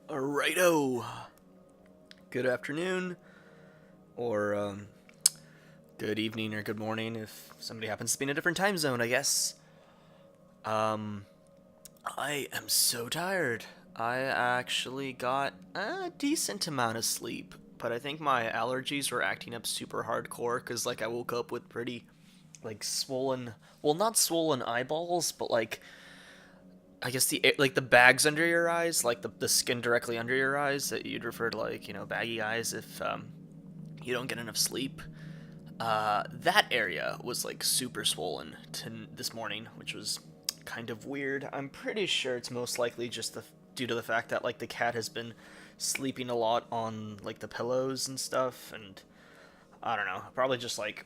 Alrighto. Good afternoon, or good evening, or good morning if somebody happens to be in a different time zone, I guess. I am so tired. I actually got a decent amount of sleep, but I think my allergies were acting up super hardcore because, like, I woke up with pretty, like, swollen, well, not swollen eyeballs, but, like, I guess the bags under your eyes, like the skin directly under your eyes that you'd refer to, like, baggy eyes if you don't get enough sleep. That area was like super swollen this morning, which was kind of weird. I'm pretty sure it's most likely just due to the fact that, like, the cat has been sleeping a lot on, like, the pillows and stuff, and I don't know, probably just like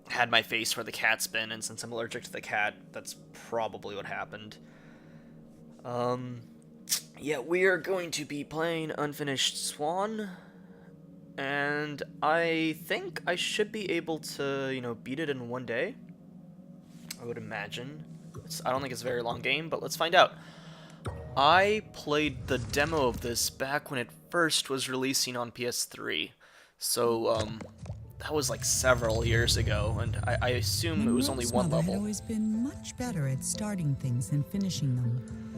had my face where the cat's been, and since I'm allergic to the cat, that's probably what happened. Um, yeah, we are going to be playing Unfinished Swan, and I think I should be able to, beat it in one day. I would imagine. I don't think it's a very long game, but let's find out. I played the demo of this back when it first was releasing on PS3, so, that was like several years ago, and I assume it was only Monroe's one mother level. had always been much better at starting things than finishing them.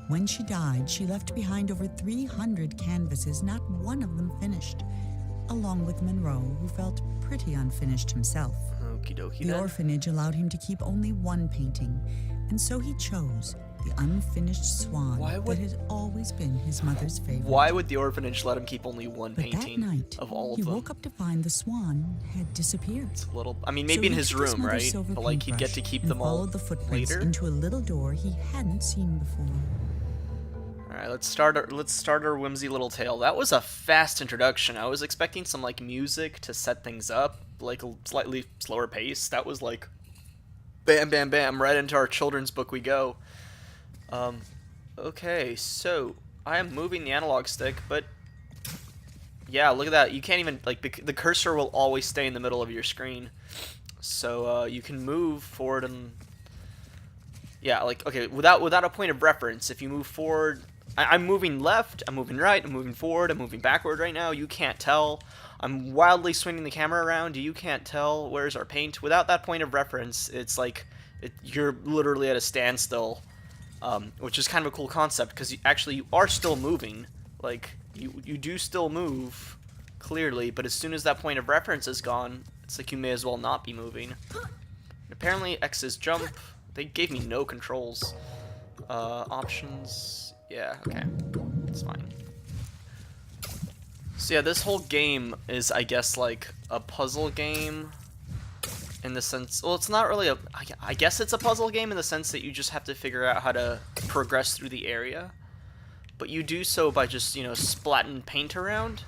When she died, she left behind over 300 canvases, not one of them finished, along with Monroe, who felt pretty unfinished himself. Okie dokie The then. orphanage allowed him to keep only one painting, and so he chose the unfinished swan that had always been his mother's favorite. Why would the orphanage let him keep only one But that painting night, of all of he them? woke up to find the swan had disappeared. It's a little. I mean, So maybe in he his took room, mother's right? silver But like, he'd get to paintbrush keep and them all followed the footprints later. into a little door he hadn't seen before. All right, let's start our whimsy little tale. That was a fast introduction. I was expecting some, like, music to set things up, like a slightly slower pace. That was like, bam, bam, bam, right into our children's book we go. Okay, so I am moving the analog stick, but yeah, look at that. You can't even, like, the cursor will always stay in the middle of your screen. So you can move forward and yeah, like, okay, without a point of reference, if you move forward, I'm moving left, I'm moving right, I'm moving forward, I'm moving backward right now. You can't tell. I'm wildly swinging the camera around. You can't tell. Where's our paint? Without that point of reference, it's like you're literally at a standstill, which is kind of a cool concept because you are still moving. Like, you do still move, clearly, but as soon as that point of reference is gone, it's like you may as well not be moving. Apparently, X is jump. They gave me no controls. Options. Yeah, okay. It's fine. So yeah, this whole game is, I guess, like a puzzle game in the sense... Well, it's not really a... I guess it's a puzzle game in the sense that you just have to figure out how to progress through the area. But you do so by just, splatting paint around.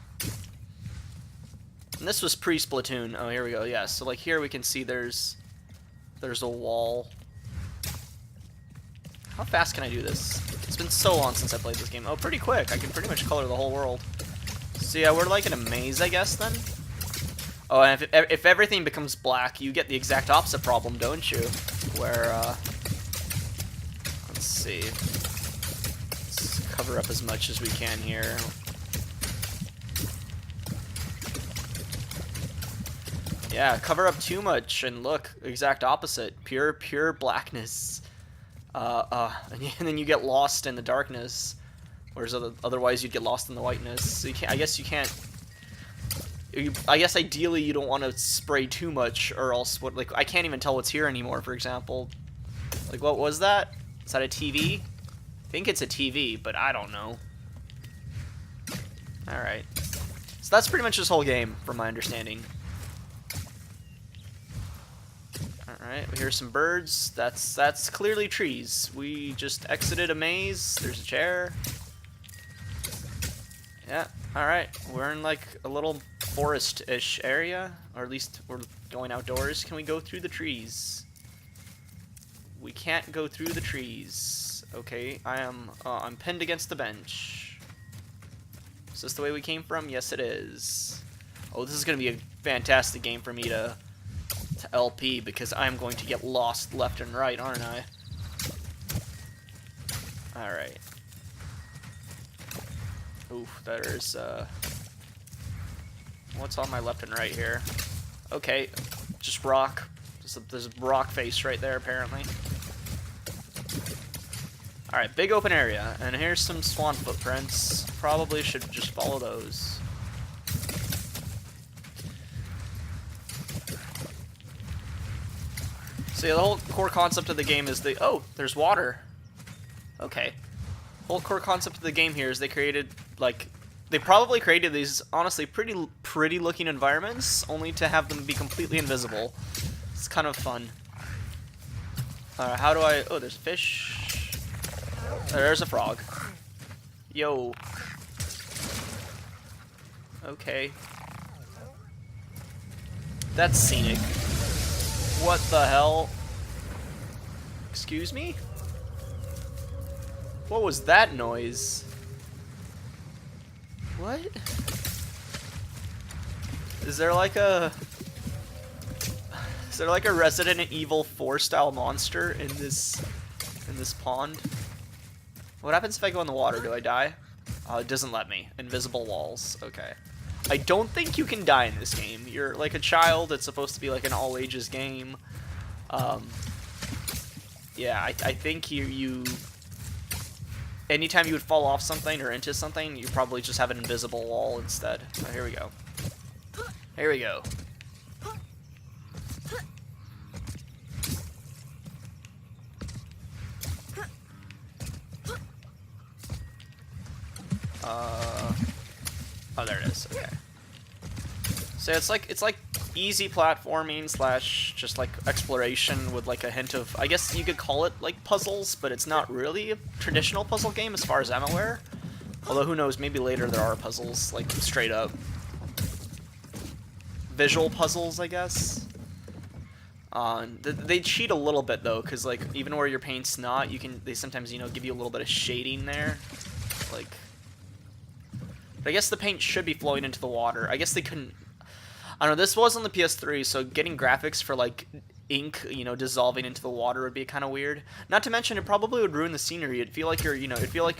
And this was pre-Splatoon. Oh, here we go. Yeah, so like here we can see there's a wall. How fast can I do this? It's been so long since I played this game. Oh, pretty quick. I can pretty much color the whole world. So yeah, we're like in a maze, I guess, then? Oh, and if everything becomes black, you get the exact opposite problem, don't you? Where, let's see. Let's cover up as much as we can here. Yeah, cover up too much, and look, exact opposite. Pure blackness. And then you get lost in the darkness, whereas otherwise you'd get lost in the whiteness. So I guess you can't. I guess ideally you don't want to spray too much, or else like I can't even tell what's here anymore. For example, like what was that? Is that a TV? I think it's a TV, but I don't know. All right, so that's pretty much this whole game, from my understanding. Alright, we hear some birds. That's clearly trees. We just exited a maze. There's a chair. Yeah, alright. We're in like a little forest-ish area. Or at least we're going outdoors. Can we go through the trees? We can't go through the trees. Okay, I'm pinned against the bench. Is this the way we came from? Yes, it is. Oh, this is gonna be a fantastic game for me to LP, because I'm going to get lost left and right, aren't I? Alright. Oof, there's, what's on my left and right here? Okay, just rock. There's a rock face right there, apparently. Alright, big open area, and here's some swan footprints. Probably should just follow those. So yeah, the whole core concept of the game is oh, there's water. Okay. The whole core concept of the game here is they created, like, they probably created these, honestly, pretty looking environments, only to have them be completely invisible. It's kind of fun. How do I, oh, there's a fish. There's a frog. Yo. Okay. That's scenic. What the hell? Excuse me? What was that noise? What? Is there like a Resident Evil 4 style monster in this pond? What happens if I go in the water? Do I die? It doesn't let me. Invisible walls. Okay. I don't think you can die in this game. You're like a child. It's supposed to be like an all ages game. Yeah, I think you anytime you would fall off something or into something, you probably just have an invisible wall instead. Oh, here we go. Here we go. Oh, there it is. Okay. So it's like easy platforming slash just like exploration with like a hint of, I guess you could call it like puzzles, but it's not really a traditional puzzle game as far as I'm aware. Although who knows, maybe later there are puzzles, like straight up visual puzzles, I guess. They cheat a little bit though, because like even where your paint's not, they sometimes, you know, give you a little bit of shading there, like. But I guess the paint should be flowing into the water. I guess they couldn't. I don't know. This was on the PS3, so getting graphics for like ink, you know, dissolving into the water would be kind of weird. Not to mention, it probably would ruin the scenery. It'd feel like you're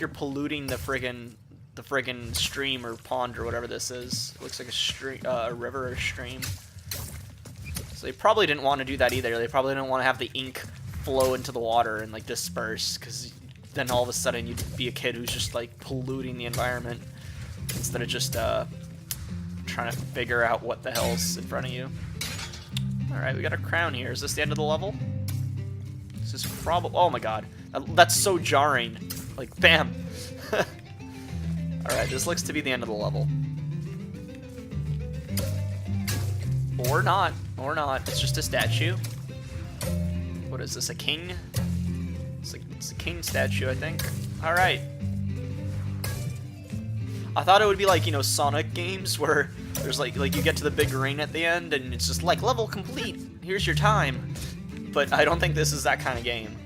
polluting the friggin' stream or pond or whatever this is. It looks like a stream, a river or stream. So they probably didn't want to do that either. They probably didn't want to have the ink flow into the water and like disperse, because then all of a sudden you'd be a kid who's just like polluting the environment instead of just trying to figure out what the hell's in front of you. Alright, we got a crown here. Is this the end of the level? This is probably... Oh my god. That's so jarring. Like, bam! Alright, this looks to be the end of the level. Or not. Or not. It's just a statue. What is this, a king? It's a king statue, I think. Alright. I thought it would be like, you know, Sonic games where there's like you get to the big ring at the end and it's just like, level complete, here's your time. But I don't think this is that kind of game.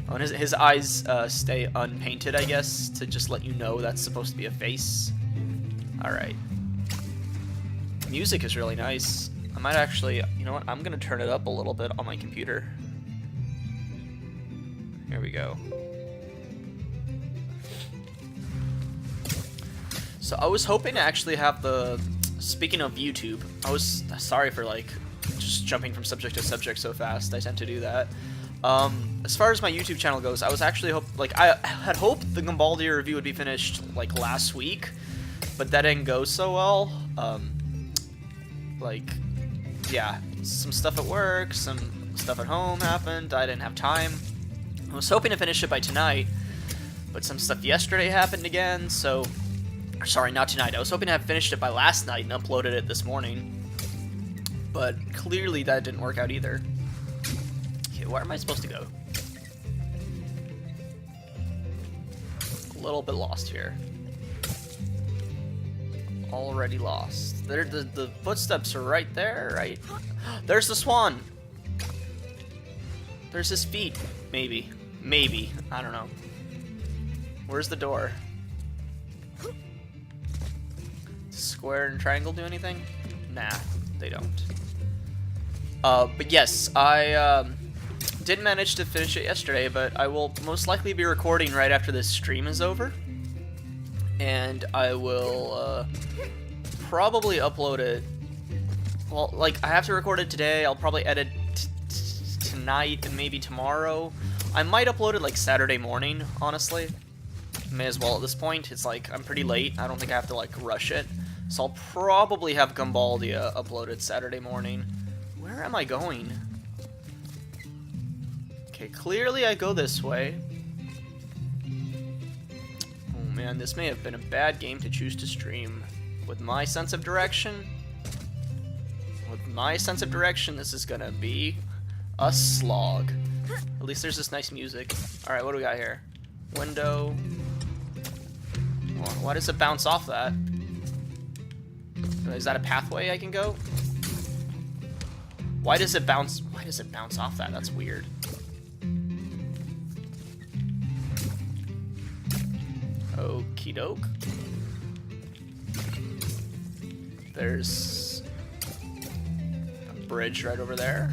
Oh, and his eyes stay unpainted, I guess, to just let you know that's supposed to be a face. Alright. Music is really nice. I might actually, you know what, I'm gonna turn it up a little bit on my computer. Here we go. So I was hoping to actually have the, speaking of YouTube, I was, sorry for like, just jumping from subject to subject so fast, I tend to do that. As far as my YouTube channel goes, I was actually I had hoped the Gambaldi review would be finished like last week, but that didn't go so well. Like, yeah, some stuff at work, some stuff at home happened, I didn't have time. I was hoping to finish it by tonight, but some stuff yesterday happened again, so... Sorry, not tonight. I was hoping to have finished it by last night and uploaded it this morning. But clearly that didn't work out either. Okay, where am I supposed to go? A little bit lost here. Already lost. The footsteps are right there, right? There's the swan! There's his feet. Maybe. Maybe. I don't know. Where's the door? Square and triangle do anything? Nah, they don't. But yes, I did manage to finish it yesterday, but I will most likely be recording right after this stream is over. and I will probably upload it. Well, like, I have to record it today. I'll probably edit tonight and maybe tomorrow. I might upload it like Saturday morning, honestly. May as well at this point. It's like, I'm pretty late. I don't think I have to like rush it. So I'll probably have Gumbaldia uploaded Saturday morning. Where am I going? Okay, clearly I go this way. Oh man, this may have been a bad game to choose to stream. With my sense of direction, this is gonna be a slog. At least there's this nice music. Alright, what do we got here? Window. Well, why does it bounce off that? Is that a pathway I can go? Why does it bounce off that? That's weird. Okie doke. There's a bridge right over there.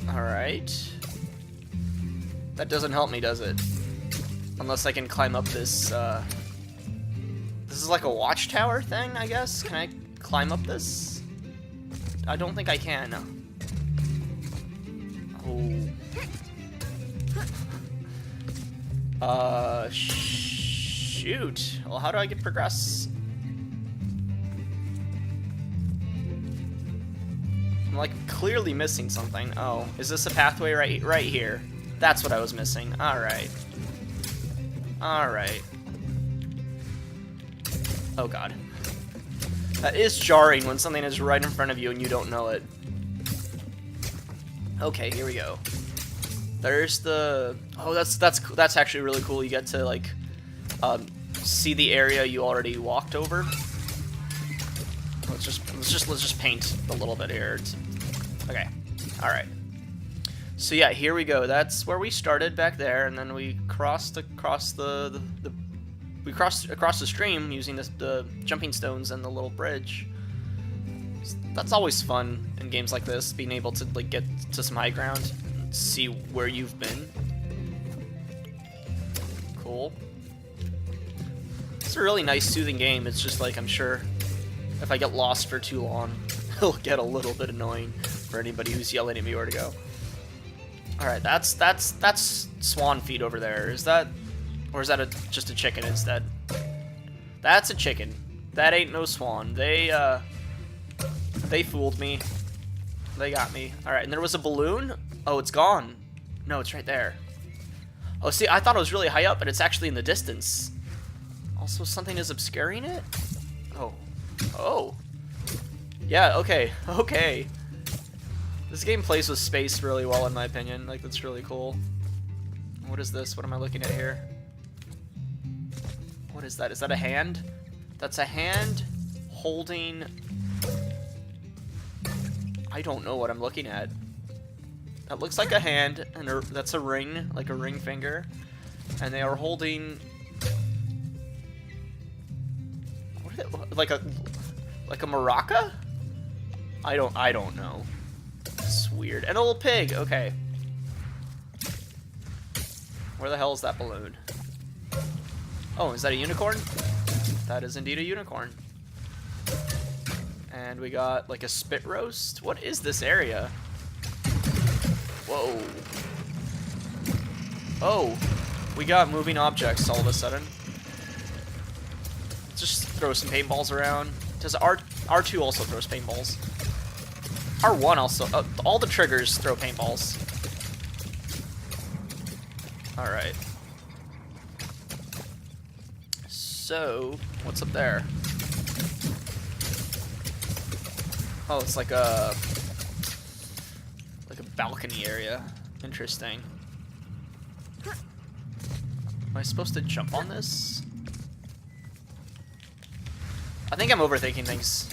Alright. That doesn't help me, does it? Unless I can climb up this, this is like a watchtower thing, I guess? Can I climb up this? I don't think I can. Oh. Shoot. Well, how do I get progress? I'm like clearly missing something. Oh, is this a pathway right here? That's what I was missing. Alright. Alright. Oh god. That is jarring when something is right in front of you and you don't know it. Okay, here we go. There's the... Oh, that's actually really cool. You get to, like, see the area you already walked over. Let's just paint a little bit here. Okay. Alright. So yeah, here we go. That's where we started back there, and then we crossed across the stream using the jumping stones and the little bridge. That's always fun in games like this, being able to like get to some high ground and see where you've been. Cool. It's a really nice, soothing game. It's just like, I'm sure if I get lost for too long, it'll get a little bit annoying for anybody who's yelling at me where to go. Alright, that's Swan feet over there. Is that... Or is that just a chicken instead? That's a chicken. That ain't no swan. They fooled me. They got me. Alright, and there was a balloon? Oh, it's gone. No, it's right there. Oh, see, I thought it was really high up, but it's actually in the distance. Also, something is obscuring it? Oh. Oh. Yeah, okay. Okay. This game plays with space really well, in my opinion. Like, that's really cool. What is this? What am I looking at here? What is that? Is that a hand? That's a hand holding... I don't know what I'm looking at. That looks like a hand, and that's a ring, like a ring finger. And they are holding... What is it? Like a maraca? I don't know. It's weird. And a little pig, okay. Where the hell is that balloon? Oh, is that a unicorn? That is indeed a unicorn. And we got like a spit roast. What is this area? Whoa. Oh, we got moving objects all of a sudden. Just throw some paintballs around. Does R2 also throws paintballs? R1 also. All the triggers throw paintballs. Alright. So, what's up there? Oh, it's like a balcony area. Interesting. Am I supposed to jump on this? I think I'm overthinking things.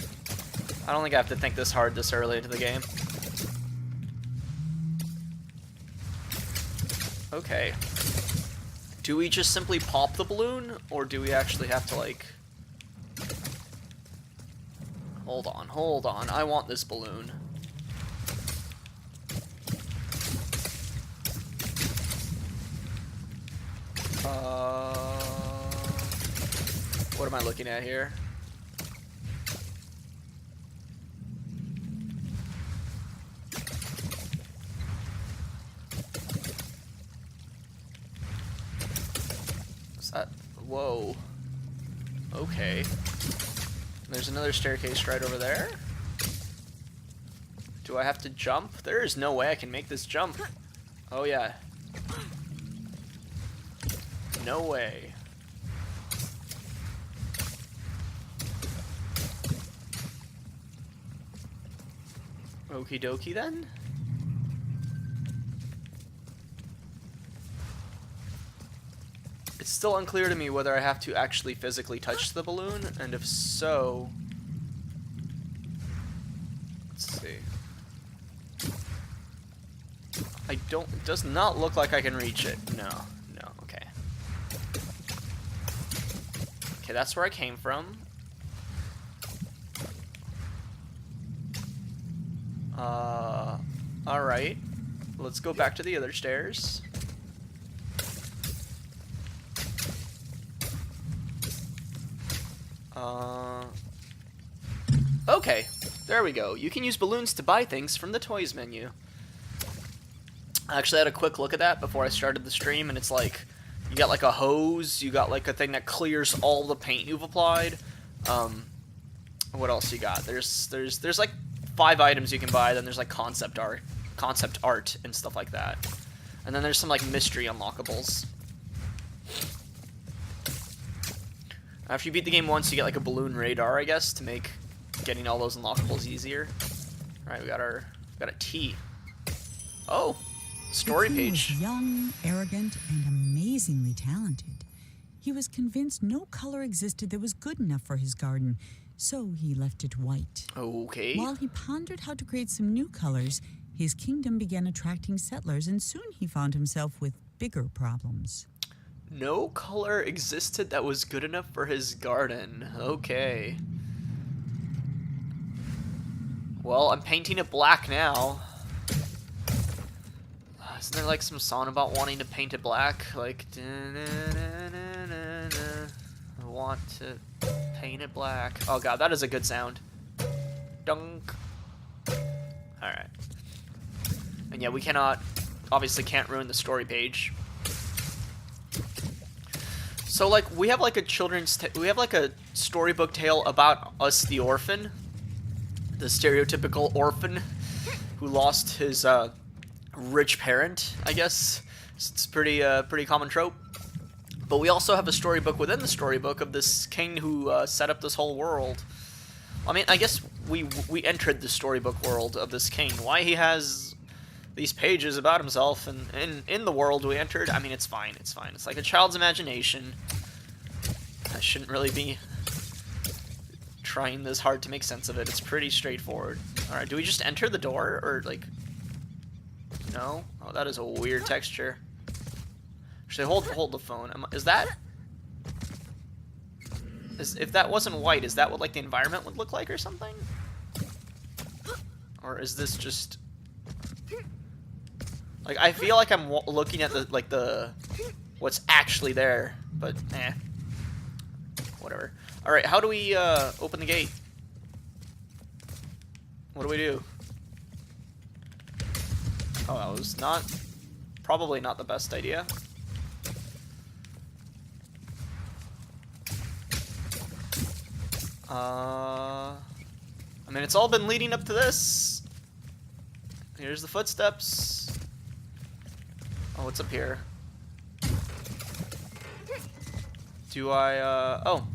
I don't think I have to think this hard this early into the game. Okay. Do we just simply pop the balloon, or do we actually have to, like... Hold on. I want this balloon. What am I looking at here? What's that? Whoa. Okay. There's another staircase right over there. Do I have to jump? There is no way I can make this jump. Oh yeah. No way. Okie dokie then. It's still unclear to me whether I have to actually physically touch the balloon, and if so... Let's see. It does not look like I can reach it. No, okay. Okay, that's where I came from. Alright. Let's go back to the other stairs. Okay, there we go. You can use balloons to buy things from the toys menu. I actually had a quick look at that before I started the stream, and it's like, you got like a hose, you got like a thing that clears all the paint you've applied. What else you got? There's like 5 items you can buy, then there's like concept art and stuff like that. And then there's some like mystery unlockables. After you beat the game once, you get like a balloon radar, I guess, to make getting all those unlockables easier. Alright, we got a T. Oh, story The king page. was young, arrogant, and amazingly talented. He was convinced no color existed that was good enough for his garden, so he left it white. Okay. While he pondered how to create some new colors, his kingdom began attracting settlers, and soon he found himself with bigger problems. No color existed that was good enough for his garden. Okay. Well, I'm painting it black now. Isn't there like some song about wanting to paint it black? Like, I want to paint it black. Oh god, that is a good sound. Dunk. Alright. And yeah, we obviously can't ruin the story page. So like, we have like a storybook tale about us the orphan. The stereotypical orphan who lost his rich parent, I guess. It's pretty common trope. But we also have a storybook within the storybook of this king who set up this whole world. I mean, I guess we entered the storybook world of this king. Why he has these pages about himself and in the world we entered, I mean, it's fine. It's fine. It's like a child's imagination. I shouldn't really be trying this hard to make sense of it. It's pretty straightforward. Alright, do we just enter the door, or like... No? Oh, that is a weird texture. Actually, hold the phone. Is that... if that wasn't white, is that what like the environment would look like or something? Or is this just... Like, I feel like I'm looking at the what's actually there, but eh. Whatever. Alright, how do we open the gate? What do we do? Oh, that was probably not the best idea. I mean, it's all been leading up to this. Here's the footsteps. Oh, what's up here? Do I, oh.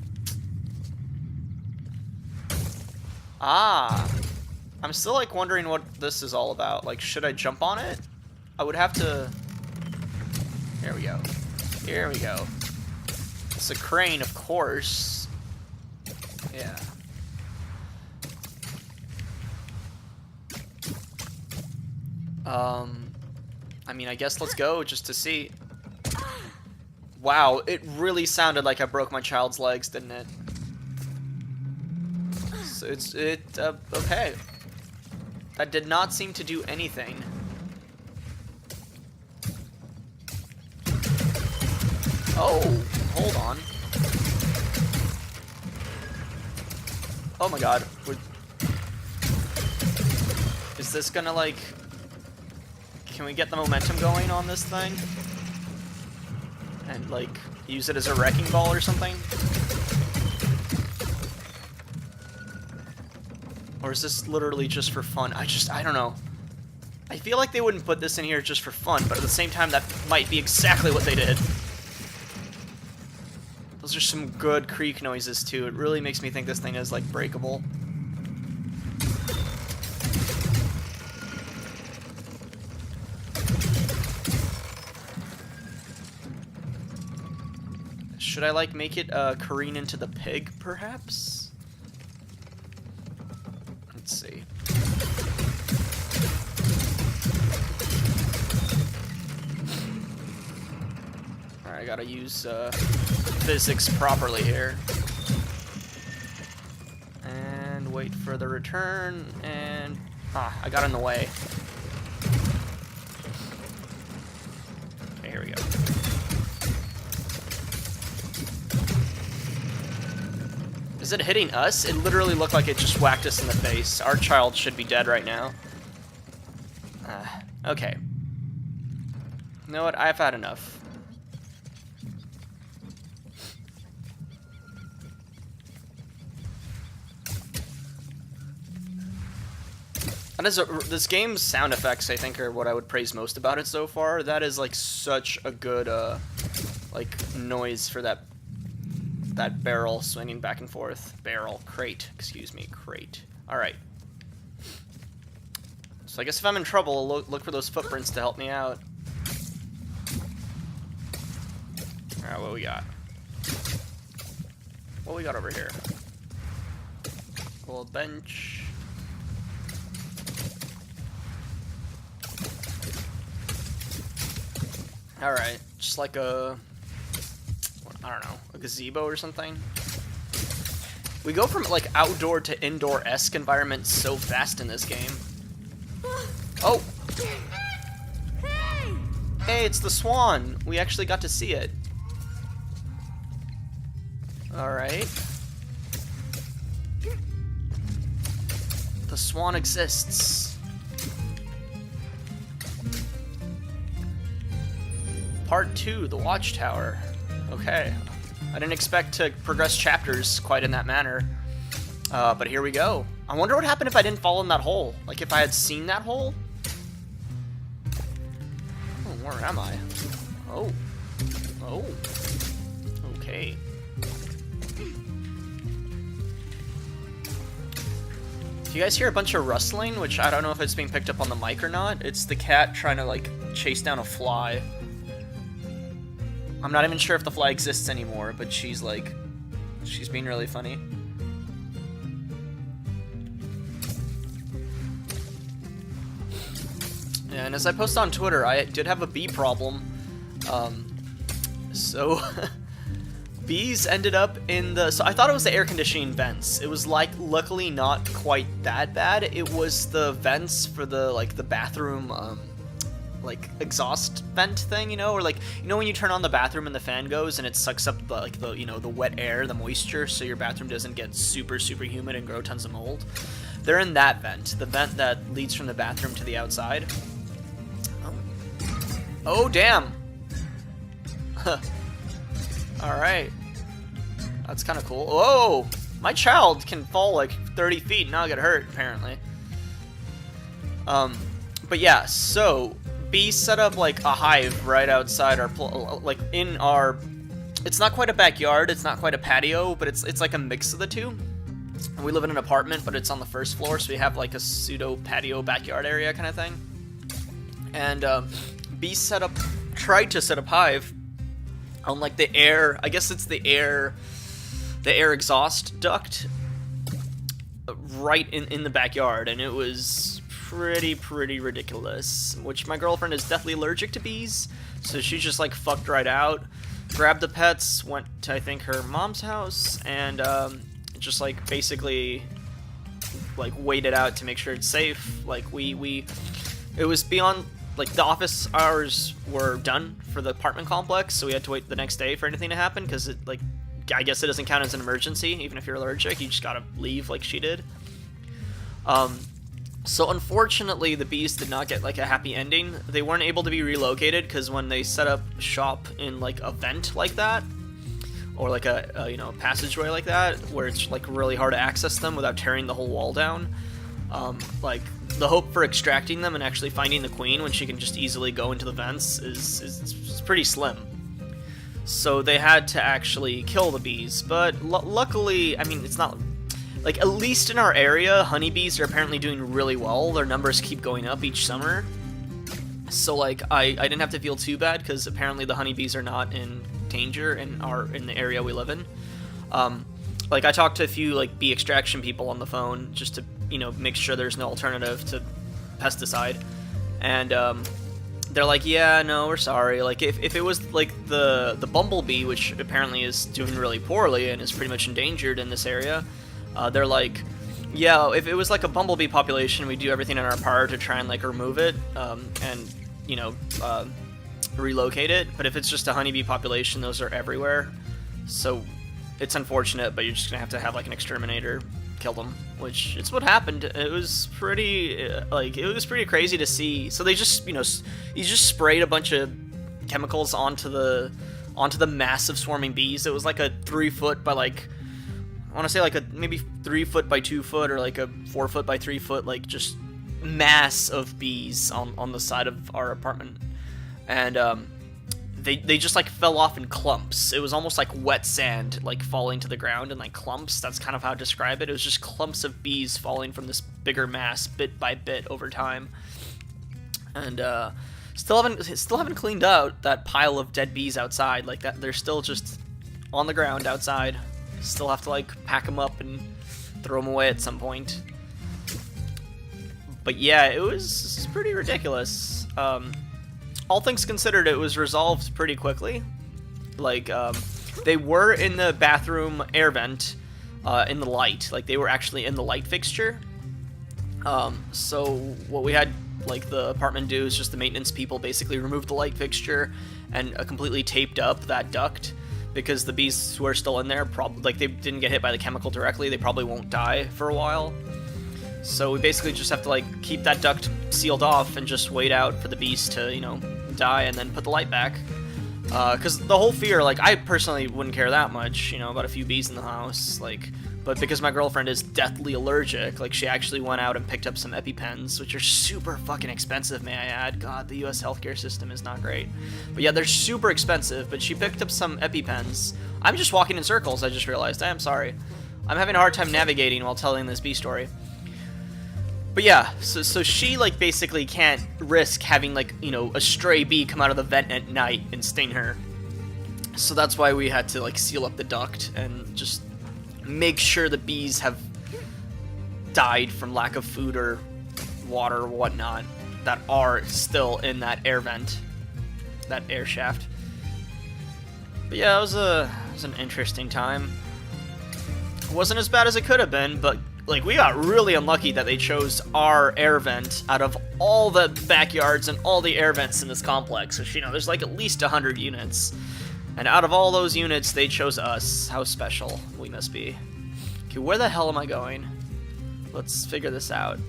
Ah. I'm still, like, wondering what this is all about. Like, should I jump on it? I would have to... Here we go. Here we go. It's a crane, of course. Yeah. I mean, I guess let's go just to see. Wow, it really sounded like I broke my child's legs, didn't it? So okay. That did not seem to do anything. Oh, hold on. Oh my god. Is this gonna, like... Can we get the momentum going on this thing? And, like, use it as a wrecking ball or something? Or is this literally just for fun? I don't know. I feel like they wouldn't put this in here just for fun, but at the same time, that might be exactly what they did. Those are some good creak noises, too. It really makes me think this thing is, like, breakable. Should I, like, make it careen into the pig, perhaps? Let's see. Alright, I gotta use physics properly here. And wait for the return, and... Ah, I got in the way. Okay, here we go. Is it hitting us? It literally looked like it just whacked us in the face. Our child should be dead right now. Okay. You know what? I've had enough. That is this game's sound effects, I think, are what I would praise most about it so far. That is, like, such a good, like, noise for that barrel swinging back and forth. Crate, excuse me, crate. Alright. So I guess if I'm in trouble, look for those footprints to help me out. Alright, what we got? What we got over here? Old bench. Alright, just like a... I don't know, a gazebo or something. We go from, like, outdoor to indoor-esque environments so fast in this game. Oh! Hey, it's the Swan! We actually got to see it. Alright. The Swan exists. Part 2, the Watchtower. Okay. I didn't expect to progress chapters quite in that manner. But here we go. I wonder what happened if I didn't fall in that hole. Like, if I had seen that hole? Oh, where am I? Oh. Oh. Okay. Do you guys hear a bunch of rustling? Which I don't know if it's being picked up on the mic or not. It's the cat trying to, like, chase down a fly. I'm not even sure if the fly exists anymore, but she's being really funny. Yeah, and as I posted on Twitter, I did have a bee problem. So bees ended up in the... So I thought it was the air conditioning vents. It was, like, luckily not quite that bad. It was the vents for the, like, the bathroom, like, exhaust vent thing, you know, or, like, you know when you turn on the bathroom and the fan goes and it sucks up the, like, the, you know, the wet air, the moisture, so your bathroom doesn't get super humid and grow tons of mold. They're in that vent, the vent that leads from the bathroom to the outside. Oh damn. All right, that's kind of cool. Whoa, my child can fall like 30 feet and not get hurt apparently. But yeah, so bees set up like a hive right outside our, like in our, it's not quite a backyard, it's not quite a patio, but it's like a mix of the two. And we live in an apartment, but it's on the first floor, so we have like a pseudo patio backyard area kind of thing. And bees tried to set up hive on like the air, I guess it's the air exhaust duct right in the backyard, and it was pretty ridiculous, which my girlfriend is deathly allergic to bees, so she just like fucked right out, grabbed the pets, went to I think her mom's house, and just like basically like waited out to make sure it's safe. Like it was beyond, like the office hours were done for the apartment complex, so we had to wait the next day for anything to happen because it like I guess it doesn't count as an emergency, even if you're allergic. You just gotta leave like she did. So unfortunately, the bees did not get like a happy ending. They weren't able to be relocated because when they set up shop in like a vent like that, or like a you know, passageway like that, where it's like really hard to access them without tearing the whole wall down, like the hope for extracting them and actually finding the queen when she can just easily go into the vents is pretty slim. So they had to actually kill the bees, but luckily, I mean, it's not like, at least in our area, honeybees are apparently doing really well. Their numbers keep going up each summer. So like I didn't have to feel too bad because apparently the honeybees are not in danger in the area we live in. Like I talked to a few like bee extraction people on the phone just to, you know, make sure there's no alternative to pesticide, and they're like, yeah, no, we're sorry. Like if it was like the bumblebee, which apparently is doing really poorly and is pretty much endangered in this area, they're like, yeah, if it was like a bumblebee population, we do everything in our power to try and like remove it, and you know, relocate it. But if it's just a honeybee population, those are everywhere. So it's unfortunate, but you're just gonna have to have like an exterminator kill them, which it's what happened. It was pretty like, it was pretty crazy to see. So they just, you know, he just sprayed a bunch of chemicals onto the massive swarming bees. It was like a 3 foot by like, I want to say like a maybe 3 foot by 2 foot, or like a 4 foot by 3 foot, like just mass of bees on the side of our apartment. And they just like fell off in clumps. It was almost like wet sand like falling to the ground in like clumps. That's kind of how to describe it. It was just clumps of bees falling from this bigger mass bit by bit over time. And still haven't cleaned out that pile of dead bees outside. Like that, they're still just on the ground outside. Still have to like pack them up and throw them away at some point. But yeah, it was pretty ridiculous. All things considered, it was resolved pretty quickly. Like, they were in the bathroom air vent, in the light. Like, they were actually in the light fixture. So what we had, like, the apartment do is just the maintenance people basically removed the light fixture and completely taped up that duct, because the bees who are still in there, like, they didn't get hit by the chemical directly. They probably won't die for a while. So we basically just have to, like, keep that duct sealed off and just wait out for the bees to, you know, die and then put the light back. Because the whole fear, like, I personally wouldn't care that much, you know, about a few bees in the house, like, but because my girlfriend is deathly allergic, like, she actually went out and picked up some EpiPens, which are super fucking expensive, may I add. God, the US healthcare system is not great. But yeah, they're super expensive, but she picked up some EpiPens. I'm just walking in circles, I just realized. I am sorry. I'm having a hard time navigating while telling this bee story. But yeah, so she, like, basically can't risk having, like, you know, a stray bee come out of the vent at night and sting her. So that's why we had to, like, seal up the duct and just make sure the bees have died from lack of food or water or whatnot that are still in that air vent, that air shaft. But yeah, it was an interesting time. It wasn't as bad as it could have been, but like, we got really unlucky that they chose our air vent out of all the backyards and all the air vents in this complex. So, you know, there's like at least 100 units. And out of all those units, they chose us. How special we must be. Okay, where the hell am I going? Let's figure this out.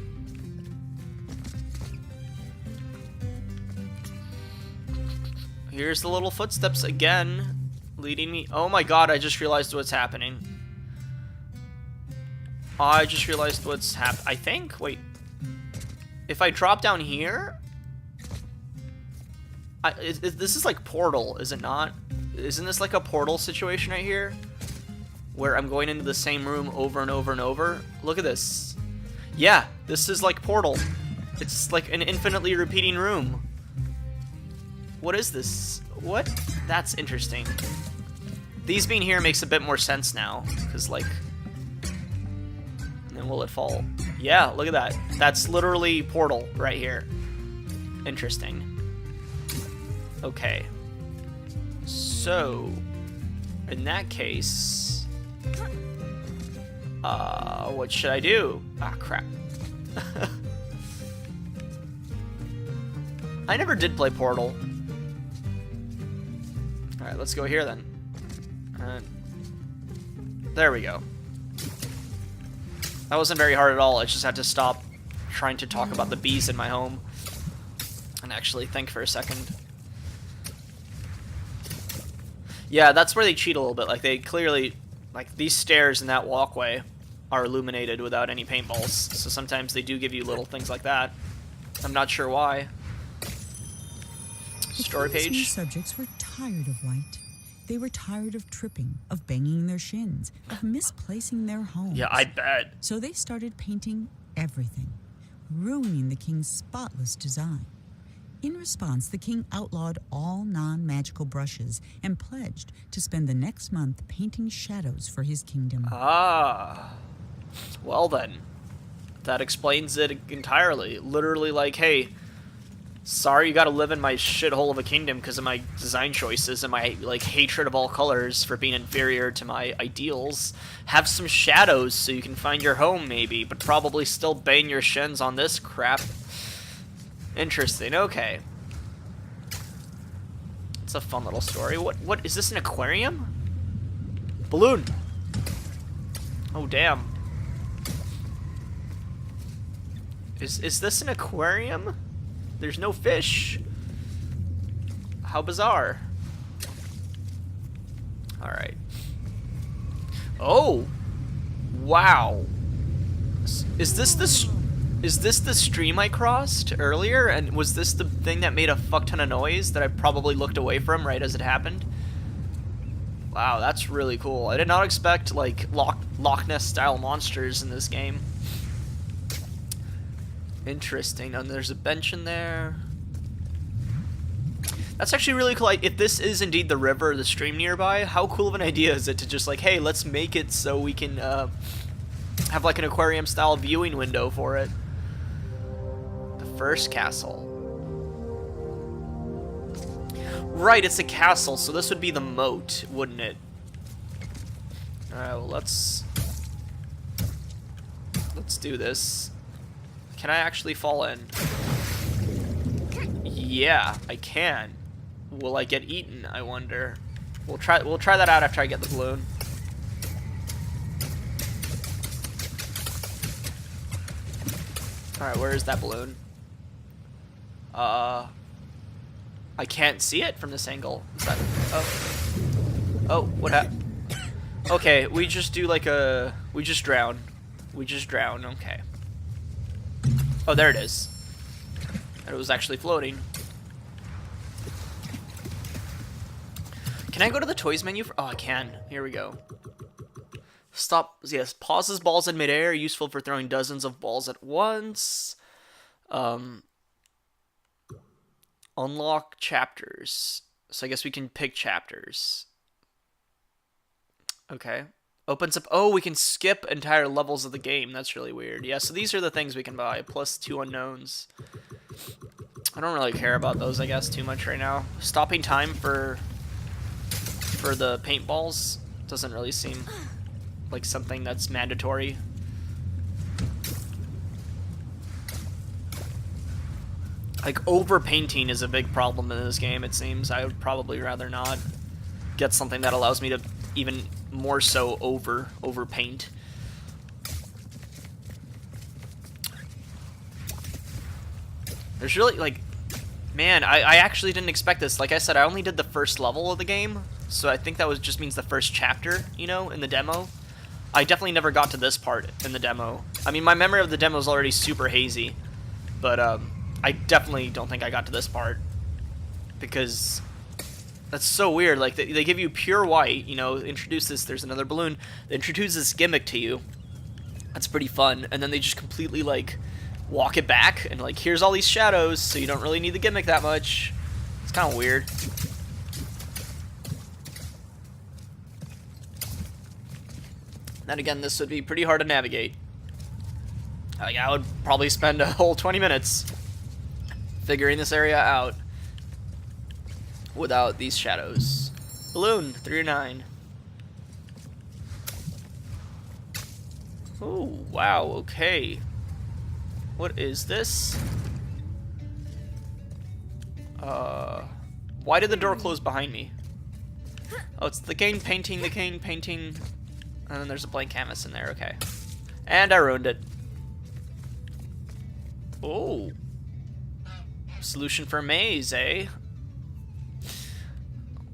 Here's the little footsteps again, leading me. Oh my god, I just realized what's happening. I just realized what's happened. I think? Wait. If I drop down here... this is like Portal, is it not? Isn't this like a Portal situation right here? Where I'm going into the same room over and over and over? Look at this. Yeah, this is like Portal. It's like an infinitely repeating room. What is this? What? That's interesting. These being here makes a bit more sense now. Because, like... And will it fall? Yeah, look at that. That's literally Portal right here. Interesting. Okay. So, in that case, what should I do? Ah, crap. I never did play Portal. Alright, let's go here then. There we go. That wasn't very hard at all. I just had to stop trying to talk about the bees in my home and actually think for a second. Yeah, that's where they cheat a little bit. Like, they clearly, like, these stairs and that walkway are illuminated without any paintballs. So sometimes they do give you little things like that. I'm not sure why. Story The king's new page. subjects were tired of white. They were tired of tripping, of banging their shins, of misplacing their homes. Yeah, I bet. So they started painting everything, ruining the king's spotless design. In response, the king outlawed all non-magical brushes and pledged to spend the next month painting shadows for his kingdom. Ah. Well then. That explains it entirely. Literally like, hey, sorry you gotta live in my shithole of a kingdom because of my design choices and my, like, hatred of all colors for being inferior to my ideals. Have some shadows so you can find your home, maybe, but probably still bang your shins on this crap. Interesting, okay. It's a fun little story. What, is this an aquarium? Balloon! Oh, damn. Is this an aquarium? There's no fish. How bizarre. Alright. Oh! Wow. Is this the stream I crossed earlier? And was this the thing that made a fuck ton of noise that I probably looked away from right as it happened? Wow, that's really cool. I did not expect, like, Loch Ness style monsters in this game. Interesting. And there's a bench in there. That's actually really cool. Like, if this is indeed the river or the stream nearby, how cool of an idea is it to just, like, hey, let's make it so we can have, like, an aquarium style viewing window for it. The first castle. Right, it's a castle, so this would be the moat, wouldn't it? Alright, well, let's do this. Can I actually fall in? Yeah, I can. Will I get eaten, I wonder? We'll try that out after I get the balloon. Alright, where is that balloon? I can't see it from this angle. Is that... Oh, what happened? Okay, we just do like a... We just drown. We just drown, okay. Oh, there it is. It was actually floating. Can I go to the toys menu for... Oh, I can. Here we go. Stop... Yes, pauses balls in midair, useful for throwing dozens of balls at once. Unlock chapters. So I guess we can pick chapters. Okay. Opens up... Oh, we can skip entire levels of the game. That's really weird. Yeah, so these are the things we can buy. Plus 2 unknowns. I don't really care about those, I guess, too much right now. Stopping time for the paintballs doesn't really seem like something that's mandatory. Like, overpainting is a big problem in this game, it seems. I would probably rather not get something that allows me to even more so overpaint. There's really, like, man, I actually didn't expect this. Like I said, I only did the first level of the game, so I think that was just means the first chapter, you know, in the demo. I definitely never got to this part in the demo. I mean, my memory of the demo is already super hazy, but I definitely don't think I got to this part, because that's so weird. Like, they give you pure white, you know, introduce this, there's another balloon, they introduce this gimmick to you. That's pretty fun, and then they just completely, like, walk it back, and, like, here's all these shadows, so you don't really need the gimmick that much. It's kind of weird. Then again, this would be pretty hard to navigate. Like, I would probably spend a whole 20 minutes figuring this area out without these shadows. Balloon, 3 or 9. Oh, wow, okay. What is this? Why did the door close behind me? Oh, it's the cane painting, And then there's a blank canvas in there, okay. And I ruined it. Oh. Solution for a maze, eh?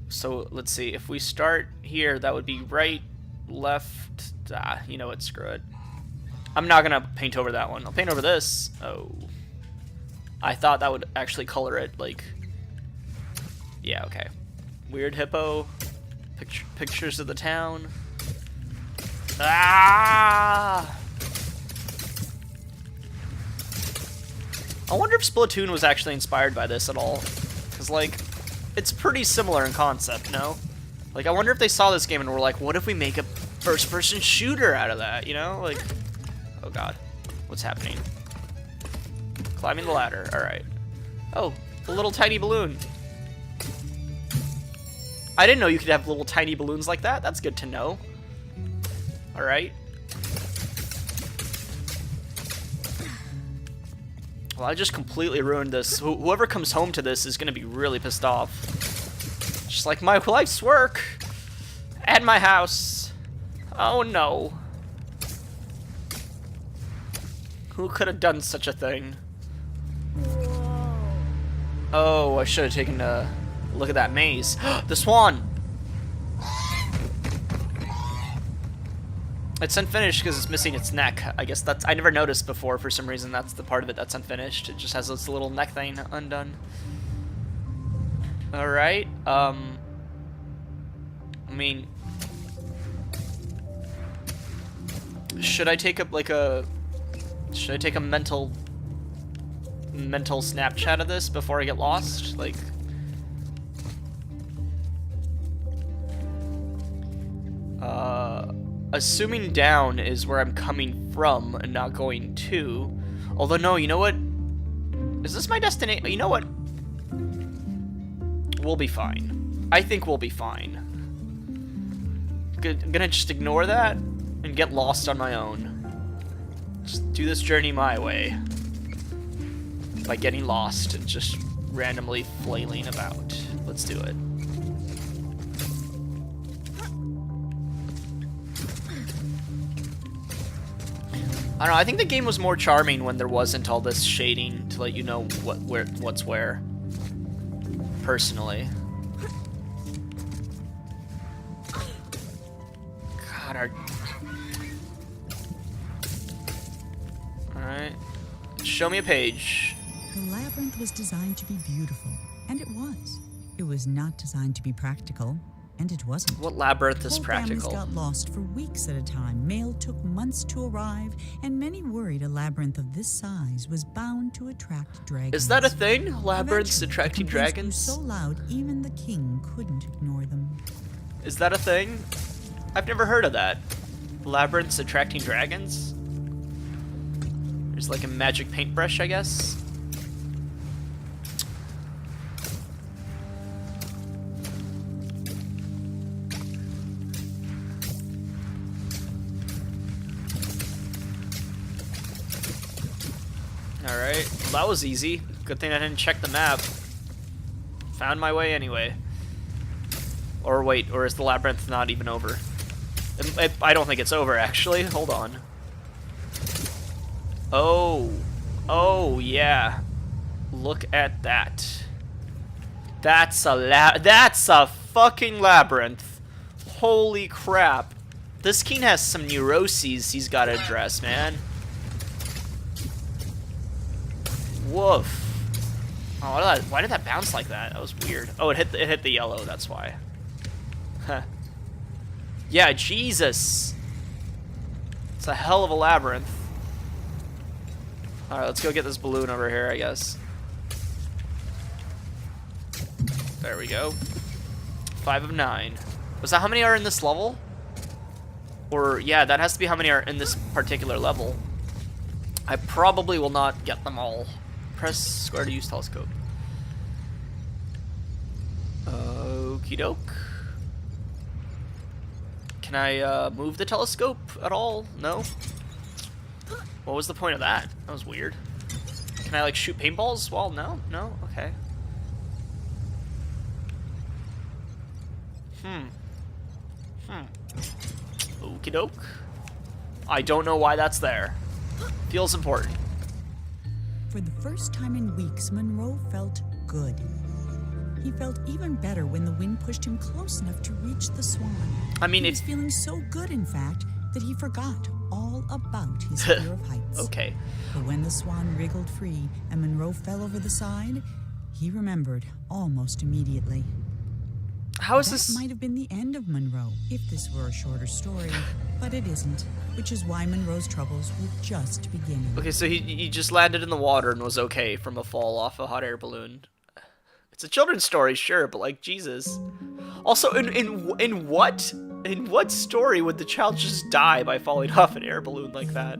So, let's see. If we start here, that would be right, left... Ah, you know what, screw it. I'm not gonna paint over that one. I'll paint over this. Oh. I thought that would actually color it, like... Yeah, okay. Weird hippo. Pictures of the town. Ah! I wonder if Splatoon was actually inspired by this at all. Because, like, it's pretty similar in concept, no? Like, I wonder if they saw this game and were like, what if we make a first-person shooter out of that, you know? Like, oh god. What's happening? Climbing the ladder, alright. Oh, a little tiny balloon. I didn't know you could have little tiny balloons like that. That's good to know. Alright. Well, I just completely ruined this. Whoever comes home to this is going to be really pissed off. Just like my life's work. And my house. Oh no. Who could have done such a thing? Oh, I should have taken a look at that maze. The Swan! It's unfinished because it's missing its neck. I guess that's... I never noticed before for some reason that's the part of it that's unfinished. It just has this little neck thing undone. Alright, I mean... Should I take a, like a... Should I take a mental Snapchat of this before I get lost? Like... Assuming down is where I'm coming from and not going to. Although, no, you know what? Is this my destination? You know what? We'll be fine. I think we'll be fine. I'm gonna just ignore that and get lost on my own. Just do this journey my way. By getting lost and just randomly flailing about. Let's do it. I don't know, I think the game was more charming when there wasn't all this shading to let you know what's where. Personally. God, Alright. Show me a page. The labyrinth was designed to be beautiful, and it was. It was not designed to be practical, and it wasn't. What labyrinth is Whole practical? families got lost for weeks at a time. Mail took months to arrive, and many worried a labyrinth of this size was bound to attract dragons. Is that a thing? Labyrinths Eventually, attracting the complaints dragons? grew so loud, even the king couldn't ignore them. Is that a thing? I've never heard of that. Labyrinths attracting dragons? There's like a magic paintbrush, I guess. Alright, well, that was easy. Good thing I didn't check the map. Found my way anyway. Or wait, or is the labyrinth not even over? I don't think it's over, actually. Hold on. Oh. Oh, yeah. Look at that. That's a fucking labyrinth. Holy crap. This king has some neuroses he's got to address, man. Woof. Oh, why did that bounce like that? That was weird. Oh, it hit the yellow, that's why. Huh. Yeah, Jesus. It's a hell of a labyrinth. Alright, let's go get this balloon over here, I guess. There we go. 5 of 9. Was that how many are in this level? Or, yeah, that has to be how many are in this particular level. I probably will not get them all. Press square to use telescope. Okie doke. Can I move the telescope at all? No? What was the point of that? That was weird. Can I like shoot paintballs? Well, no? No? Okay. Ooh. Okie doke. I don't know why that's there. Feels important. For the first time in weeks, Monroe felt good. He felt even better when the wind pushed him close enough to reach the Swan. I mean, he was feeling so good, in fact, that he forgot all about his fear of heights. Okay. But when the Swan wriggled free and Monroe fell over the side, he remembered almost immediately. How is this? That might have been the end of Monroe if this were a shorter story, but it isn't, which is why Monroe's troubles were just beginning. Okay, so he just landed in the water and was okay from a fall off a hot air balloon. It's a children's story, sure, but like Jesus. Also, in what story would the child just die by falling off an air balloon like that?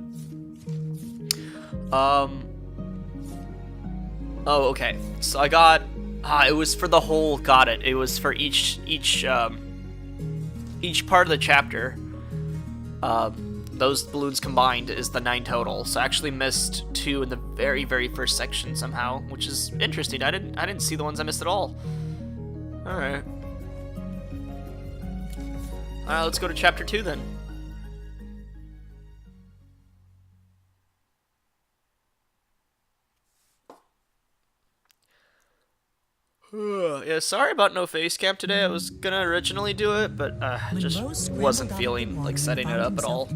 Oh, okay. So I got. It was for the whole. Got it. It was for each part of the chapter. Those balloons combined is the 9 total. So I actually missed 2 in the very, very first section somehow, which is interesting. I didn't see the ones I missed at all. All right. Let's go to chapter 2 then. Yeah, sorry about no face cam today. I was gonna originally do it, but I just wasn't feeling like setting it up at all.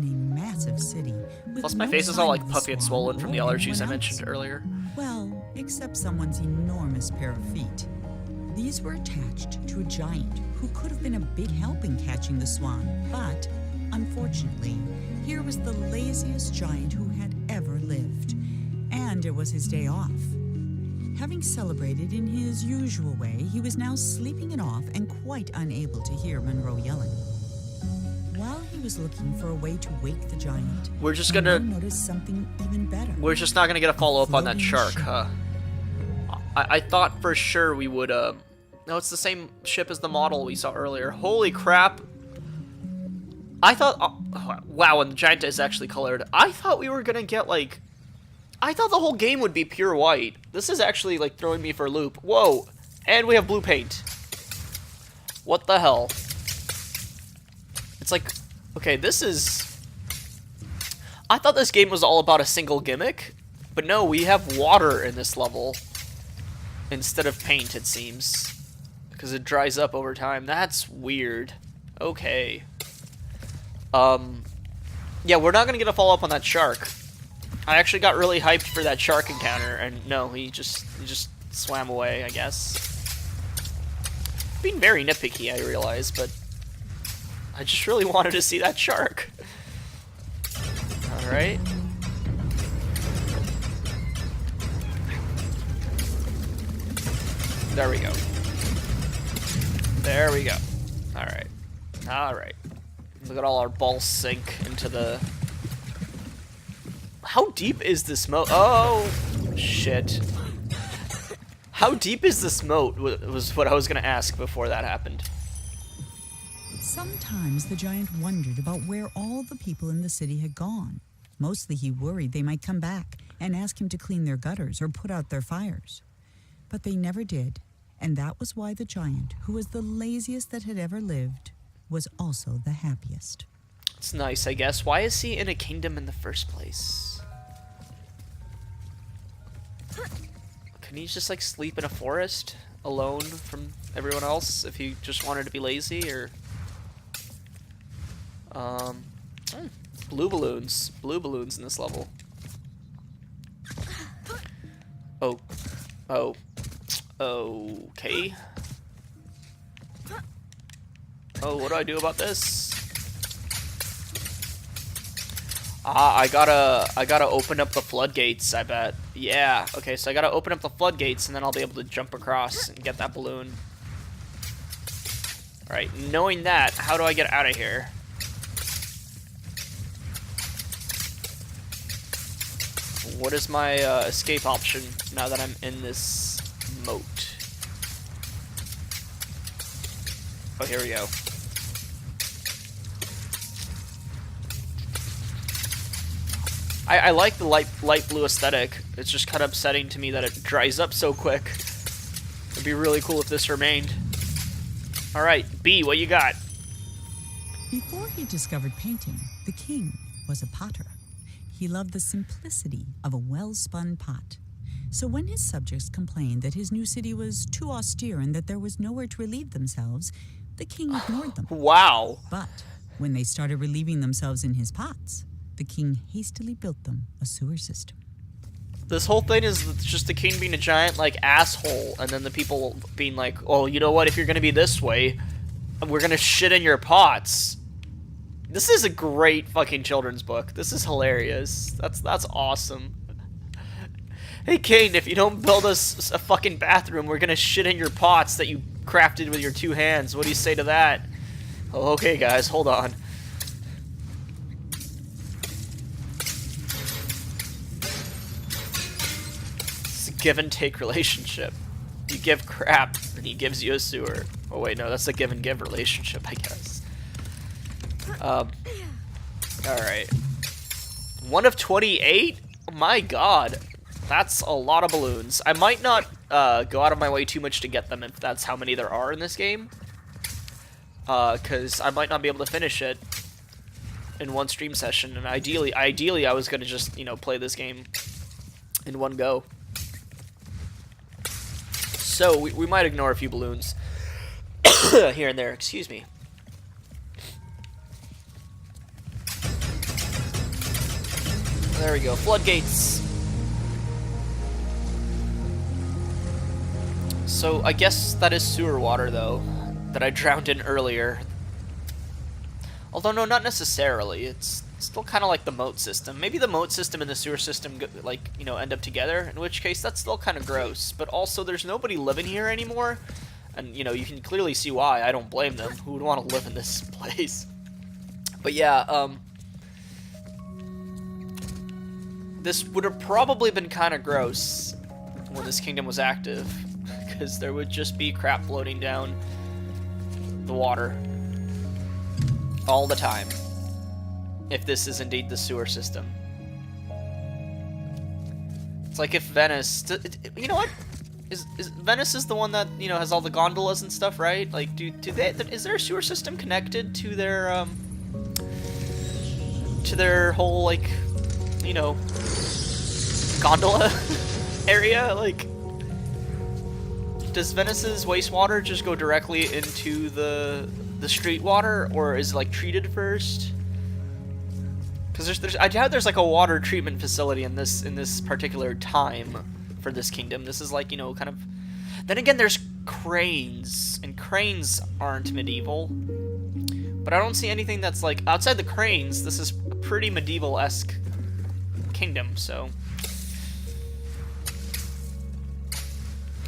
Plus, my face is all like puffy and swollen from the allergies I mentioned earlier. Well, except someone's enormous pair of feet. These were attached to a giant who could have been a big help in catching the Swan, but unfortunately, here was the laziest giant who had ever lived, and it was his day off. Having celebrated in his usual way, he was now sleeping it off and quite unable to hear Monroe yelling. While he was looking for a way to wake the giant, we're just gonna notice something even better. We're just not gonna get a follow-up on that shark, huh? I thought for sure we would, no, it's the same ship as the model we saw earlier. Holy crap. I thought, wow, and the giant is actually colored. I thought we were gonna get, like, I thought the whole game would be pure white. This is actually, like, throwing me for a loop. Whoa, and we have blue paint. What the hell? It's like, okay, this is... I thought this game was all about a single gimmick, but no, we have water in this level instead of paint, it seems, because it dries up over time. That's weird. Okay. Yeah, we're not gonna get a follow-up on that shark. I actually got really hyped for that shark encounter, and no, he just swam away, I guess. Being very nitpicky, I realize, but I just really wanted to see that shark. Alright. There we go. There we go. Alright. Alright. Look at all our balls sink into the... How deep is this moat? Oh, shit. How deep is this moat was what I was going to ask before that happened. Sometimes the giant wondered about where all the people in the city had gone. Mostly he worried they might come back and ask him to clean their gutters or put out their fires. But they never did, and that was why the giant, who was the laziest that had ever lived, was also the happiest. It's nice, I guess. Why is he in a kingdom in the first place? Can he just, like, sleep in a forest alone from everyone else if he just wanted to be lazy, or... Blue balloons. Blue balloons in this level. Oh. Oh. Okay. Oh, what do I do about this? I gotta open up the floodgates, I bet. Yeah, okay, so I gotta open up the floodgates, and then I'll be able to jump across and get that balloon. Alright, knowing that, how do I get out of here? What is my escape option now that I'm in this moat? Oh, here we go. I like the light blue aesthetic. It's just kind of upsetting to me that it dries up so quick. It'd be really cool if this remained. Alright, B, what you got? Before he discovered painting, the king was a potter. He loved the simplicity of a well-spun pot. So when his subjects complained that his new city was too austere and that there was nowhere to relieve themselves, the king ignored them. Wow. But when they started relieving themselves in his pots, the king hastily built them a sewer system. This whole thing is just the king being a giant, like, asshole, and then the people being like, oh, you know what, if you're gonna be this way, we're gonna shit in your pots. This is a great fucking children's book. This is hilarious. That's awesome. Hey, King, if you don't build us a fucking bathroom, we're gonna shit in your pots that you crafted with your 2 hands. What do you say to that? Oh, okay, guys, hold on. It's a give and take relationship. You give crap, and he gives you a sewer. Oh wait, no, that's a give and give relationship, I guess. Alright. 1 of 28? Oh my god. That's a lot of balloons. I might not go out of my way too much to get them if that's how many there are in this game. Because I might not be able to finish it in one stream session. And ideally I was going to just, you know, play this game in one go. So we might ignore a few balloons here and there. Excuse me. There we go. Floodgates. So I guess that is sewer water, though, that I drowned in earlier. Although, no, not necessarily. It's still kind of like the moat system. Maybe the moat system and the sewer system, like, you know, end up together, in which case that's still kind of gross. But also, there's nobody living here anymore, and, you know, you can clearly see why. I don't blame them. Who would want to live in this place? But yeah, this would have probably been kind of gross when this kingdom was active, because there would just be crap floating down the water all the time, if this is indeed the sewer system. It's like if Venice, you know what? Is Venice is the one that, you know, has all the gondolas and stuff, right? Like, do they? Is there a sewer system connected to their whole, like, you know, gondola area? Like, does Venice's wastewater just go directly into the street water, or is it like treated first? Because I doubt there's like a water treatment facility in this particular time for this kingdom. This is like, you know, kind of. Then again, there's cranes, and cranes aren't medieval. But I don't see anything that's like outside the cranes. This is a pretty medieval-esque kingdom, so.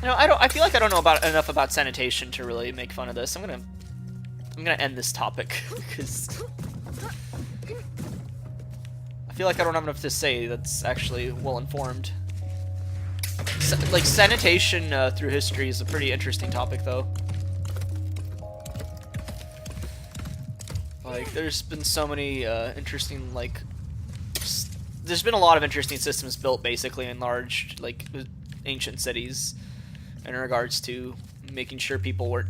You know, I feel like I don't know enough about sanitation to really make fun of this. I'm gonna end this topic because I feel like I don't have enough to say that's actually well informed. Like, sanitation through history is a pretty interesting topic, though. Like, there's been so many interesting, like, there's been a lot of interesting systems built basically in large, like, ancient cities, in regards to making sure people weren't,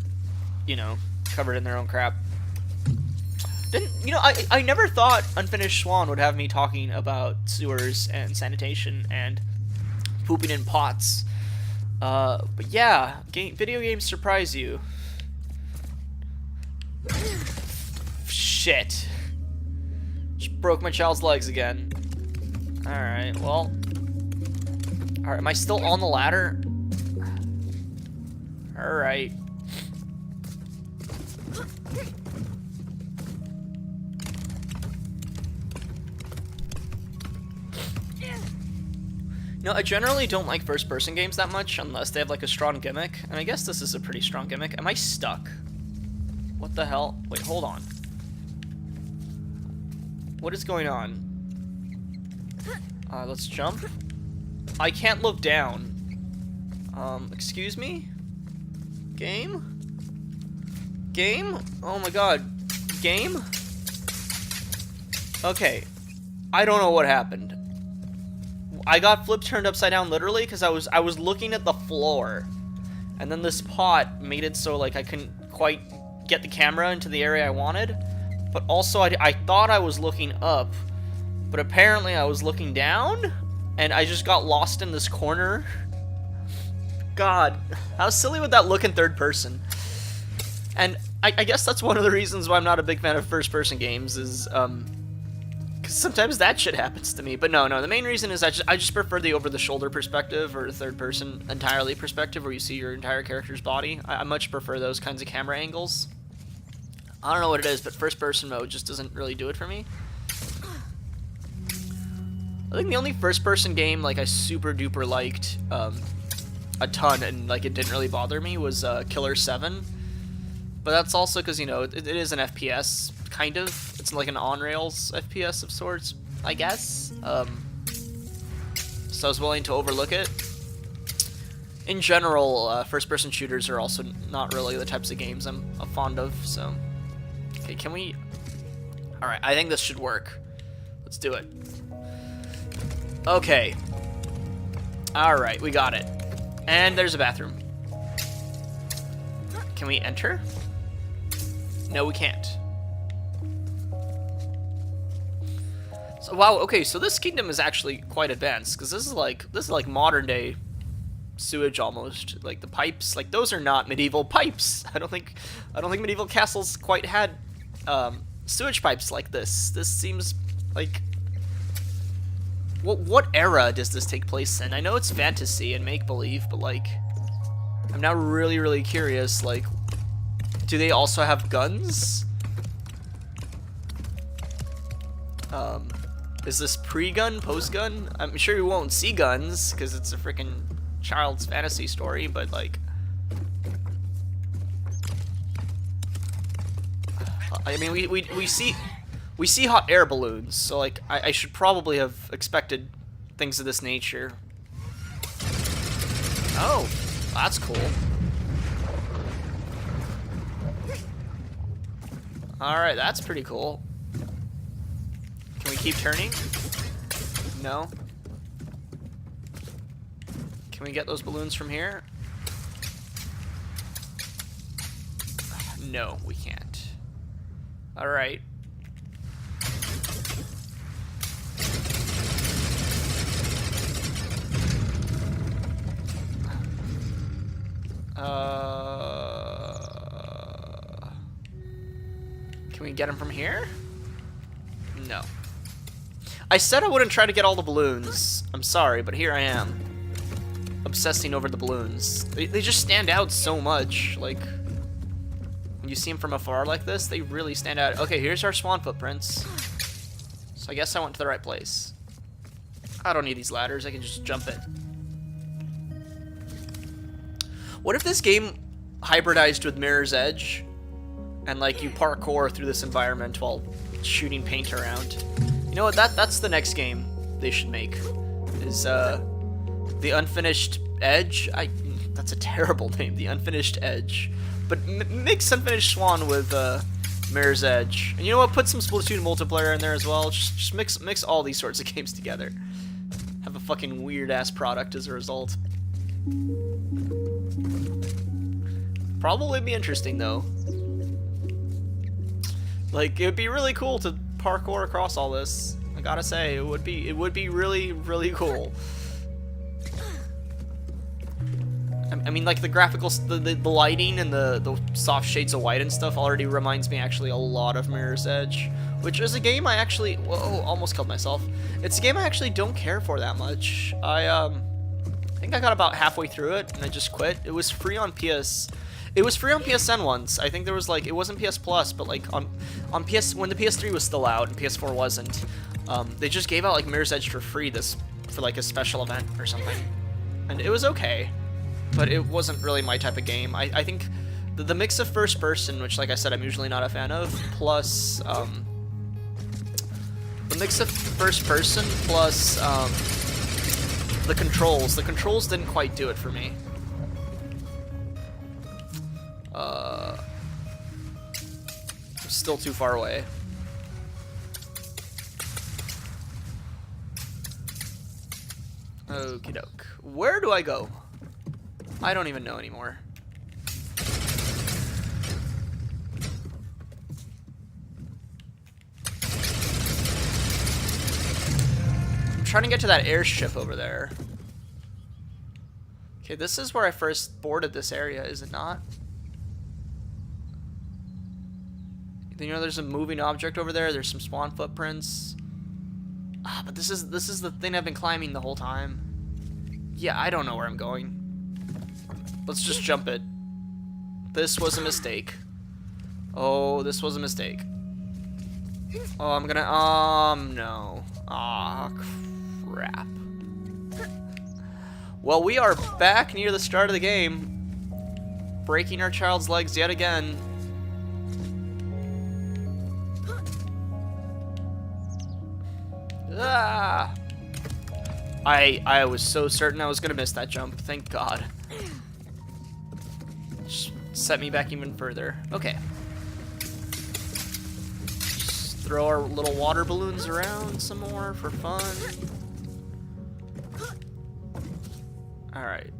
you know, covered in their own crap. You know, I never thought Unfinished Swan would have me talking about sewers and sanitation and pooping in pots. But yeah, video games surprise you. Shit. Just broke my child's legs again. Alright, well. Alright, am I still on the ladder? Alright. You know, I generally don't like first-person games that much unless they have, like, a strong gimmick. And I guess this is a pretty strong gimmick. Am I stuck? What the hell? Wait, hold on. What is going on? Let's jump. I can't look down. Excuse me? Game? Game? Oh my god. Game? Okay. I don't know what happened. I got flip turned upside down literally because I was looking at the floor, and then this pot made it so like I couldn't quite get the camera into the area I wanted. but also I thought I was looking up, but apparently I was looking down, and I just got lost in this corner. God, how silly would that look in third person? And I guess that's one of the reasons why I'm not a big fan of first-person games, is, because sometimes that shit happens to me. But no, the main reason is I just prefer the over-the-shoulder perspective, or third-person entirely perspective, where you see your entire character's body. I much prefer those kinds of camera angles. I don't know what it is, but first-person mode just doesn't really do it for me. I think the only first-person game, like, I super-duper liked, a ton, and, like, it didn't really bother me, was, Killer 7. But that's also because, you know, it is an FPS, kind of. It's like an on-rails FPS of sorts, I guess. So I was willing to overlook it. In general, first-person shooters are also not really the types of games I'm fond of, so... Okay, can we... Alright, I think this should work. Let's do it. Okay. Alright, we got it. And there's a bathroom. Can we enter? No, we can't. So, wow, okay, so this kingdom is actually quite advanced, because this is like modern day sewage almost. Like the pipes, like those are not medieval pipes. I don't think medieval castles quite had sewage pipes like this. This seems like... What era does this take place in? I know it's fantasy and make-believe, but like... I'm now really, really curious, like... Do they also have guns? Is this pre-gun, post-gun? I'm sure you won't see guns, because it's a freaking child's fantasy story, but like... I mean, we see hot air balloons, so like, I should probably have expected things of this nature. Oh, that's cool. Alright, that's pretty cool. Can we keep turning? No. Can we get those balloons from here? No, we can't. Alright. Can we get him from here? No. I said I wouldn't try to get all the balloons. I'm sorry, but here I am. Obsessing over the balloons. They just stand out so much. Like, when you see them from afar like this, they really stand out. Okay, here's our Swan footprints. So I guess I went to the right place. I don't need these ladders, I can just jump it. What if this game hybridized with Mirror's Edge? And like you parkour through this environment while shooting paint around. You know what? That's the next game they should make. Is The Unfinished Edge. That's a terrible name. The Unfinished Edge. But mix Unfinished Swan with Mirror's Edge. And you know what? Put some Splatoon multiplayer in there as well. Just mix all these sorts of games together. Have a fucking weird ass product as a result. Probably be interesting though. Like, it would be really cool to parkour across all this. I gotta say, it would be really, really cool. I mean, like, the graphical, the lighting and the soft shades of white and stuff already reminds me actually a lot of Mirror's Edge, which is a game I actually, whoa, almost killed myself. It's a game I actually don't care for that much. I think I got about halfway through it and I just quit. It was free on It was free on PSN once. I think there was like, it wasn't PS Plus, but like on PS, when the PS3 was still out and PS4 wasn't, they just gave out like Mirror's Edge for free for like a special event or something. And it was okay, but it wasn't really my type of game. I think the mix of first person, which like I said, I'm usually not a fan of, plus, the mix of first person plus, the controls didn't quite do it for me. I'm still too far away. Okie doke. Where do I go? I don't even know anymore. trying to get to that airship over there. Okay, this is where I first boarded this area, is it not? You know, there's a moving object over there. There's some Swan footprints. Ah, but this is the thing I've been climbing the whole time. Yeah, I don't know where I'm going. Let's just jump it. This was a mistake. Oh, this was a mistake. Oh, I'm gonna, no. Ah, crap. Well, we are back near the start of the game. Breaking our child's legs yet again. Ah! I was so certain I was gonna miss that jump. Thank God. Just set me back even further. Okay. Just throw our little water balloons around some more for fun. Alright.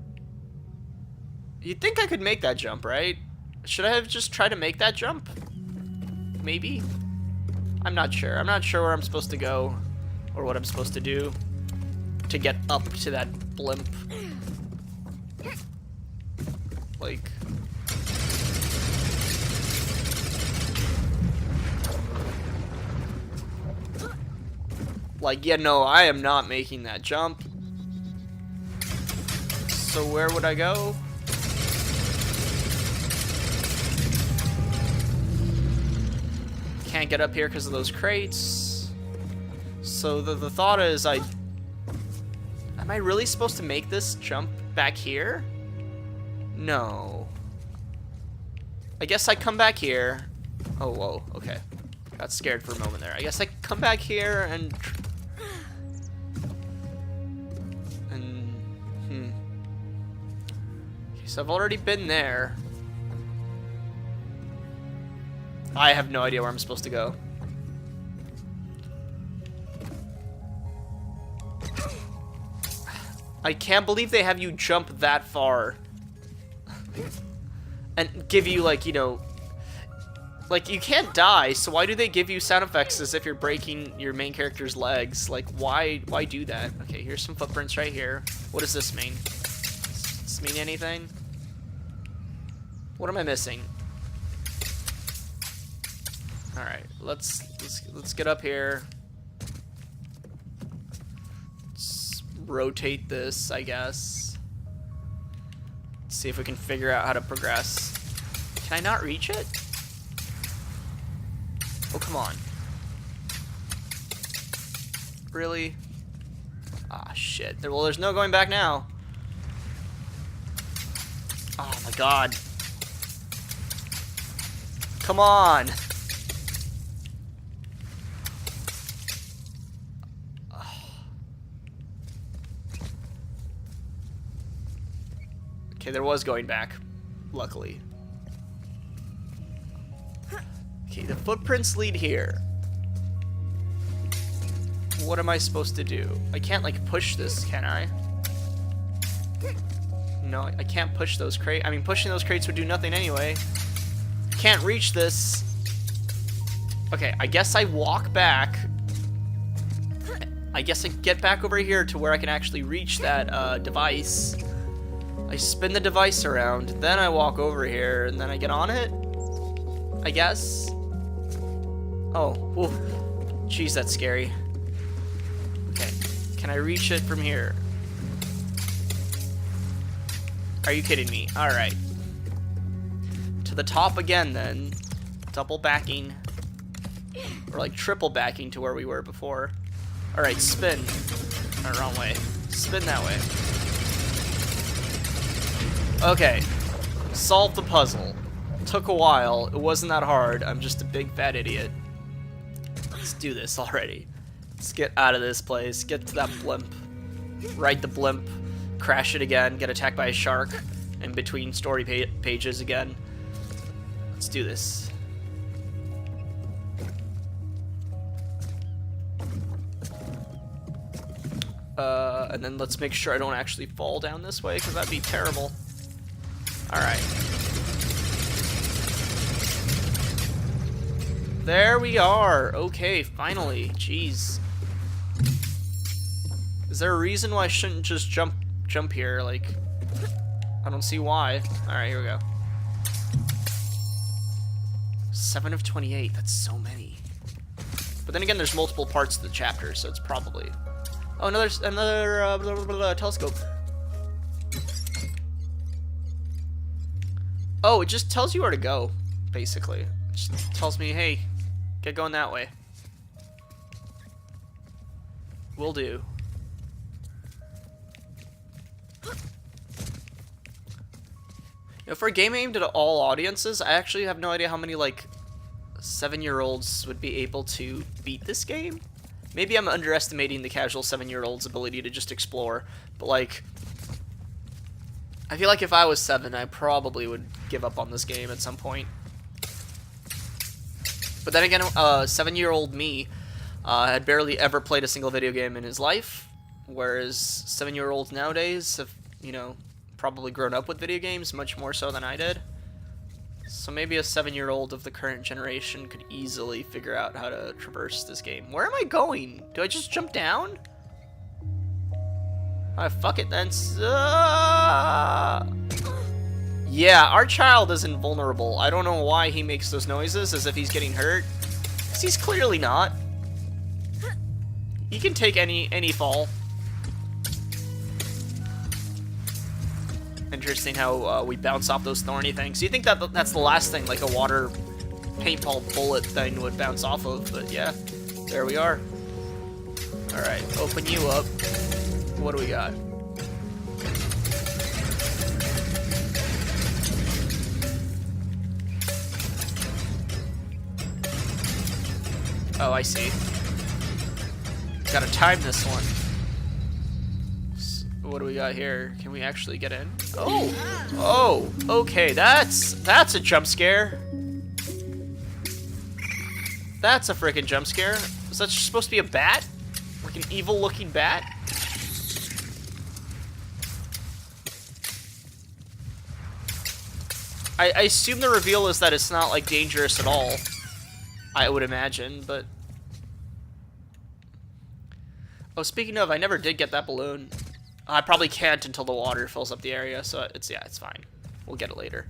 You'd think I could make that jump, right? Should I have just tried to make that jump? Maybe? I'm not sure. I'm not sure where I'm supposed to go or what I'm supposed to do to get up to that blimp. Like... yeah, no, I am not making that jump. So where would I go? Can't get up here because of those crates. So the thought is, am I really supposed to make this jump back here? No. I guess I come back here. Oh, whoa, okay. Got scared for a moment there. I guess I come back here and... Okay, so I've already been there. I have no idea where I'm supposed to go. I can't believe they have you jump that far. And give you, like, you know... Like, you can't die, so why do they give you sound effects as if you're breaking your main character's legs? Like, why do that? Okay, here's some footprints right here. What does this mean? Does this mean anything? What am I missing? Alright, let's get up here. Let's rotate this, I guess. Let's see if we can figure out how to progress. Can I not reach it? Oh, come on. Really? Ah, shit. Well, there's no going back now. Oh my god. Come on. Okay, there was going back, luckily. Okay, the footprints lead here. What am I supposed to do? I can't, like, push this, can I? No, I can't push those crates. I mean, pushing those crates would do nothing anyway. Can't reach this. Okay, I guess I walk back. I guess I get back over here to where I can actually reach that device. I spin the device around, then I walk over here, and then I get on it? I guess? Oh, whew. Jeez, that's scary. Okay, can I reach it from here? Are you kidding me? Alright. To the top again, then. Double backing. Or like triple backing to where we were before. Alright, spin. Oh, wrong way. Spin that way. Okay. Solved the puzzle. Took a while. It wasn't that hard. I'm just a big fat idiot. Let's do this already. Let's get out of this place. Get to that blimp. Ride the blimp. Crash it again. Get attacked by a shark. In between story pages again. Let's do this. And then let's make sure I don't actually fall down this way, because that'd be terrible. Alright. There we are. Okay, finally. Jeez. Is there a reason why I shouldn't just jump here? Like, I don't see why. Alright, here we go. 7 of 28, that's so many. But then again, there's multiple parts to the chapter, so it's probably... Oh, another telescope. Oh, it just tells you where to go, basically. It just tells me, hey, get going that way. Will do. You know, for a game aimed at all audiences, I actually have no idea how many, like, 7-year-olds would be able to beat this game. Maybe I'm underestimating the casual 7-year-old's ability to just explore, but, like, I feel like if I was 7, I probably would give up on this game at some point. But then again, 7-year-old me had barely ever played a single video game in his life, whereas 7-year-olds nowadays have, you know, probably grown up with video games much more so than I did. So maybe a 7-year-old of the current generation could easily figure out how to traverse this game. Where am I going? Do I just jump down? Alright, fuck it then. Yeah, our child is invulnerable. I don't know why he makes those noises as if he's getting hurt. 'Cause he's clearly not. He can take any fall. Interesting how we bounce off those thorny things. You think that that's the last thing, like a water paintball bullet thing would bounce off of, but yeah, there we are. Alright, open you up. What do we got? Oh, I see. Gotta time this one. What do we got here? Can we actually get in? Oh! Oh! Okay, that's a jump scare. That's a freaking jump scare. Is that supposed to be a bat? Like an evil-looking bat? I assume the reveal is that it's not, like, dangerous at all. I would imagine, but... Oh, speaking of, I never did get that balloon. I probably can't until the water fills up the area, so it's fine. We'll get it later.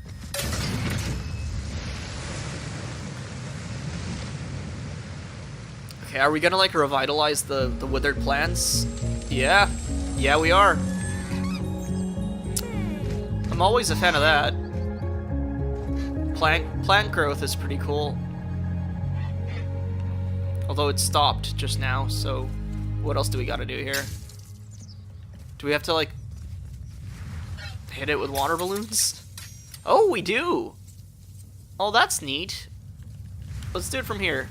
Okay, are we gonna, like, revitalize the withered plants? Yeah. Yeah, we are. I'm always a fan of that. Plant growth is pretty cool. Although it stopped just now, so what else do we gotta do here? Do we have to, like, hit it with water balloons? Oh, we do! Oh, that's neat. Let's do it from here.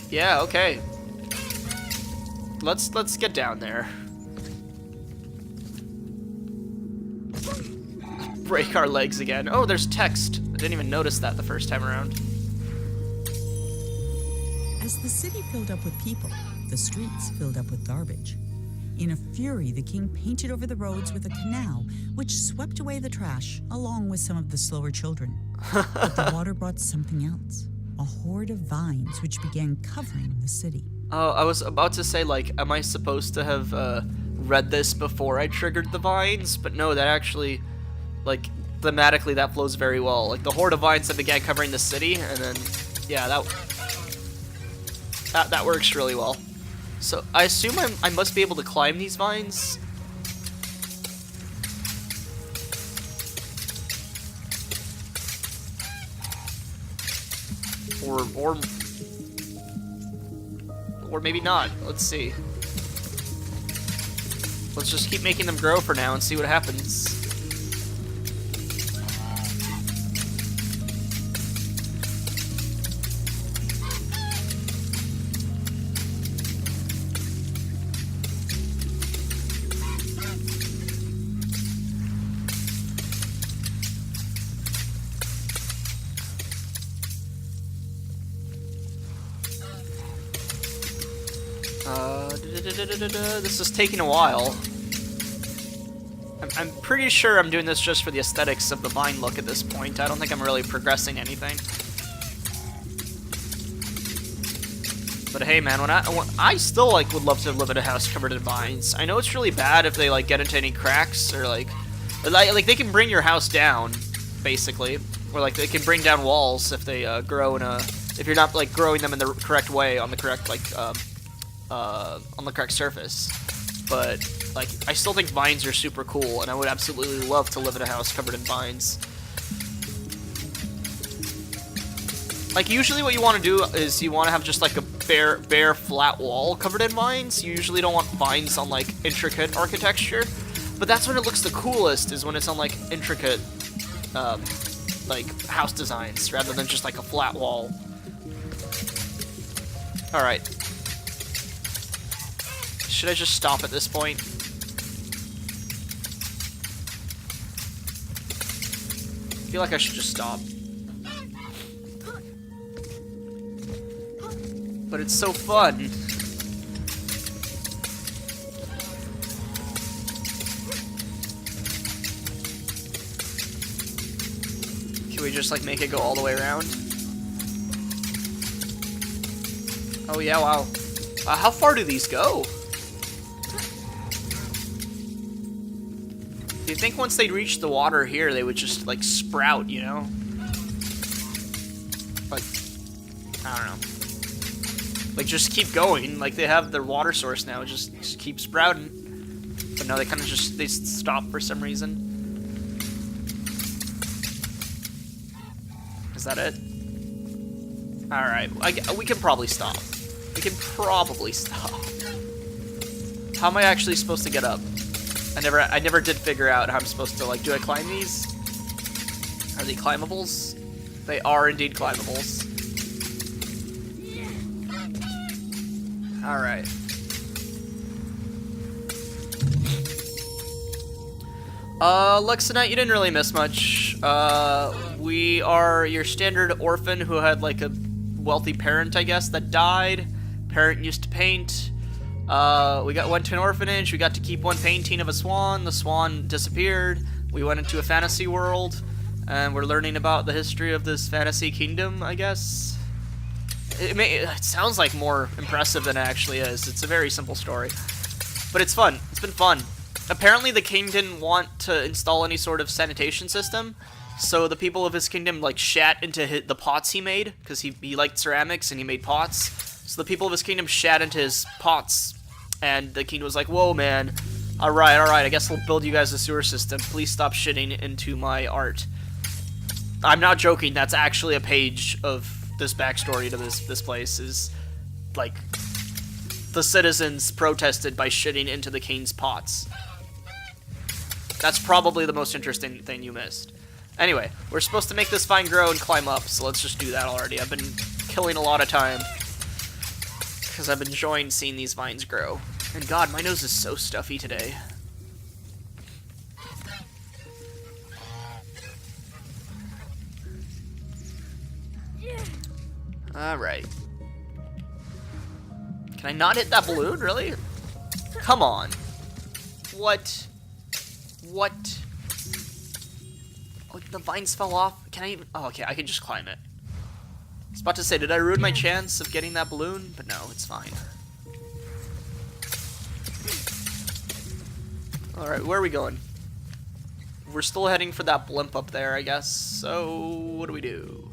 Yeah, okay. Let's get down there. Break our legs again. Oh, there's text. I didn't even notice that the first time around. As the city filled up with people, the streets filled up with garbage. In a fury, the king painted over the roads with a canal, which swept away the trash, along with some of the slower children. But the water brought something else. A horde of vines which began covering the city. Oh, I was about to say, like, am I supposed to have read this before I triggered the vines? But no, that actually, like, thematically that flows very well. Like, the horde of vines that began covering the city, and then, yeah, that works really well. So, I assume I must be able to climb these vines? Or maybe not. Let's see. Let's just keep making them grow for now and see what happens. This is taking a while. I'm pretty sure I'm doing this just for the aesthetics of the vine look at this point. I don't think I'm really progressing anything. But hey, man, when I still like would love to live in a house covered in vines. I know it's really bad if they like get into any cracks or like they can bring your house down, basically, or like they can bring down walls if they grow in a if you're not like growing them in the correct way on the correct on the correct surface. But like I still think vines are super cool, and I would absolutely love to live in a house covered in vines. Like, usually what you want to do is you want to have just, like, a bare flat wall covered in vines. You usually don't want vines on, like, intricate architecture. But that's when it looks the coolest, is when it's on, like, intricate, like, house designs, rather than just, like, a flat wall. Alright. Should I just stop at this point? I feel like I should just stop. But it's so fun. Can we just like make it go all the way around? Oh yeah, wow. How far do these go? Do you think once they reach the water here, they would just like sprout, you know? Like, I don't know. Like, just keep going. Like, they have their water source now. Just keep sprouting. But no, they kind of just, they stop for some reason. Is that it? Alright, we can probably stop. We can probably stop. How am I actually supposed to get up? I never did figure out how I'm supposed to, like, do I climb these? Are they climbables? They are indeed climbables. Alright. Luxonite, you didn't really miss much. We are your standard orphan who had, like, a wealthy parent, I guess, that died. Parent used to paint. Went to an orphanage. We got to keep one painting of a swan. The swan disappeared. We went into a fantasy world, and we're learning about the history of this fantasy kingdom, I guess. It sounds like more impressive than it actually is. It's a very simple story. But it's fun. It's been fun. Apparently the king didn't want to install any sort of sanitation system, so the people of his kingdom like shat into the pots he made, because he liked ceramics and he made pots. So the people of his kingdom shat into his pots, and the king was like, whoa, man. Alright, I guess I'll build you guys a sewer system. Please stop shitting into my art. I'm not joking. That's actually a page of this backstory to this place is like the citizens protested by shitting into the king's pots. That's probably the most interesting thing you missed. Anyway, we're supposed to make this vine grow and climb up, so let's just do that already. I've been killing a lot of time because I've been enjoying seeing these vines grow. And God, my nose is so stuffy today. Alright. Can I not hit that balloon? Really? Come on. What? What? Oh, the vines fell off. Can I even... Oh, okay, I can just climb it. I was about to say, did I ruin my chance of getting that balloon? But no, it's fine. Alright, where are we going? We're still heading for that blimp up there, I guess. So, what do we do?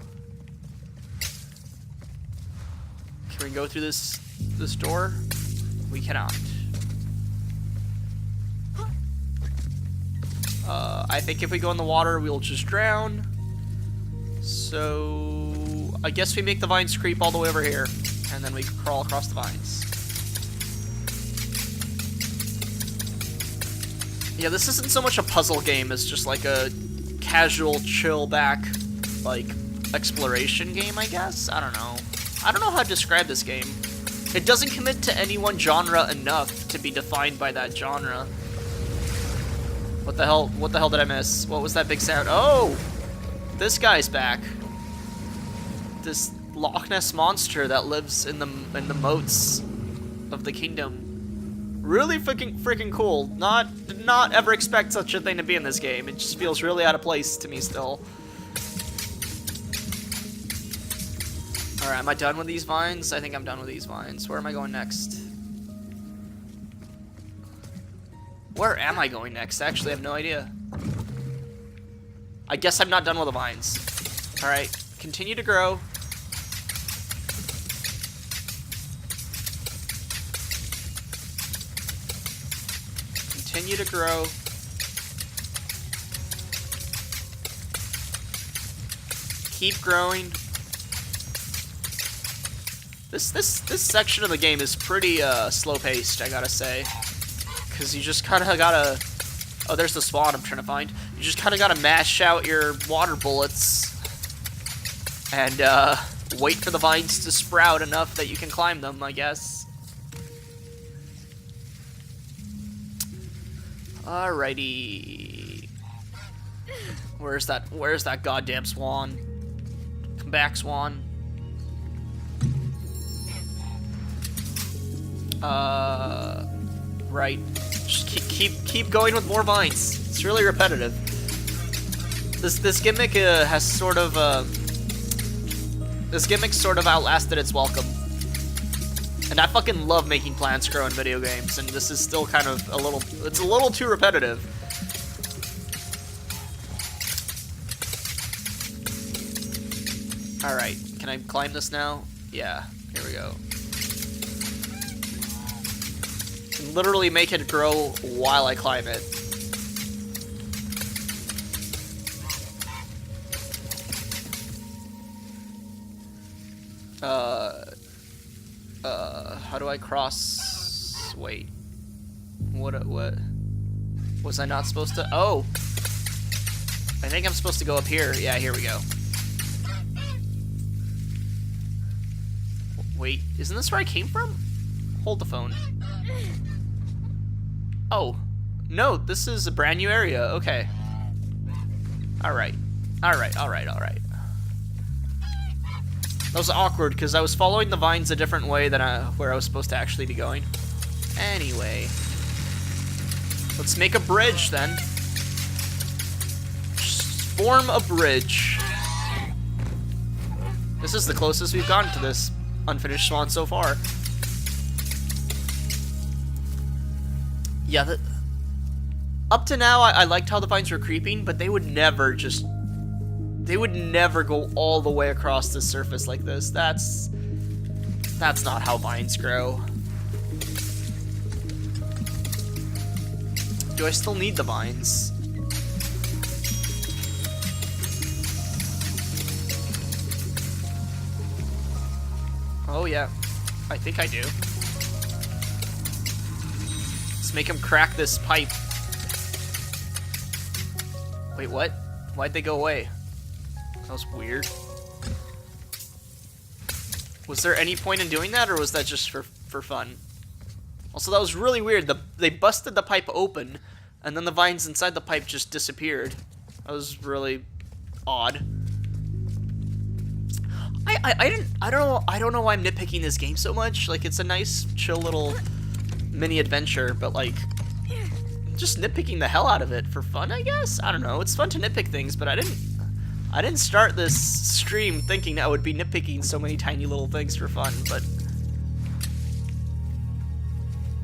Can we go through this door? We cannot. I think if we go in the water, we'll just drown. So I guess we make the vines creep all the way over here, and then we crawl across the vines. Yeah, this isn't so much a puzzle game as just like a casual, chill back, like, exploration game, I guess? I don't know. I don't know how to describe this game. It doesn't commit to any one genre enough to be defined by that genre. What the hell did I miss? What was that big sound? Oh! This guy's back. This Loch Ness monster that lives in the moats of the kingdom. Really freaking cool. Did not ever expect such a thing to be in this game. It just feels really out of place to me still. Alright, am I done with these vines? I think I'm done with these vines. Where am I going next? Where am I going next? I actually have no idea. I guess I'm not done with the vines. Alright, continue to grow. Continue to grow. Keep growing. This section of the game is pretty slow-paced, I gotta say. Because you just kind of gotta... Oh, there's the Swan I'm trying to find. You just kind of gotta mash out your water bullets and wait for the vines to sprout enough that you can climb them, I guess. Alrighty. Where's that goddamn Swan? Come back, Swan. Right. Just keep going with more vines. It's really repetitive. This gimmick has sort of this gimmick sort of outlasted its welcome. And I fucking love making plants grow in video games, and this is still kind of it's a little too repetitive. Alright, can I climb this now? Yeah, here we go. Can literally make it grow while I climb it. How do I cross? Wait. What? Was I not supposed to? Oh! I think I'm supposed to go up here. Yeah, here we go. Wait, isn't this where I came from? Hold the phone. Oh. No, this is a brand new area. Okay. Alright. Alright. That was awkward, because I was following the vines a different way than where I was supposed to actually be going. Anyway. Let's make a bridge, then. Just form a bridge. This is the closest we've gotten to this unfinished Swan so far. Yeah, up to now, I liked how the vines were creeping, but they would never go all the way across the surface like this. That's not how vines grow. Do I still need the vines? Oh yeah, I think I do. Let's make him crack this pipe. Wait, what? Why'd they go away? That was weird. Was there any point in doing that, or was that just for fun? Also, that was really weird. They busted the pipe open, and then the vines inside the pipe just disappeared. That was really odd. I don't know why I'm nitpicking this game so much. Like, it's a nice, chill little mini adventure, but like, just nitpicking the hell out of it for fun, I guess. I don't know. It's fun to nitpick things, but I didn't start this stream thinking I would be nitpicking so many tiny little things for fun, but...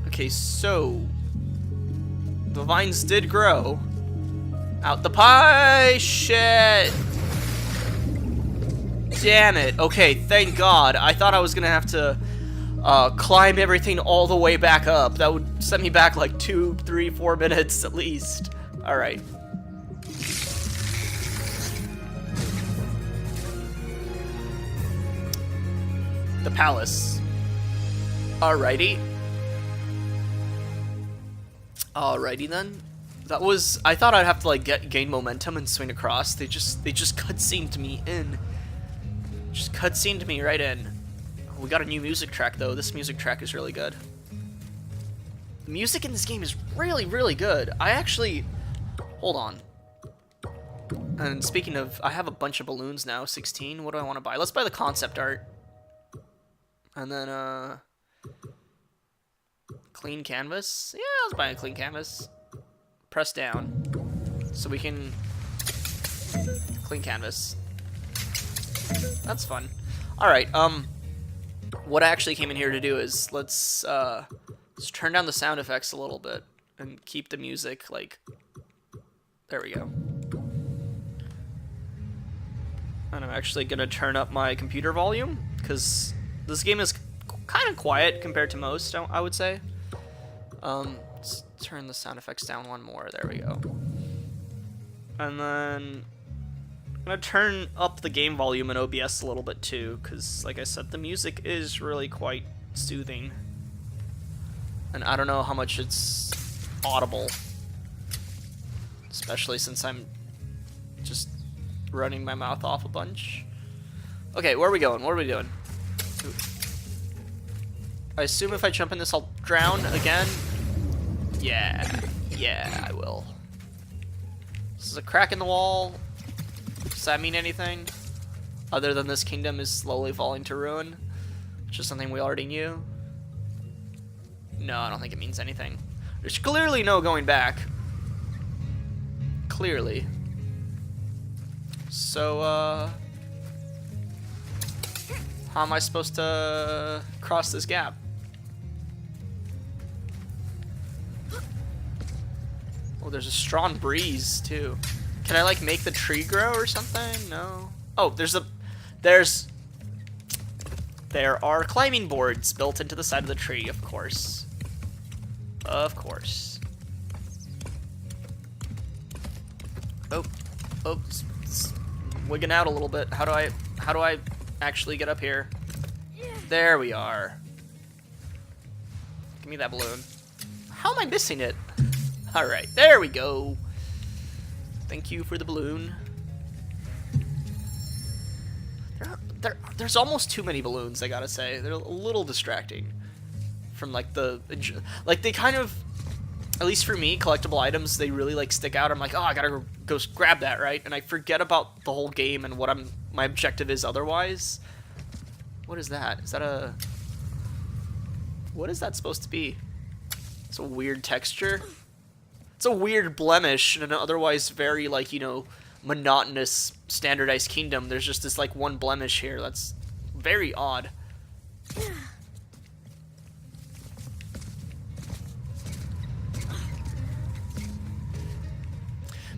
Okay, so... The vines did grow. Out the pie! Shit! Damn it. Okay, thank God. I thought I was gonna have to climb everything all the way back up. That would send me back like 2, 3, 4 minutes at least. Alright. The palace. Alrighty. Alrighty then. That was... I thought I'd have to like gain momentum and swing across. They just cutscened me in. Just cutscened me right in. We got a new music track though. This music track is really good. The music in this game is really, really good. I actually... Hold on. And speaking of... I have a bunch of balloons now. 16. What do I want to buy? Let's buy the concept art. And then, Clean canvas? Yeah, let's buy a clean canvas. Press down. So we can... Clean canvas. That's fun. Alright, what I actually came in here to do is let's turn down the sound effects a little bit and keep the music like... There we go. And I'm actually gonna turn up my computer volume because this game is kind of quiet compared to most, I would say. Let's turn the sound effects down one more. There we go. And then I'm gonna turn up the game volume in OBS a little bit too, because like I said, the music is really quite soothing. And I don't know how much it's audible, especially since I'm just running my mouth off a bunch. Okay, where are we going? What are we doing? Ooh. I assume if I jump in this, I'll drown again. Yeah, I will. This is a crack in the wall. Does that mean anything? Other than this kingdom is slowly falling to ruin? Which is something we already knew? No, I don't think it means anything. There's clearly no going back. Clearly. So, how am I supposed to cross this gap? Oh, there's a strong breeze, too. Can I, like, make the tree grow or something? No. Oh, there are climbing boards built into the side of the tree, of course. Of course. Oh, it's wigging out a little bit. How do I actually get up here? There we are. Give me that balloon. How am I missing it? All right, there we go. Thank you for the balloon. There's almost too many balloons, I gotta say. They're a little distracting. From like they kind of, at least for me, collectible items, they really like stick out. I'm like, oh, I gotta go grab that, right? And I forget about the whole game and what my objective is otherwise. What is that? Is that a... What is that supposed to be? It's a weird texture. It's a weird blemish in an otherwise very, like, you know, monotonous, standardized kingdom. There's just this, like, one blemish here. That's very odd.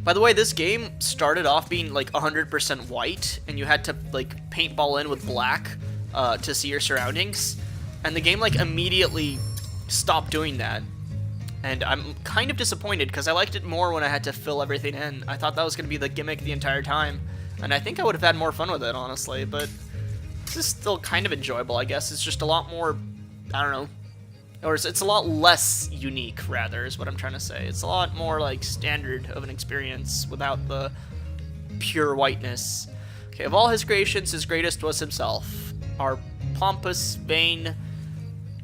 By the way, this game started off being, like, 100% white, and you had to, like, paintball in with black to see your surroundings. And the game, like, immediately stopped doing that. And I'm kind of disappointed, because I liked it more when I had to fill everything in. I thought that was going to be the gimmick the entire time. And I think I would have had more fun with it, honestly. But this is still kind of enjoyable, I guess. It's just a lot more, I don't know. Or it's a lot less unique, rather, is what I'm trying to say. It's a lot more, like, standard of an experience without the pure whiteness. Okay, of all his creations, his greatest was himself. Our pompous, vain,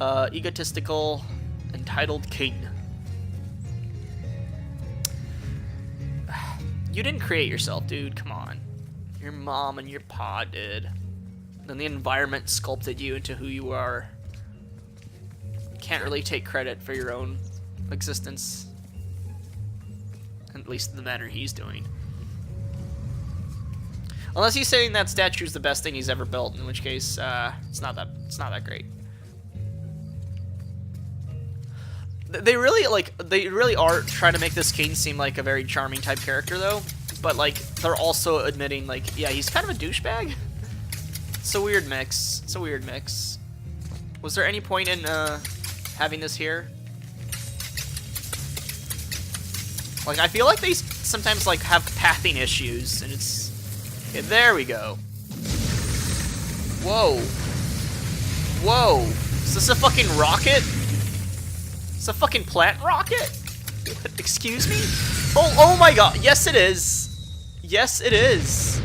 egotistical, entitled king. You didn't create yourself, dude. Come on. Your mom and your pa did. Then the environment sculpted you into who you are. Can't really take credit for your own existence. At least in the manner he's doing. Unless he's saying that statue's the best thing he's ever built, in which case, it's not that great. They really are trying to make this king seem like a very charming type character, though. But, like, they're also admitting, like, yeah, he's kind of a douchebag. It's a weird mix. It's a weird mix. Was there any point in, having this here? Like, I feel like they sometimes, like, have pathing issues, and it's... Okay, there we go. Whoa. Whoa. Is this a fucking rocket? It's a fucking plant rocket? Excuse me? Oh my god. Yes, it is. Yes, it is.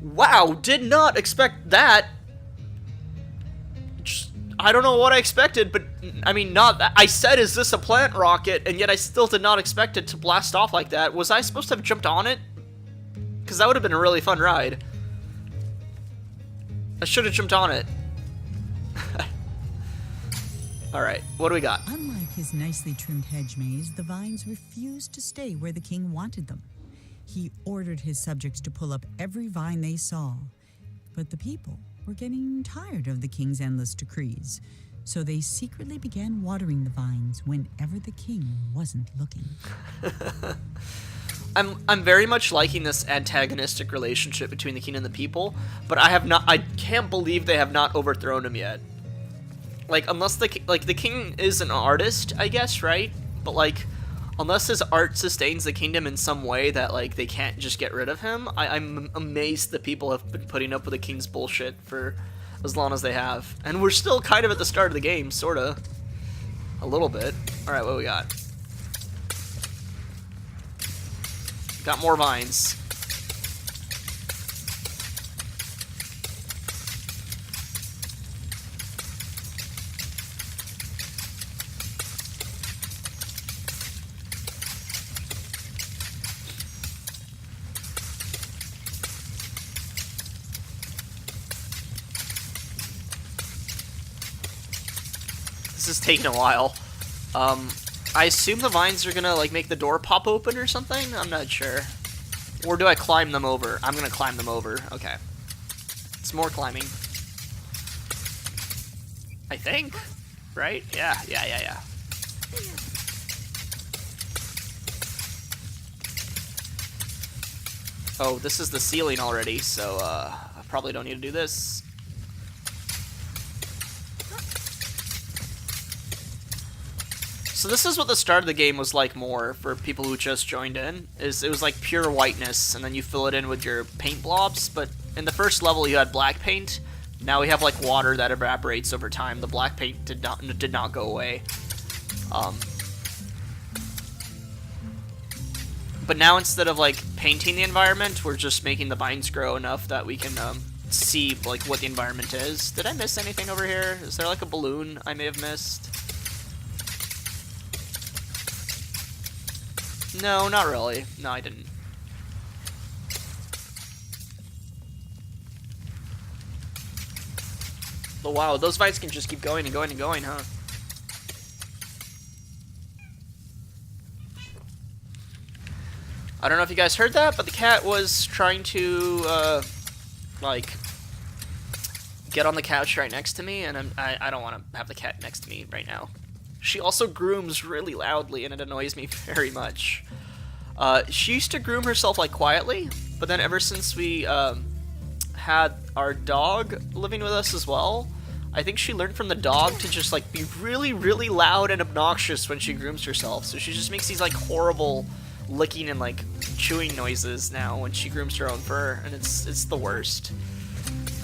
Wow, did not expect that. Just, I don't know what I expected, but, I mean, not that. I said, is this a plant rocket? And yet I still did not expect it to blast off like that. Was I supposed to have jumped on it? Because that would have been a really fun ride. I should have jumped on it. Alright, what do we got? Unlike his nicely trimmed hedge maze, the vines refused to stay where the king wanted them. He ordered his subjects to pull up every vine they saw. But the people were getting tired of the king's endless decrees, so they secretly began watering the vines whenever the king wasn't looking. I'm very much liking this antagonistic relationship between the king and the people, but I can't believe they have not overthrown him yet. Like, unless the king is an artist, I guess, right? But like, unless his art sustains the kingdom in some way that like they can't just get rid of him, I'm amazed that people have been putting up with the king's bullshit for as long as they have. And we're still kind of at the start of the game, sorta. A little bit. Alright, what do we got? Got more vines. This is taking a while. I assume the vines are gonna like make the door pop open or something? I'm not sure. Or do I climb them over? I'm gonna climb them over. Okay. It's more climbing. I think. Right? Yeah. Oh, this is the ceiling already, so I probably don't need to do this. So this is what the start of the game was like more for people who just joined in. It was like pure whiteness, and then you fill it in with your paint blobs. But in the first level, you had black paint. Now we have like water that evaporates over time. The black paint did not go away. But now instead of like painting the environment, we're just making the vines grow enough that we can see like what the environment is. Did I miss anything over here? Is there like a balloon I may have missed? No, not really. No, I didn't. But wow, those vines can just keep going and going and going, huh? I don't know if you guys heard that, but the cat was trying to, like, get on the couch right next to me, and I don't want to have the cat next to me right now. She also grooms really loudly, and it annoys me very much. She used to groom herself, like, quietly, but then ever since we, had our dog living with us as well, I think she learned from the dog to just, like, be really, really loud and obnoxious when she grooms herself. So she just makes these, like, horrible licking and, like, chewing noises now when she grooms her own fur, and it's the worst.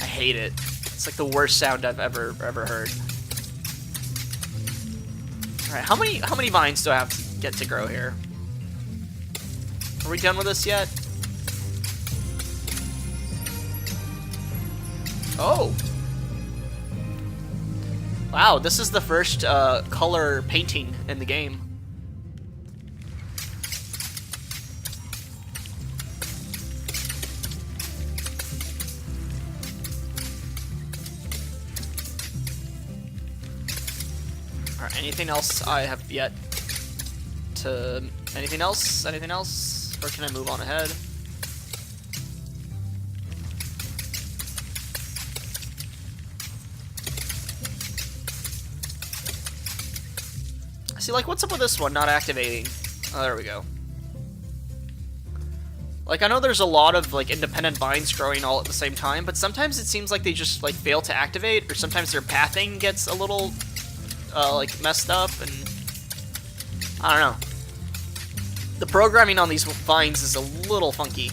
I hate it. It's, like, the worst sound I've ever heard. Alright, how many vines do I have to get to grow here? Are we done with this yet? Oh! Wow, this is the first color painting in the game. Alright, anything else I have yet to... Anything else? Anything else? Or can I move on ahead? See, like, what's up with this one not activating? Oh, there we go. Like, I know there's a lot of, like, independent vines growing all at the same time, but sometimes it seems like they just, like, fail to activate, or sometimes their pathing gets a little, like, messed up, and... I don't know. The programming on these vines is a little funky.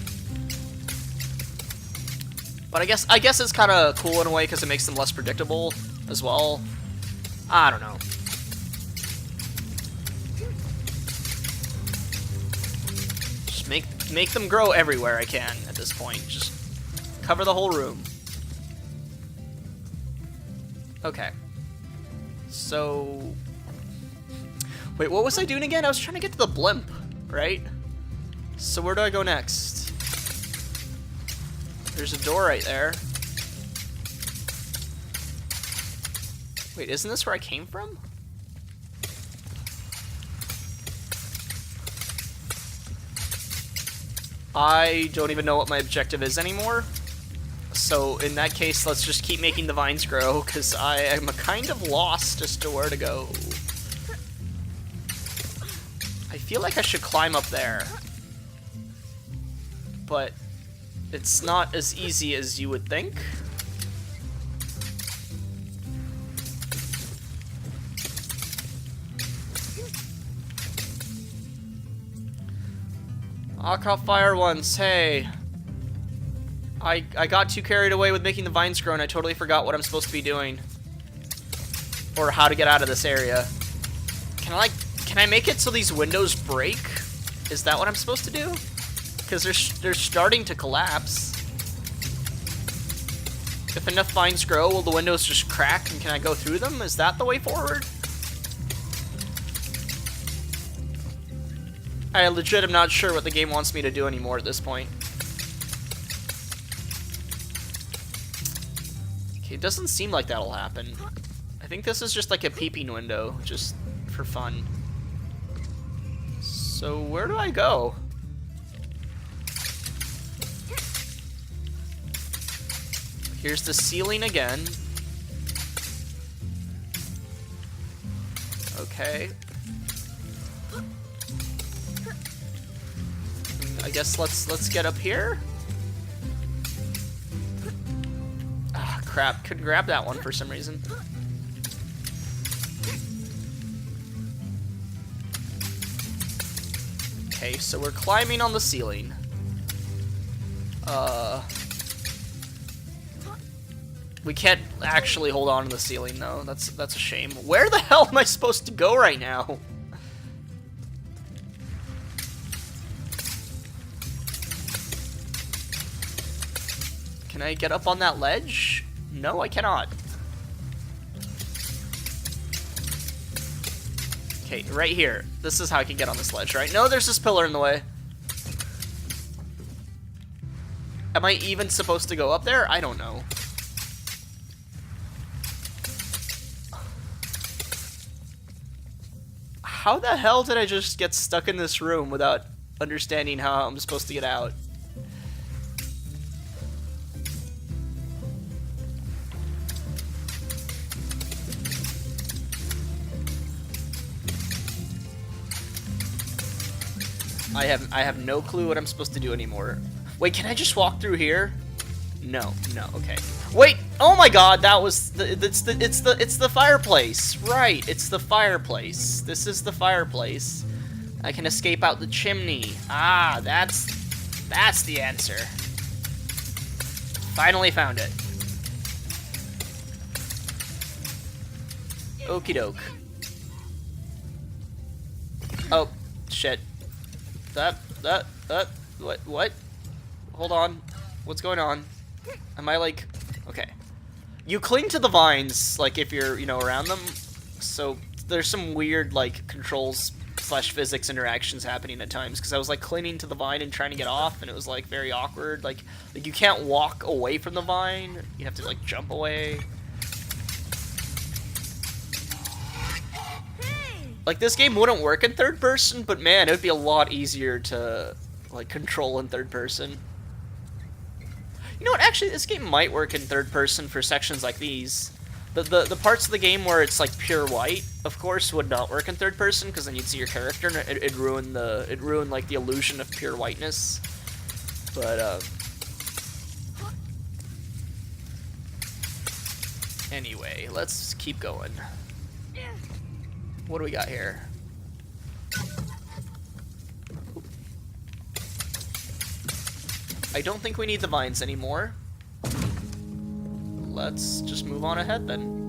But I guess it's kind of cool in a way because it makes them less predictable as well. I don't know. Just make them grow everywhere I can at this point. Just cover the whole room. Okay. So... Wait, what was I doing again? I was trying to get to the blimp, right? So where do I go next? There's a door right there. Wait, isn't this where I came from? I don't even know what my objective is anymore. So in that case, let's just keep making the vines grow, because I am kind of lost as to where to go. I feel like I should climb up there. But it's not as easy as you would think. I caught fire once, hey. I got too carried away with making the vines grow and I totally forgot what I'm supposed to be doing. Or how to get out of this area. Can I make it so these windows break? Is that what I'm supposed to do? Because they're starting to collapse. If enough vines grow, will the windows just crack and can I go through them? Is that the way forward? I legit am not sure what the game wants me to do anymore at this point. Okay, it doesn't seem like that'll happen. I think this is just like a peeping window, just for fun. So where do I go? Here's the ceiling again. Okay. I guess let's get up here. Ah, crap. Couldn't grab that one for some reason. Okay, so we're climbing on the ceiling. We can't actually hold on to the ceiling though. That's a shame. Where the hell am I supposed to go right now? Can I get up on that ledge? No, I cannot. Okay, right here. This is how I can get on this ledge, right? No, there's this pillar in the way. Am I even supposed to go up there? I don't know. How the hell did I just get stuck in this room without understanding how I'm supposed to get out? I have no clue what I'm supposed to do anymore. Wait, can I just walk through here? No, okay. Wait, oh my god, that was it's the fireplace. Right, it's the fireplace. This is the fireplace. I can escape out the chimney. Ah, that's the answer. Finally found it. Okie doke. Oh, shit. What? Hold on. What's going on? Am I like... Okay. You cling to the vines, like, if you're, around them. So, there's some weird, like, controls / physics interactions happening at times. Because I was, like, clinging to the vine and trying to get off, and it was, like, very awkward. Like, you can't walk away from the vine. You have to, like, jump away. Like, this game wouldn't work in third person, but man, it would be a lot easier to, like, control in third person. You know what, actually, this game might work in third person for sections like these. The parts of the game where it's, like, pure white, of course, would not work in third person, because then you'd see your character, and it'd ruin, like, the illusion of pure whiteness. But, anyway, let's keep going. What do we got here? I don't think we need the vines anymore. Let's just move on ahead then.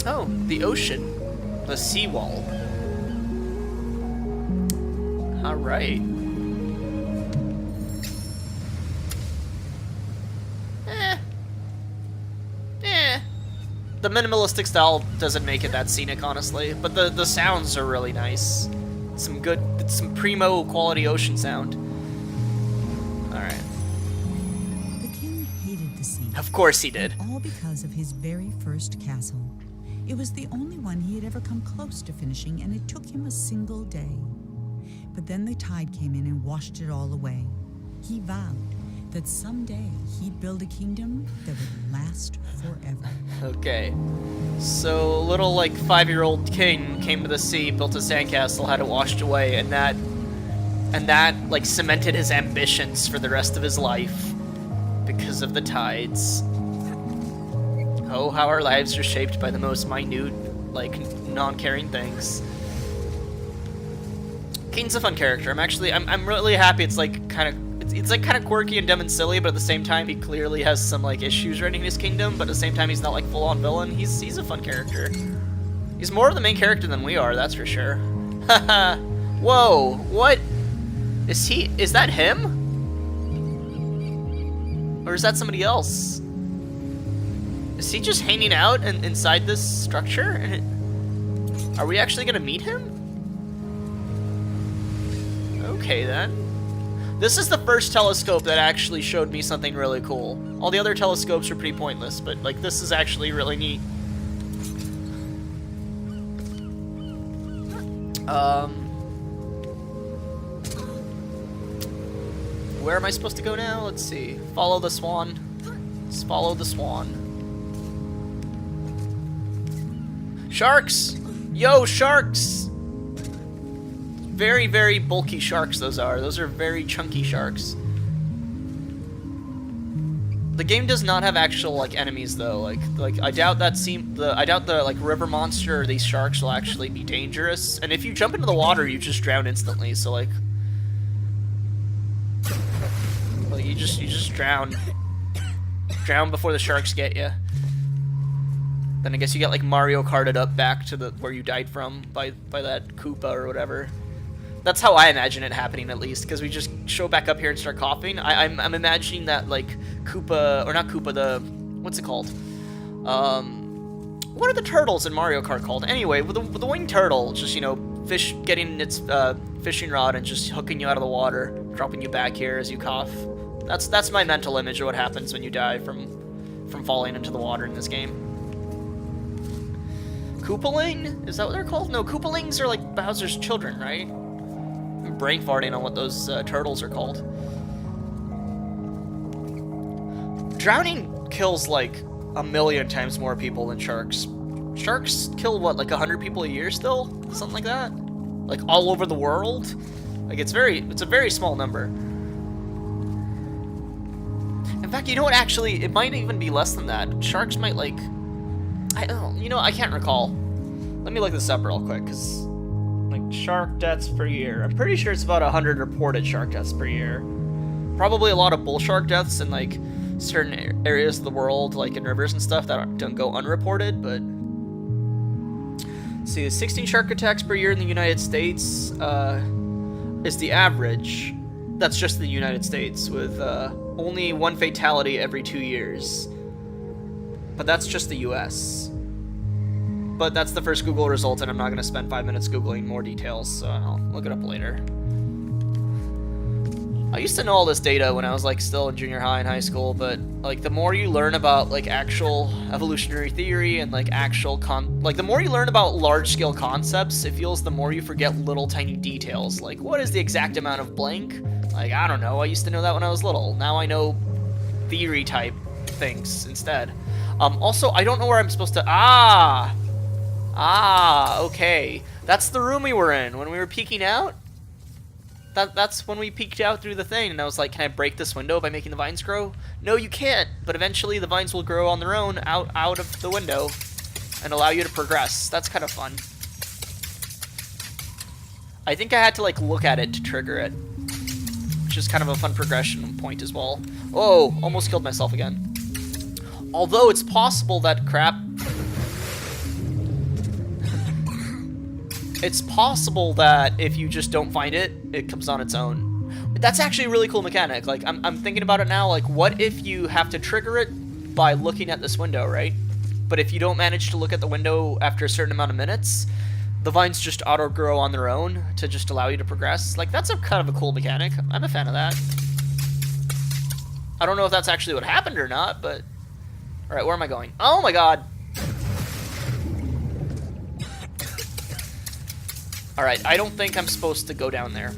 Oh, the ocean. The seawall. Alright. The minimalistic style doesn't make it that scenic, honestly, but the sounds are really nice. Some primo quality ocean sound. Alright. The king hated the sea Of course he did. All because of his very first castle. It was the only one he had ever come close to finishing, and it took him a single day. But then the tide came in and washed it all away. He vowed that someday he'd build a kingdom that would last forever. Okay. So, little, like, 5-year-old king came to the sea, built a sandcastle, had it washed away, and that, like, cemented his ambitions for the rest of his life. Because of the tides. Oh, how our lives are shaped by the most minute, like, non-caring things. Kane's a fun character. I'm really happy. It's like kind of quirky and dumb and silly, but at the same time, he clearly has some like issues running his kingdom. But at the same time, he's not like full-on villain. He's a fun character. He's more of the main character than we are, that's for sure. Haha. Whoa, what? Is that him? Or is that somebody else? Is he just hanging out inside this structure? Are we actually gonna meet him? Okay then. This is the first telescope that actually showed me something really cool. All the other telescopes are pretty pointless, but like this is actually really neat. Where am I supposed to go now? Let's see. Follow the Swan. Let's follow the Swan. Sharks! Yo, sharks! Very, very bulky sharks those are. Those are very chunky sharks. The game does not have actual like enemies though. Like I doubt the like river monster or these sharks will actually be dangerous. And if you jump into the water, you just drown instantly. So like you just drown before the sharks get you. Then I guess you get like Mario Karted up back to the where you died from by that Koopa or whatever. That's how I imagine it happening, at least, because we just show back up here and start coughing. I'm imagining that like Koopa, or not Koopa, what's it called? What are the turtles in Mario Kart called? Anyway, with the winged turtle, just getting its fishing rod and just hooking you out of the water, dropping you back here as you cough. That's my mental image of what happens when you die from falling into the water in this game. Koopaling? Is that what they're called? No, Koopalings are like Bowser's children, right? I'm brain farting on what those turtles are called. Drowning kills like 1,000,000 times more people than sharks. Sharks kill what, like 100 people a year still? Something like that? Like all over the world? Like it's a very small number. In fact, you know what, actually, it might even be less than that. Sharks might like... I can't recall. Let me look this up real quick, because, like, shark deaths per year. I'm pretty sure it's about 100 reported shark deaths per year. Probably a lot of bull shark deaths in, like, certain areas of the world, like in rivers and stuff, that don't go unreported, but... Let's see, 16 shark attacks per year in the United States is the average. That's just the United States, with only one fatality every 2 years. But that's just the US. But that's the first Google result, and I'm not going to spend 5 minutes Googling more details, so I'll look it up later. I used to know all this data when I was, like, still in junior high and high school, but, like, the more you learn about, like, actual evolutionary theory and, like, the more you learn about large-scale concepts, it feels the more you forget little tiny details. Like, what is the exact amount of blank? Like, I don't know. I used to know that when I was little. Now I know theory-type things instead. Also, I don't know where I'm supposed to... okay. That's the room we were in when we were peeking out? That's when we peeked out through the thing, and I was like, can I break this window by making the vines grow? No, you can't, but eventually the vines will grow on their own out of the window and allow you to progress. That's kind of fun. I think I had to, like, look at it to trigger it, which is kind of a fun progression point as well. Oh, almost killed myself again. Although it's possible that it's possible that if you just don't find it, it comes on its own. That's actually a really cool mechanic. Like, I'm thinking about it now, like, what if you have to trigger it by looking at this window, right? But if you don't manage to look at the window after a certain amount of minutes, the vines just auto-grow on their own to just allow you to progress. Like, that's kind of a cool mechanic. I'm a fan of that. I don't know if that's actually what happened or not, but Alright, where am I going? Oh my god! Alright, I don't think I'm supposed to go down there.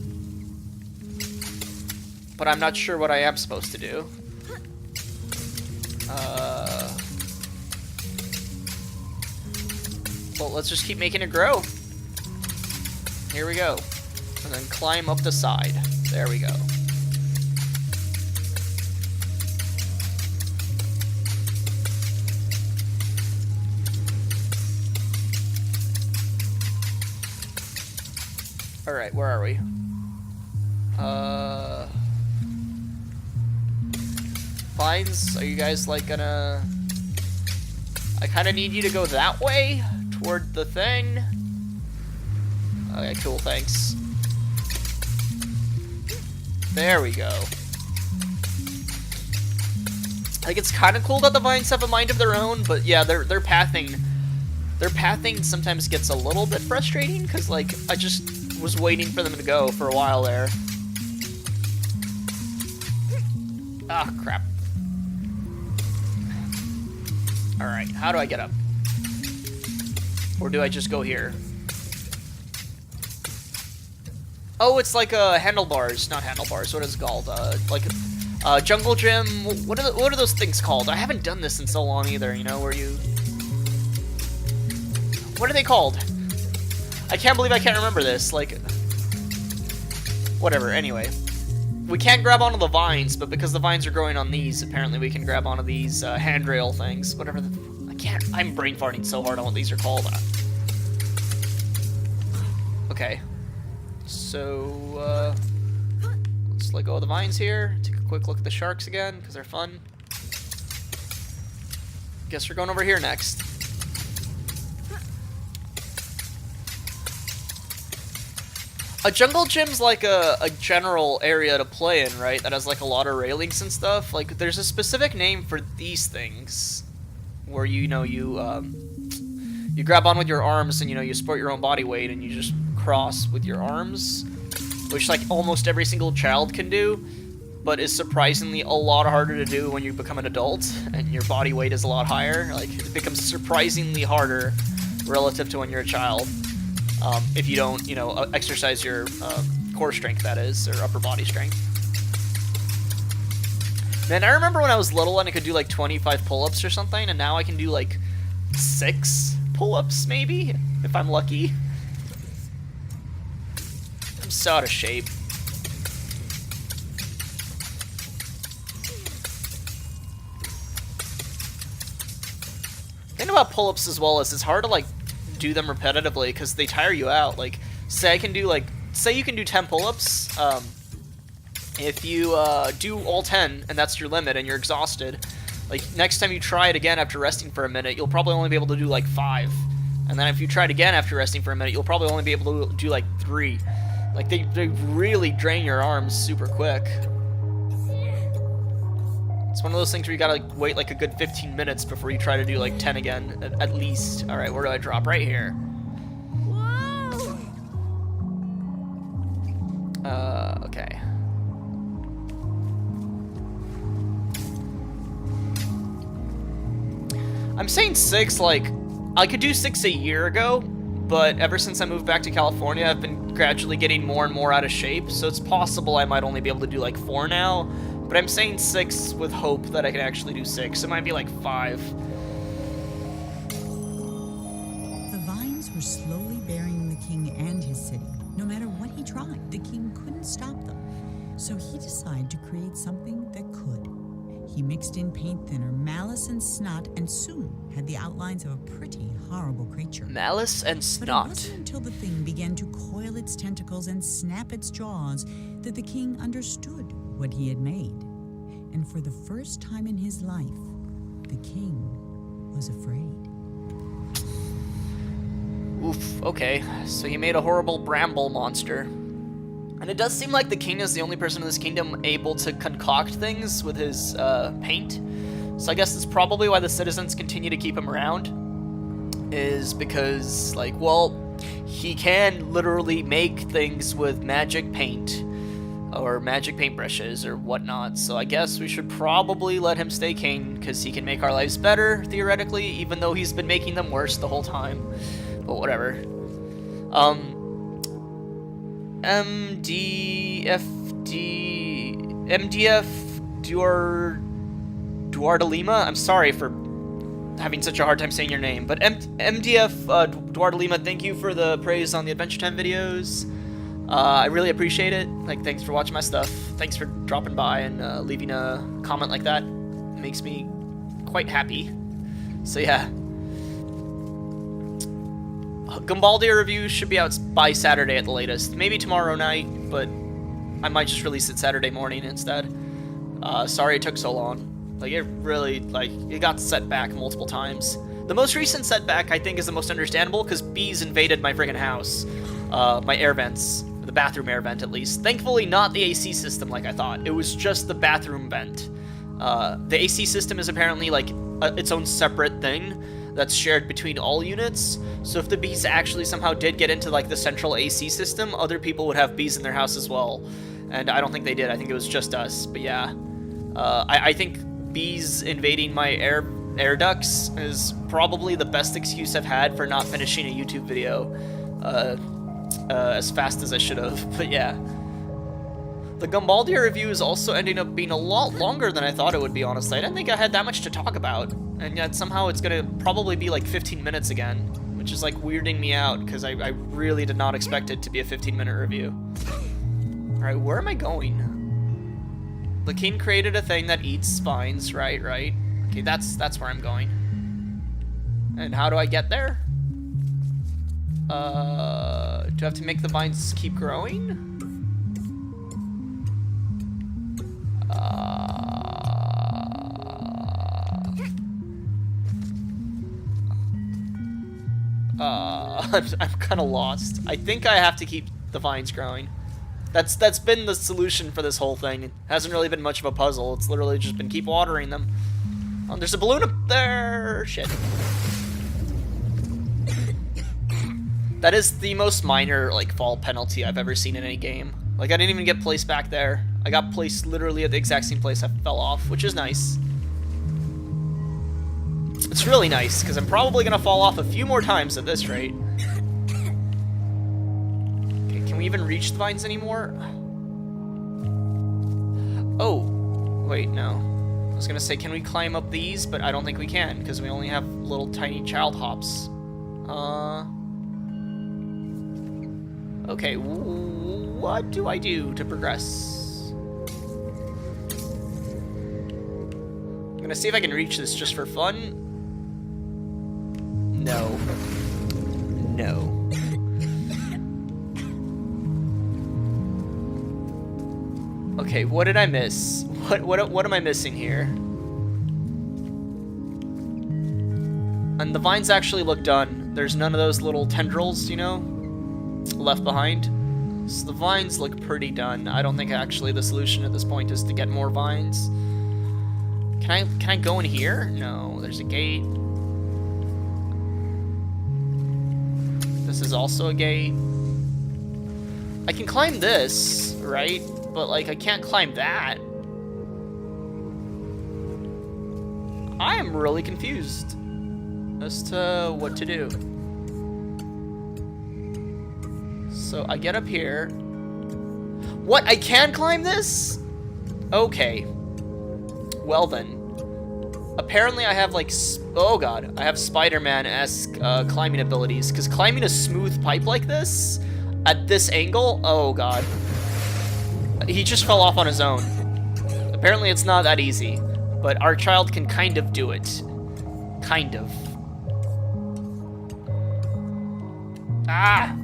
But I'm not sure what I am supposed to do. Well, let's just keep making it grow. Here we go. And then climb up the side. There we go. Alright, where are we? Vines, are you guys, like, gonna... I kind of need you to go that way, toward the thing. Okay, cool, thanks. There we go. Like, it's kind of cool that the vines have a mind of their own, but yeah, their pathing sometimes gets a little bit frustrating, because, like, I just was waiting for them to go for a while there. Ah, crap. Alright, how do I get up? Or do I just go here? Oh, it's like handlebars, not handlebars. What is it called? Like jungle gym. What are those things called? I haven't done this in so long either. You know, where you. What are they called? I can't believe I can't remember this. Like, whatever. Anyway, we can't grab onto the vines, but because the vines are growing on these, apparently we can grab onto these handrail things. Whatever. I can't. I'm brain farting so hard on what these are called. Okay. So, let's let go of the vines here. Take a quick look at the sharks again, because they're fun. Guess we're going over here next. A jungle gym's like a general area to play in, right? That has like a lot of railings and stuff. Like, there's a specific name for these things, where you grab on with your arms and you support your own body weight and you just cross with your arms, which like almost every single child can do, but is surprisingly a lot harder to do when you become an adult and your body weight is a lot higher. Like, it becomes surprisingly harder relative to when you're a child, if you don't, exercise your core strength, that is, or upper body strength. Man, I remember when I was little and I could do like 25 pull-ups or something, and now I can do like 6 pull-ups maybe, if I'm lucky. I'm so out of shape. The thing about pull-ups as well is it's hard to like do them repetitively because they tire you out. Like, say you can do 10 pull-ups. If you do all 10 and that's your limit and you're exhausted, like, next time you try it again after resting for a minute, you'll probably only be able to do like 5. And then if you try it again after resting for a minute, you'll probably only be able to do like 3. Like, they really drain your arms super quick. It's one of those things where you gotta wait like a good 15 minutes before you try to do like 10 again, at least. Alright, where do I drop? Right here. Okay. I'm saying 6, like, I could do 6 a year ago, but ever since I moved back to California, I've been gradually getting more and more out of shape, so it's possible I might only be able to do like 4 now, but I'm saying 6 with hope that I can actually do 6. It might be like 5. The vines were slowly burying the king and his city. No matter what he tried, the king couldn't stop them. So he decided to create something that could. He mixed in paint thinner, malice, and snot, and soon had the outlines of a pretty horrible creature. Malice and But it snot. wasn't until the thing began to coil its tentacles and snap its jaws that the king understood what he had made. And for the first time in his life, the king was afraid. Oof, okay. So he made a horrible bramble monster. And it does seem like the king is the only person in this kingdom able to concoct things with his paint. So I guess that's probably why the citizens continue to keep him around. Is because, like, well, he can literally make things with magic paint. or magic paintbrushes or whatnot. So I guess we should probably let him stay king, because he can make our lives better, theoretically, even though he's been making them worse the whole time. But whatever. MDF Duarte Lima? I'm sorry for having such a hard time saying your name, but MDF Duarte Lima, thank you for the praise on the Adventure Time videos. I really appreciate it. Like, thanks for watching my stuff. Thanks for dropping by and leaving a comment like that. It makes me quite happy. So yeah. Gumbaldia review should be out by Saturday at the latest. Maybe tomorrow night, but I might just release it Saturday morning instead. Sorry it took so long. Like, it really, like, it got set back multiple times. The most recent setback, I think, is the most understandable, because bees invaded my friggin' house. My air vents. The bathroom air vent, at least. Thankfully, not the AC system like I thought. It was just the bathroom vent. The AC system is apparently, like, its own separate thing that's shared between all units. So if the bees actually somehow did get into, like, the central AC system, other people would have bees in their house as well. And I don't think they did. I think it was just us. But yeah. I think bees invading my air ducts is probably the best excuse I've had for not finishing a YouTube video as fast as I should have. But yeah. The Gumbaldia review is also ending up being a lot longer than I thought it would be, honestly. I didn't think I had that much to talk about. And yet somehow it's going to probably be like 15 minutes again, which is like weirding me out, because I really did not expect it to be a 15-minute review. Alright, where am I going? The king created a thing that eats vines, right? Okay, that's where I'm going. And how do I get there? Do I have to make the vines keep growing? I'm kind of lost. I think I have to keep the vines growing. That's been the solution for this whole thing. It hasn't really been much of a puzzle. It's literally just been keep watering them. Oh, there's a balloon up there. Shit. That is the most minor, like, fall penalty I've ever seen in any game. Like, I didn't even get placed back there. I got placed literally at the exact same place I fell off, which is nice. It's really nice, because I'm probably going to fall off a few more times at this rate. Okay, can we even reach the vines anymore? Oh, wait, no. I was going to say, can we climb up these? But I don't think we can, because we only have little tiny child hops. Okay, what do I do to progress? I'm gonna see if I can reach this just for fun. No. No. Okay, what did I miss? What am I missing here? And the vines actually look done. There's none of those little tendrils, you know, left behind. So the vines look pretty done. I don't think actually the solution at this point is to get more vines. Can I go in here? No, there's a gate. This is also a gate. I can climb this, right? But like I can't climb that. I am really confused as to what to do. So I get up here. What? I can climb this? Okay. Well then. Apparently I have like, oh god, I have Spider-Man-esque climbing abilities, because climbing a smooth pipe like this, at this angle, oh god. He just fell off on his own. Apparently it's not that easy, but our child can kind of do it. Kind of. Ah!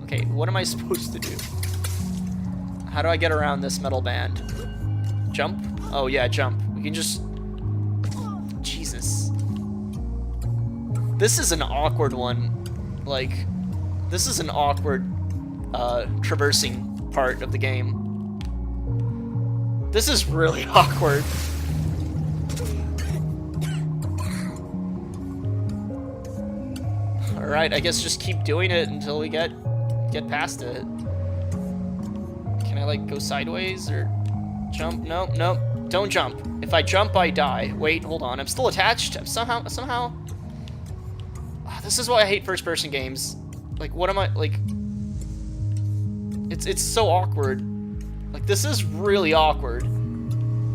Okay, what am I supposed to do? How do I get around this metal band? Jump? Oh yeah, jump. We can just... Jesus. This is an awkward one. Like, this is an awkward traversing part of the game. This is really awkward. Alright, I guess just keep doing it until we get past it. Can I like, go sideways or jump? Nope, nope. Don't jump. If I jump, I die. Wait, hold on. I'm still attached. Somehow. Oh, this is why I hate first-person games. Like, what am I, like... It's so awkward. Like, this is really awkward.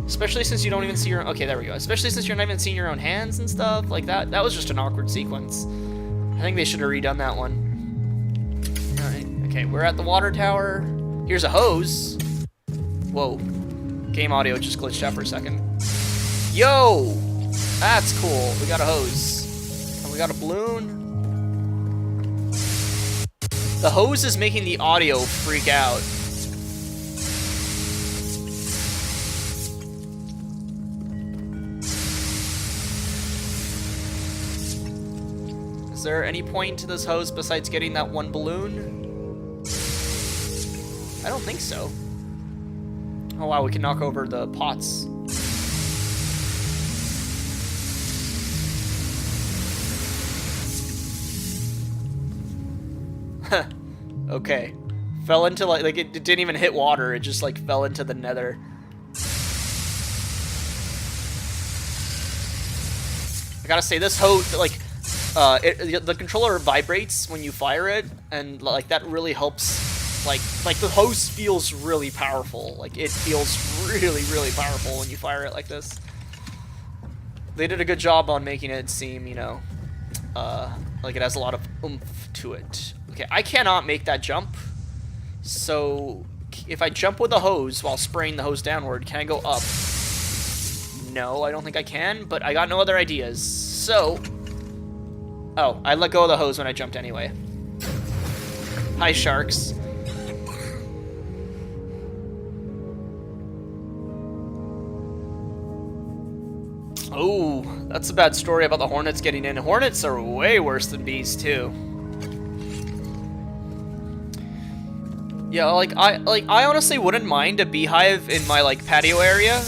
Especially since you don't even see your... Okay, there we go. Especially since you're not even seeing your own hands and stuff. Like, that was just an awkward sequence. I think they should have redone that one. Alright. Okay, we're at the water tower. Here's a hose. Whoa. Game audio just glitched out for a second. Yo! That's cool. We got a hose. And we got a balloon. The hose is making the audio freak out. Is there any point to this hose besides getting that one balloon? I don't think so. Oh wow, we can knock over the pots. Okay. Fell into like it didn't even hit water, it just like fell into the nether. I gotta say, this hose, like, the controller vibrates when you fire it, and like that really helps. Like the hose feels really powerful. Like, it feels really, really powerful when you fire it like this. They did a good job on making it seem, you know, like it has a lot of oomph to it. Okay, I cannot make that jump. So, if I jump with a hose while spraying the hose downward, can I go up? No, I don't think I can, but I got no other ideas. So, oh, I let go of the hose when I jumped anyway. Hi, sharks. Oh, that's a bad story about the hornets getting in. Hornets are way worse than bees, too. Yeah, I honestly wouldn't mind a beehive in my, like, patio area.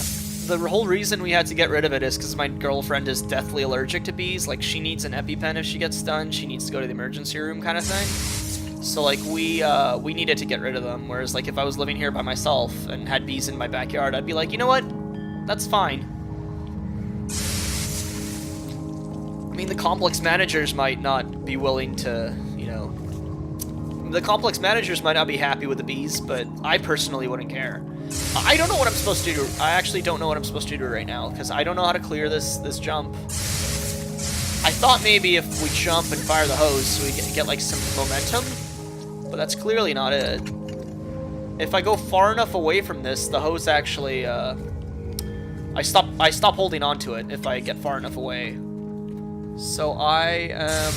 The whole reason we had to get rid of it is because my girlfriend is deathly allergic to bees. Like, she needs an EpiPen if she gets stung. She needs to go to the emergency room kind of thing. So, like, we needed to get rid of them. Whereas, like, if I was living here by myself and had bees in my backyard, I'd be like, you know what? That's fine. I mean, the complex managers might not be willing to, you know... The complex managers might not be happy with the bees, but I personally wouldn't care. I don't know what I'm supposed to do. I actually don't know what I'm supposed to do right now, because I don't know how to clear this jump. I thought maybe if we jump and fire the hose, we get like some momentum, but that's clearly not it. If I go far enough away from this, the hose actually, I stop holding on to it if I get far enough away. So I am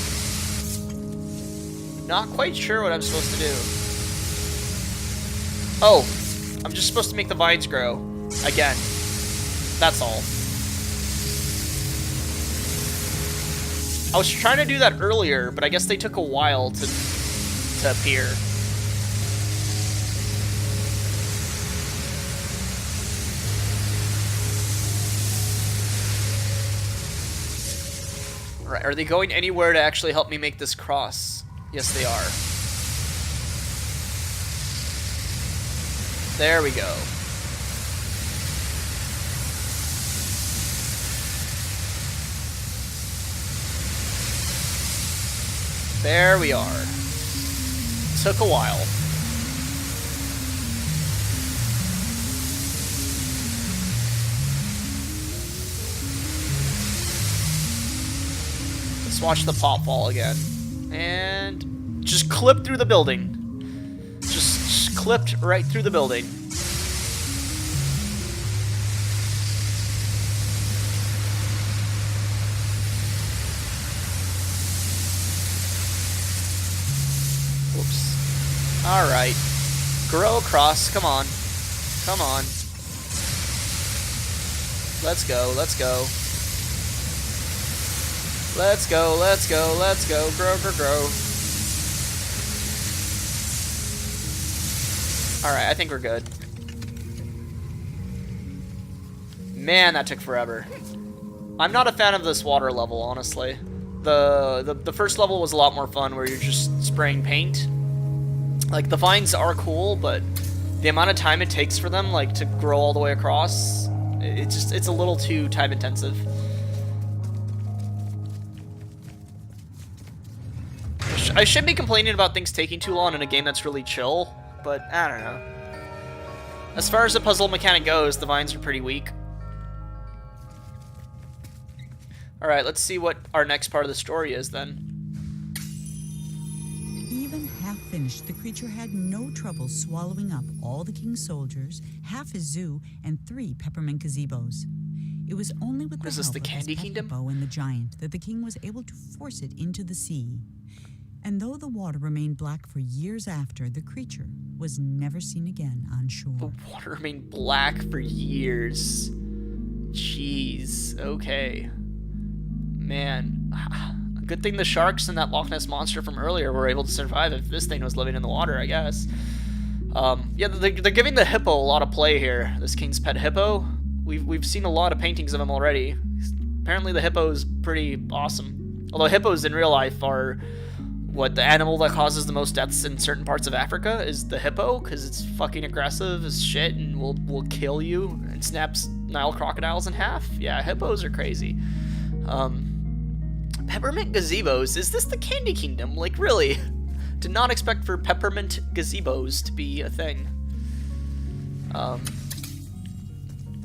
not quite sure what I'm supposed to do. Oh, I'm just supposed to make the vines grow. Again. That's all. I was trying to do that earlier, but I guess they took a while to appear. Alright, are they going anywhere to actually help me make this cross? Yes, they are. There we go. There we are. Took a while. Let's watch the pop fall again. And just clip through the building. Just clipped right through the building. Whoops. Alright. Grow across. Come on. Come on. Let's go. Let's go. Let's go. Let's go. Let's go. Grow, grow, grow. Alright, I think we're good. Man, that took forever. I'm not a fan of this water level, honestly. The first level was a lot more fun, where you're just spraying paint. Like, the vines are cool, but the amount of time it takes for them, like, to grow all the way across, it's a little too time intensive. I shouldn't be complaining about things taking too long in a game that's really chill, but I don't know. As far as the puzzle mechanic goes, the vines are pretty weak. Alright, let's see what our next part of the story is then. Even half finished, the creature had no trouble swallowing up all the king's soldiers, half his zoo, and 3 peppermint gazebos. It was only with the help the of Candy his pet Kingdom? hippo and the giant that the king was able to force it into the sea. And though the water remained black for years after, the creature was never seen again on shore. The water remained black for years. Jeez, okay. Man, a good thing the sharks and that Loch Ness monster from earlier were able to survive if this thing was living in the water, I guess. Yeah, they're giving the hippo a lot of play here. This king's pet hippo. We've seen a lot of paintings of him already. Apparently the hippo is pretty awesome. Although hippos in real life are the animal that causes the most deaths in certain parts of Africa is the hippo, because it's fucking aggressive as shit and will kill you and snaps Nile crocodiles in half. Yeah, hippos are crazy. Peppermint gazebos, is this the Candy Kingdom? Like, really? Did not expect for peppermint gazebos to be a thing.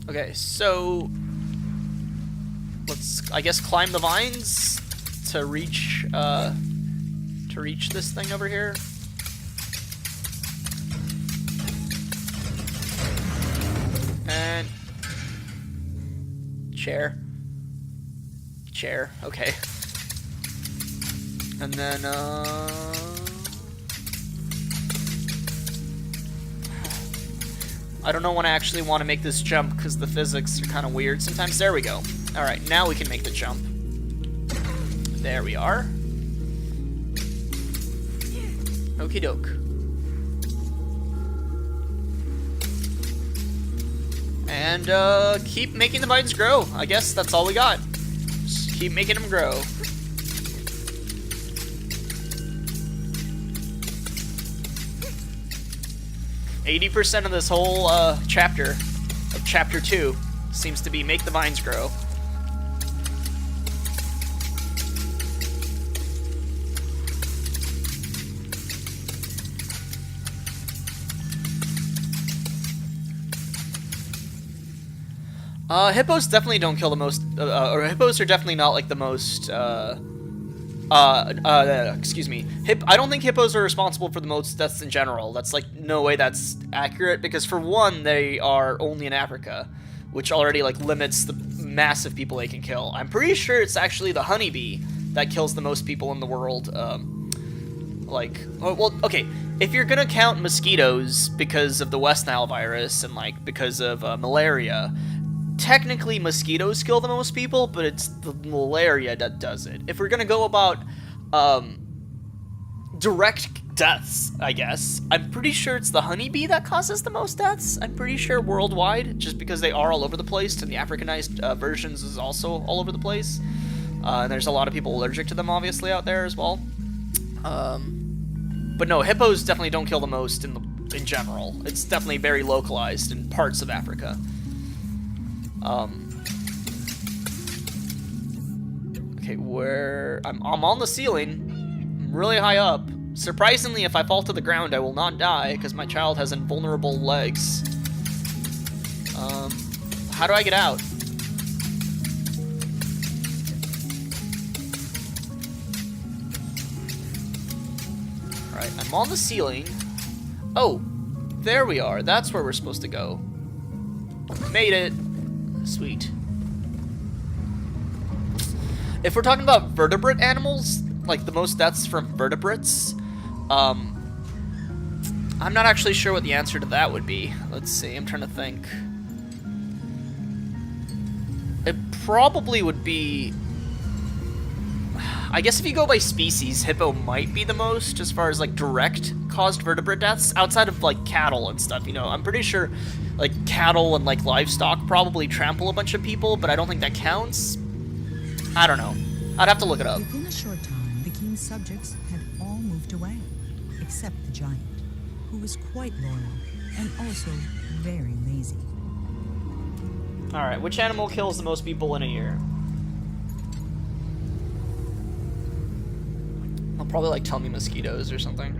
Okay, so let's, I guess, climb the vines to reach this thing over here. And chair, okay. And then I don't know when I actually want to make this jump because the physics are kind of weird sometimes. There we go. All right, now we can make the jump. There we are. Okie doke. And keep making the vines grow. I guess that's all we got. Just keep making them grow. %, of this whole chapter, of chapter 2, seems to be make the vines grow. Hippos definitely don't kill the most, or hippos are definitely not like the most, excuse me. I don't think hippos are responsible for the most deaths in general. That's like, no way that's accurate, because for one, they are only in Africa, which already like limits the massive people they can kill. I'm pretty sure it's actually the honeybee that kills the most people in the world. Well, okay, if you're gonna count mosquitoes because of the West Nile virus and like because of malaria, technically mosquitoes kill the most people, but it's the malaria that does it. If we're gonna go about direct deaths, I guess, I'm pretty sure it's the honeybee that causes the most deaths. I'm pretty sure worldwide, just because they are all over the place, and the Africanized versions is also all over the place. And there's a lot of people allergic to them, obviously, out there as well. But no, hippos definitely don't kill the most in general. It's definitely very localized in parts of Africa. Okay, I'm on the ceiling. I'm really high up. Surprisingly, if I fall to the ground, I will not die, because my child has invulnerable legs. How do I get out? Alright, I'm on the ceiling. Oh, there we are. That's where we're supposed to go. Made it. Sweet. If we're talking about vertebrate animals, like the most deaths from vertebrates, I'm not actually sure what the answer to that would be. Let's see, I'm trying to think. It probably would be... I guess if you go by species, hippo might be the most, as far as like direct caused vertebrate deaths, outside of like cattle and stuff, you know. I'm pretty sure like cattle and like livestock probably trample a bunch of people, but I don't think that counts. I don't know. I'd have to look it up. Within a short time, the king's subjects had all moved away, except the giant, who was quite loyal. and also very lazy. Alright, which animal kills the most people in a year? I'll probably like tell me mosquitoes or something.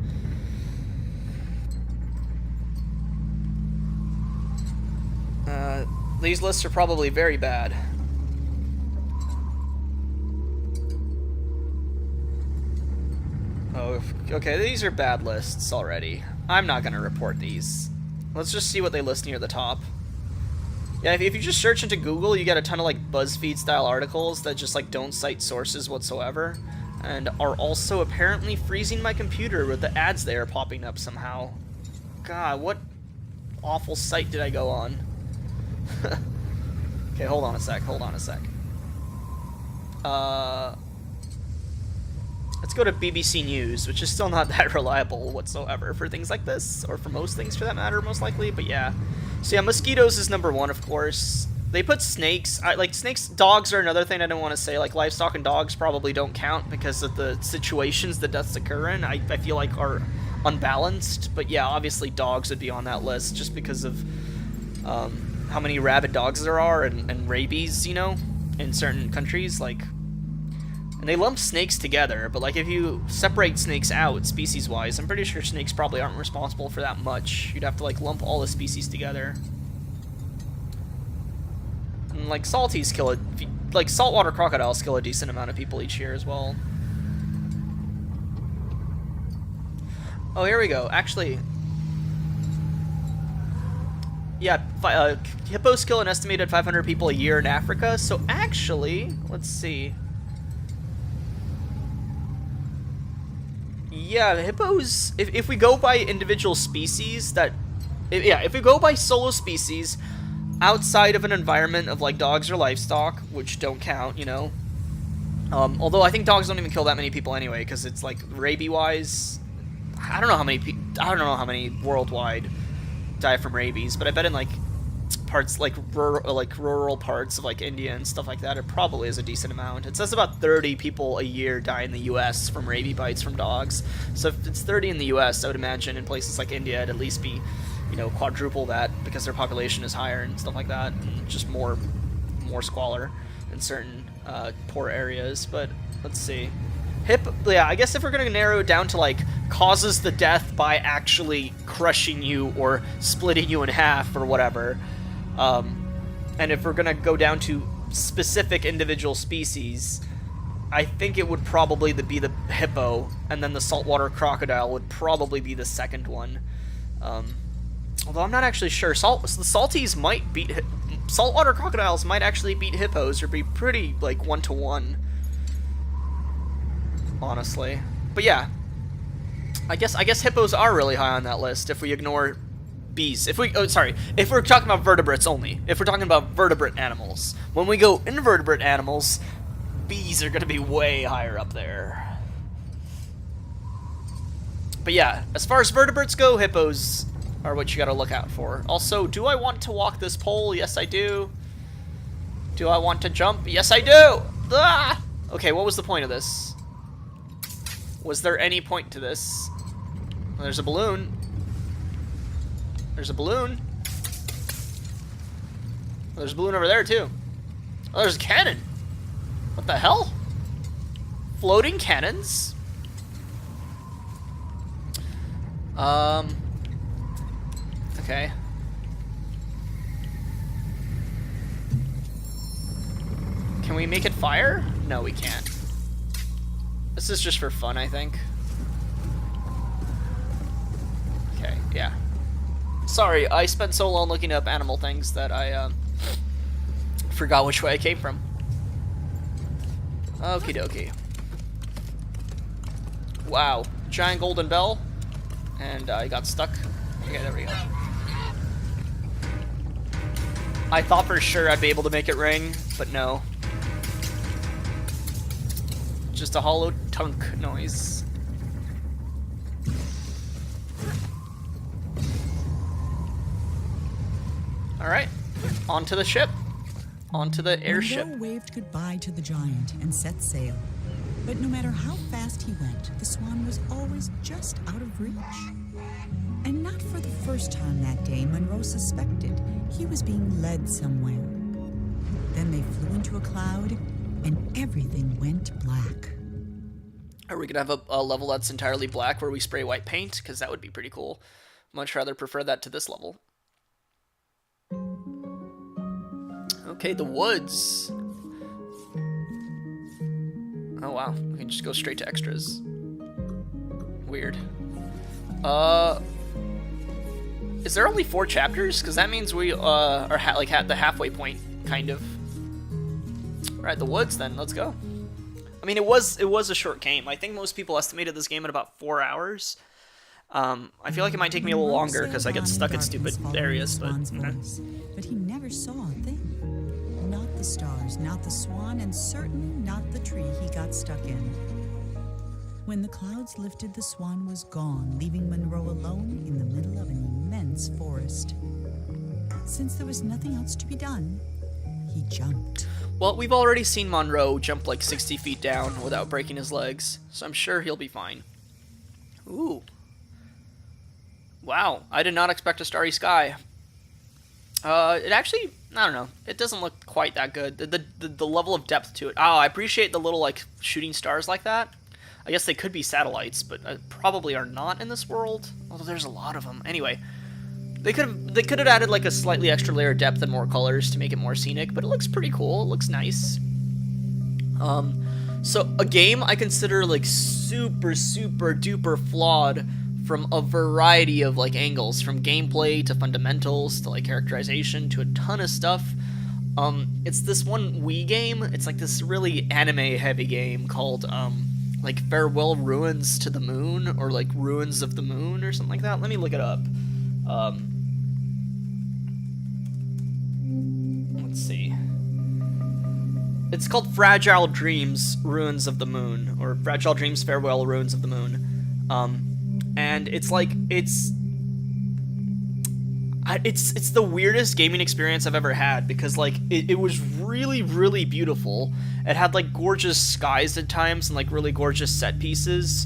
These lists are probably very bad. Oh, okay, these are bad lists already. I'm not gonna report these. Let's just see what they list near the top. Yeah, if you just search into Google, you get a ton of like BuzzFeed-style articles that just like don't cite sources whatsoever, and are also apparently freezing my computer with the ads there popping up somehow. God, what awful site did I go on? Okay, hold on a sec. Let's go to BBC News, which is still not that reliable whatsoever for things like this, or for most things for that matter, most likely, but yeah. So yeah, mosquitoes is number one, of course. They put snakes, like snakes, dogs are another thing I don't want to say, like livestock and dogs probably don't count because of the situations the deaths occur in, I feel like are unbalanced, but yeah, obviously dogs would be on that list just because of how many rabid dogs there are and rabies, you know, in certain countries, like. And they lump snakes together, but like if you separate snakes out species-wise, I'm pretty sure snakes probably aren't responsible for that much. You'd have to like lump all the species together. And like salties kill like saltwater crocodiles kill a decent amount of people each year as well. Oh, here we go. Actually, yeah, hippos kill an estimated 500 people a year in Africa. So actually, let's see. Yeah, hippos, if we go by individual species if we go by solo species outside of an environment of like dogs or livestock, which don't count, you know, although I think dogs don't even kill that many people anyway, because it's like rabies-wise, I don't know how many worldwide die from rabies, but I bet in like parts like rural parts of like India and stuff like that, it probably is a decent amount. It says about 30 people a year die in the US from rabies bites from dogs. So if it's 30 in the US, I would imagine in places like India it'd at least be, you know, quadruple that because their population is higher and stuff like that, and just more squalor in certain poor areas. But let's see. Yeah, I guess if we're gonna narrow it down to like causes the death by actually crushing you or splitting you in half or whatever, and if we're gonna go down to specific individual species, I think it would probably be the hippo, and then the saltwater crocodile would probably be the second one. Although I'm not actually sure. The salties might beat saltwater crocodiles might actually beat hippos or be pretty like 1-to-1. Honestly, but yeah, I guess hippos are really high on that list if we ignore bees. If we're talking about vertebrates only. If we're talking about vertebrate animals. When we go invertebrate animals, bees are going to be way higher up there. But yeah, as far as vertebrates go, hippos are what you got to look out for. Also, do I want to walk this pole? Yes, I do. Do I want to jump? Yes, I do! Ah! Okay, what was the point of this? Was there any point to this? Well, there's a balloon. There's a balloon. Well, there's a balloon over there, too. Oh, there's a cannon. What the hell? Floating cannons? Okay. Can we make it fire? No, we can't. This is just for fun, I think. Okay, yeah. Sorry, I spent so long looking up animal things that I forgot which way I came from. Okie dokie. Wow, giant golden bell, and I got stuck. Okay, there we go. I thought for sure I'd be able to make it ring, but no. Just a hollow tunk noise. Alright, onto the ship. Onto the airship. Monroe waved goodbye to the giant and set sail. But no matter how fast he went, the Swan was always just out of reach. And And not for the first time that day, Monroe suspected he was being led somewhere. Then they flew into a cloud, and everything went black. Are we gonna have a level that's entirely black where we spray white paint? Because that would be pretty cool. Much rather prefer that to this level. Okay, the woods. Oh wow, we can just go straight to extras. Weird. Is there only 4 chapters? Because that means we are at the halfway point, kind of. All right, the woods then. Let's go. I mean, it was a short game. I think most people estimated this game at about 4 hours. I feel like it might take me a little longer because I get stuck in stupid areas. But he never saw a thing. Not the stars, not the swan, and certainly not the tree he got stuck in. When the clouds lifted, the swan was gone, leaving Monroe alone in the middle of an immense forest. Since there was nothing else to be done, he jumped. Well, we've already seen Monroe jump like 60 feet down without breaking his legs, so I'm sure he'll be fine. Ooh. Wow, I did not expect a starry sky. It actually, I don't know, it doesn't look quite that good. The level of depth to it. Oh, I appreciate the little like shooting stars like that. I guess they could be satellites, but probably are not in this world. Although there's a lot of them. Anyway, they could have added like a slightly extra layer of depth and more colors to make it more scenic, but it looks pretty cool. It looks nice. So a game I consider like super duper flawed from a variety of like angles, from gameplay to fundamentals to like characterization to a ton of stuff. It's this one Wii game. It's like this really anime heavy game called like Farewell Ruins to the Moon, or like Ruins of the Moon or something like that. Let me look it up. Let's see. It's called Fragile Dreams Ruins of the Moon, or Fragile Dreams Farewell Ruins of the Moon. And it's like, it's the weirdest gaming experience I've ever had, because like it was really beautiful. It had like gorgeous skies at times and like really gorgeous set pieces.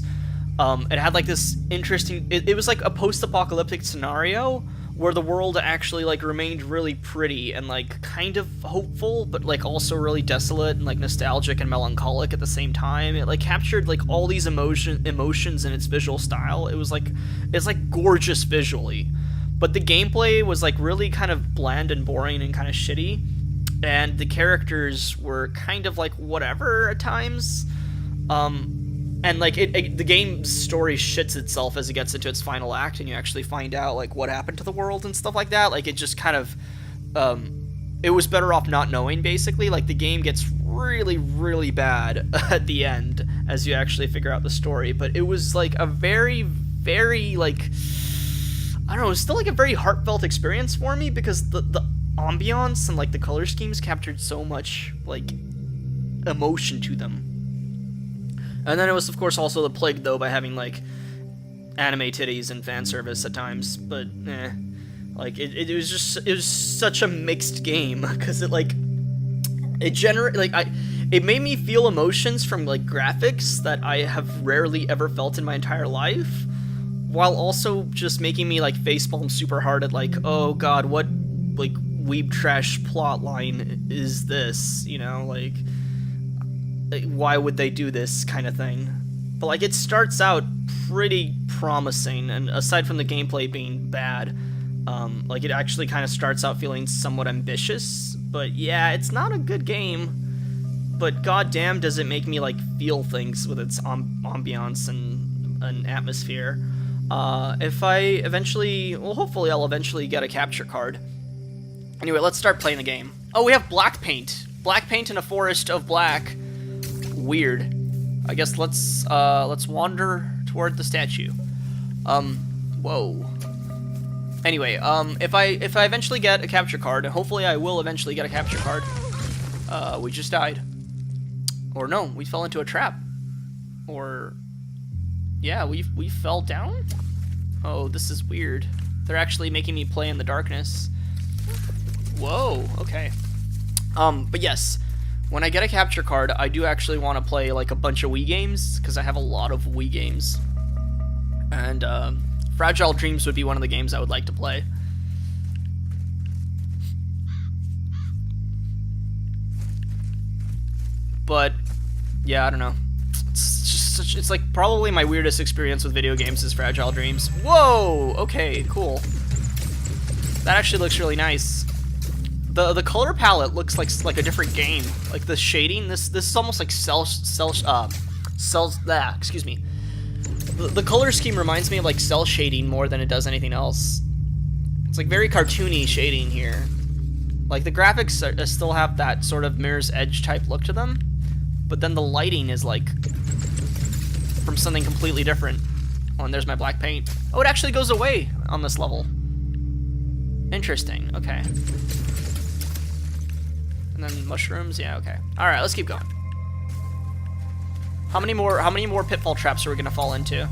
It had like this interesting, it was like a post-apocalyptic scenario where the world actually like remained really pretty and like kind of hopeful, but like also really desolate and like nostalgic and melancholic at the same time. It like captured like all these emotions in its visual style. It's like gorgeous visually, but the gameplay was like really kind of bland and boring and kind of shitty, and the characters were kind of like whatever at times. And like the game's story shits itself as it gets into its final act, and you actually find out like what happened to the world and stuff like that. Like it just kind of, it was better off not knowing, basically. Like the game gets really bad at the end as you actually figure out the story. But it was like a very like, I don't know, it's still like a very heartfelt experience for me, because the ambiance and like the color schemes captured so much like emotion to them. And then it was, of course, also plagued, though, by having, like, anime titties and fan service at times. But, like, it was such a mixed game, because it made me feel emotions from, like, graphics that I have rarely ever felt in my entire life, while also just making me, like, facepalm super hard at, like, oh god, what, like, weeb trash plotline is this, you know, like, why would they do this kind of thing? But like, it starts out pretty promising, and aside from the gameplay being bad, like it actually kind of starts out feeling somewhat ambitious. But yeah, it's not a good game, but goddamn does it make me like feel things with its ambiance and atmosphere. If I eventually, well, hopefully I'll eventually get a capture card. Anyway, let's start playing the game. Oh, we have black paint in a forest of black. Weird. I guess let's wander toward the statue. Whoa. Anyway, if I eventually get a capture card, and hopefully I will eventually get a capture card. We just died. Or no, we fell into a trap. Or yeah, we fell down? Oh, this is weird. They're actually making me play in the darkness. Whoa, okay. But yes, when I get a capture card, I do actually want to play like a bunch of Wii games, because I have a lot of Wii games. And Fragile Dreams would be one of the games I would like to play. But yeah, I don't know. It's like probably my weirdest experience with video games is Fragile Dreams. Whoa! Okay, cool. That actually looks really nice. The color palette looks like a different game. Like the shading, this is almost like excuse me. The color scheme reminds me of like cell shading more than it does anything else. It's like very cartoony shading here. Like the graphics still have that sort of Mirror's Edge type look to them, but then the lighting is like from something completely different. Oh, and there's my black paint. Oh, it actually goes away on this level. Interesting. Okay. And then mushrooms. Yeah. Okay. All right. Let's keep going. How many more pitfall traps are we gonna fall into?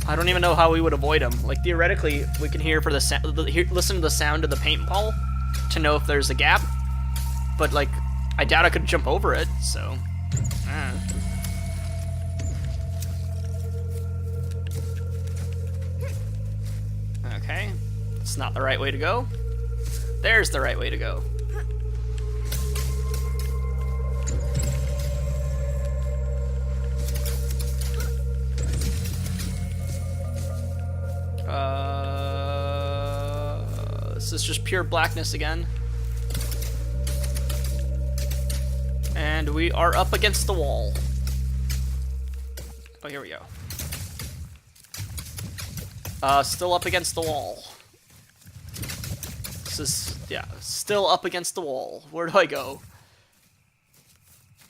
I don't even know how we would avoid them. Like theoretically, we can hear for the listen to the sound of the paintball to know if there's a gap. But like, I doubt I could jump over it. So. Okay. It's not the right way to go. There's the right way to go. This is just pure blackness again. And we are up against the wall. Oh, here we go. Still up against the wall. This is, yeah, still up against the wall. Where do I go?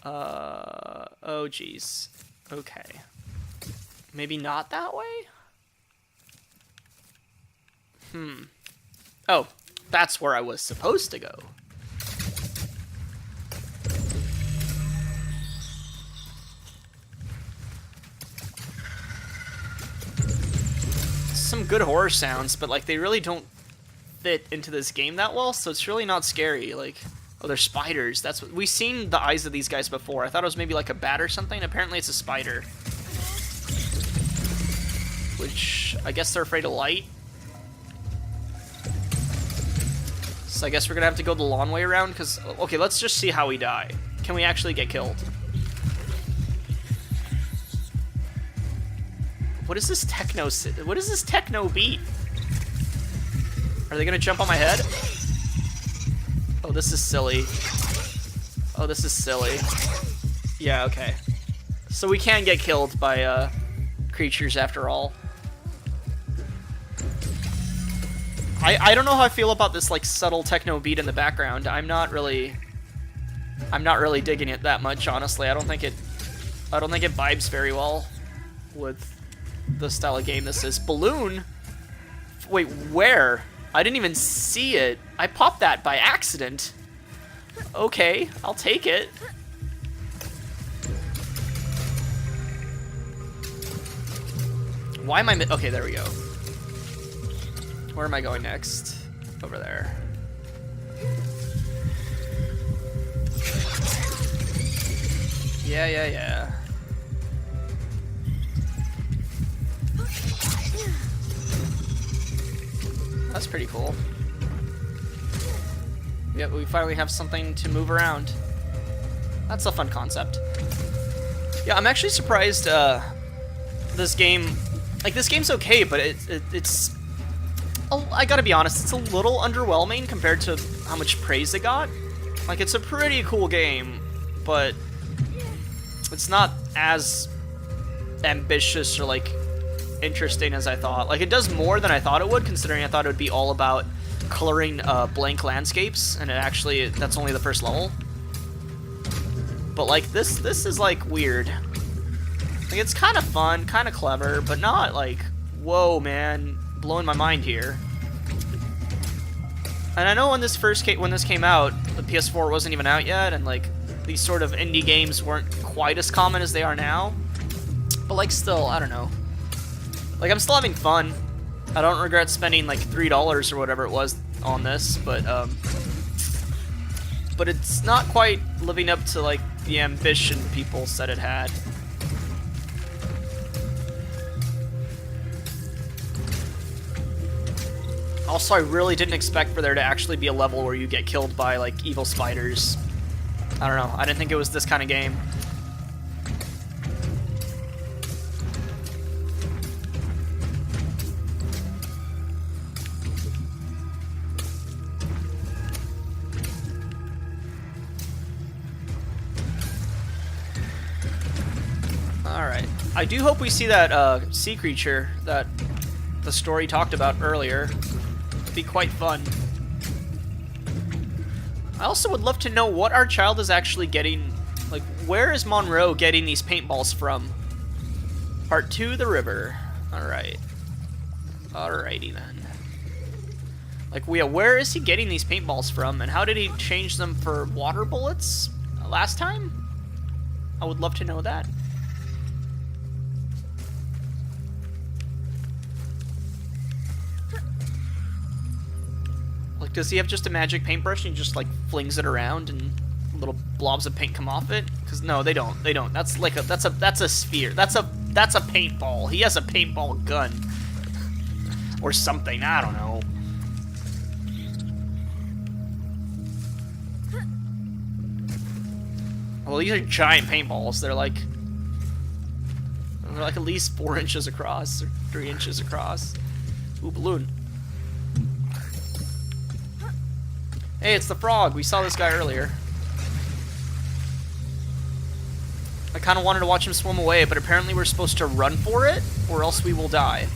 Oh geez. Okay. Maybe not that way? Oh, that's where I was supposed to go. Some good horror sounds, but like they really don't fit into this game that well, so it's really not scary. Like, oh, they're spiders. That's what we've seen the eyes of these guys before. I thought it was maybe like a bat or something. Apparently it's a spider. Which I guess they're afraid of light. So I guess we're gonna have to go the long way around, because, okay, let's just see how we die. Can we actually get killed? What is this techno beat? Are they gonna jump on my head? Oh, this is silly. Oh, this is silly. Yeah, okay. So we can get killed by, creatures after all. I don't know how I feel about this like subtle techno beat in the background. I'm not really digging it that much, honestly. I don't think it vibes very well with the style of game this is. Balloon? Wait, where? I didn't even see it. I popped that by accident. Okay, I'll take it. Why am I okay, there we go. Where am I going next? Over there. Yeah. That's pretty cool. Yeah, we finally have something to move around. That's a fun concept. Yeah, I'm actually surprised this game, like this game's okay, but it's I gotta be honest, it's a little underwhelming compared to how much praise it got. Like, it's a pretty cool game, but it's not as ambitious or, like, interesting as I thought. Like, it does more than I thought it would, considering I thought it would be all about coloring blank landscapes, and that's only the first level. But, like, this is, like, weird. Like, it's kind of fun, kind of clever, but not, like, whoa, man, blowing my mind here. And I know when this came out, the PS4 wasn't even out yet, and like these sort of indie games weren't quite as common as they are now. But like still, I don't know. Like I'm still having fun. I don't regret spending like $3 or whatever it was on this, but it's not quite living up to like the ambition people said it had. Also, I really didn't expect for there to actually be a level where you get killed by, like, evil spiders. I don't know. I didn't think it was this kind of game. Alright. I do hope we see that sea creature that the story talked about earlier. It'd be quite fun. I also would love to know what our child is actually getting. Like, where is Monroe getting these paintballs from? Part 2, the river. Alright. Alrighty then. Like, where is he getting these paintballs from? And how did he change them for water bullets last time? I would love to know that. Like, does he have just a magic paintbrush and he just, like, flings it around and little blobs of paint come off it? Because no, they don't. They don't. That's like that's a sphere. That's a paintball. He has a paintball gun or something. I don't know. Well, these are giant paintballs. They're like at least 4 inches across or 3 inches across. Ooh, balloon. Hey, it's the frog. We saw this guy earlier. I kind of wanted to watch him swim away, but apparently we're supposed to run for it, or else we will die.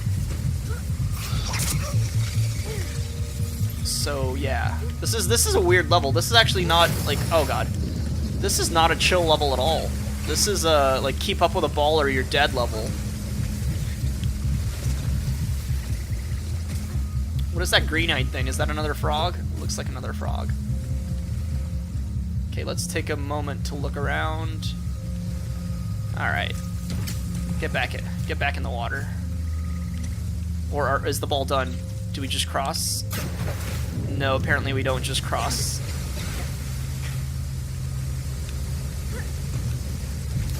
So, yeah. This is a weird level. This is actually not, like, oh god. This is not a chill level at all. This is a, like, keep up with a ball or you're dead level. What is that green-eyed thing? Is that another frog? Looks like another frog. Okay, let's take a moment to look around. Alright. Get back in the water. Or is the ball done? Do we just cross? No, apparently we don't just cross.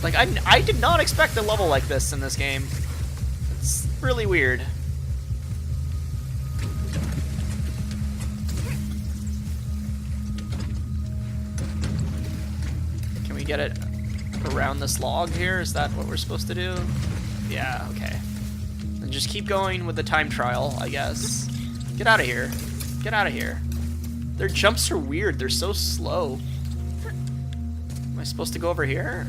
Like, I did not expect a level like this in this game. It's really weird. Can we get it around this log here? Is that what we're supposed to do? Yeah, okay. And just keep going with the time trial, I guess. Get out of here. Get out of here. Their jumps are weird. They're so slow. Am I supposed to go over here?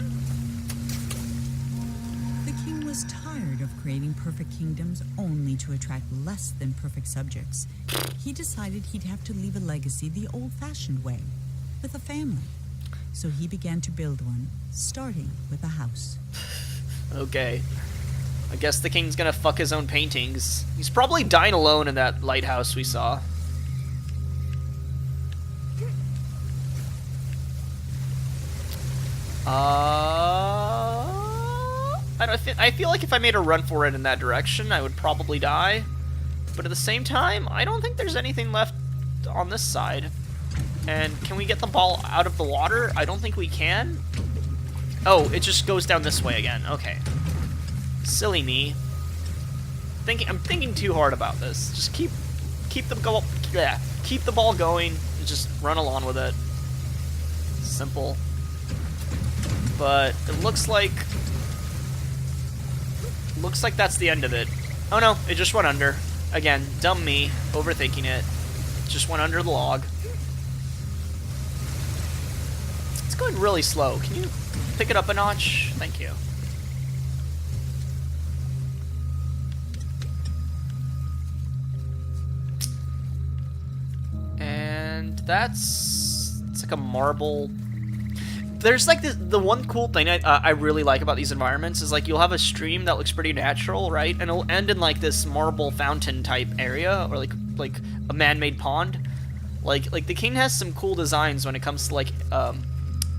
The king was tired of creating perfect kingdoms only to attract less than perfect subjects. He decided he'd have to leave a legacy the old-fashioned way, with a family. So he began to build one, starting with a house. Okay. I guess the king's gonna fuck his own paintings. He's probably dying alone in that lighthouse we saw. I feel like if I made a run for it in that direction, I would probably die. But at the same time, I don't think there's anything left on this side. And can we get the ball out of the water? I don't think we can. Oh, it just goes down this way again. Okay. Silly me. I'm thinking too hard about this. Just keep the ball going and just run along with it. Simple. But it looks like that's the end of it. Oh no, it just went under. Again, dumb me, overthinking it. Just went under the log. It's going really slow. Can you pick it up a notch? Thank you. And it's like a marble. There's like the one cool thing I really like about these environments is like you'll have a stream that looks pretty natural, right? And it'll end in like this marble fountain type area or like a man-made pond. Like the king has some cool designs when it comes to like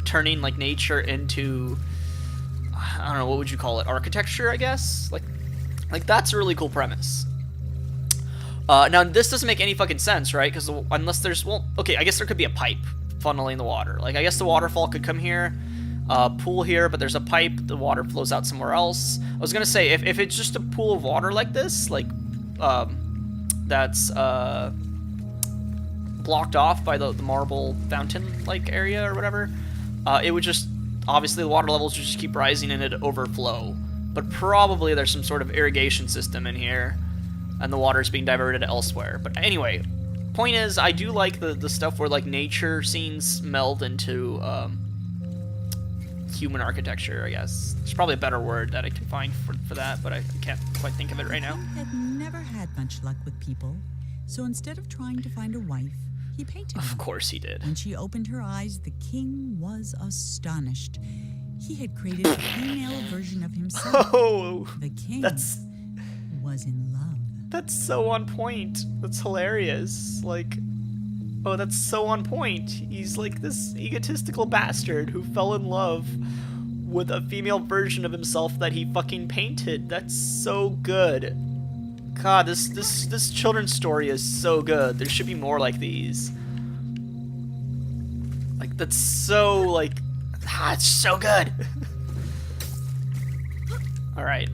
turning like nature into, I don't know, what would you call it? Architecture, I guess. Like that's a really cool premise. Now this doesn't make any fucking sense, right? Because unless there's, well, okay, I guess there could be a pipe funneling the water. Like, I guess the waterfall could come here, pool here, but there's a pipe, the water flows out somewhere else. I was gonna say, if it's just a pool of water like this, like, then that's blocked off by the marble fountain-like area or whatever, it would just, obviously the water levels would just keep rising and it'd overflow. But probably there's some sort of irrigation system in here, and the water's being diverted elsewhere. But anyway, point is, I do like the stuff where like nature scenes meld into human architecture, I guess. There's probably a better word that I can find for that, but I can't quite think of it right now. He had never had much luck with people, so instead of trying to find a wife, he painted Of one. course he did. When she opened her eyes, the king was astonished. He had created a female version of himself. Oh, The king that's was in love. that's so on point. That's hilarious. Like, oh, that's so on point. He's like this egotistical bastard who fell in love with a female version of himself that he fucking painted. That's so good. God, this children's story is so good. There should be more like these. Like, that's so, like, it's so good. All right.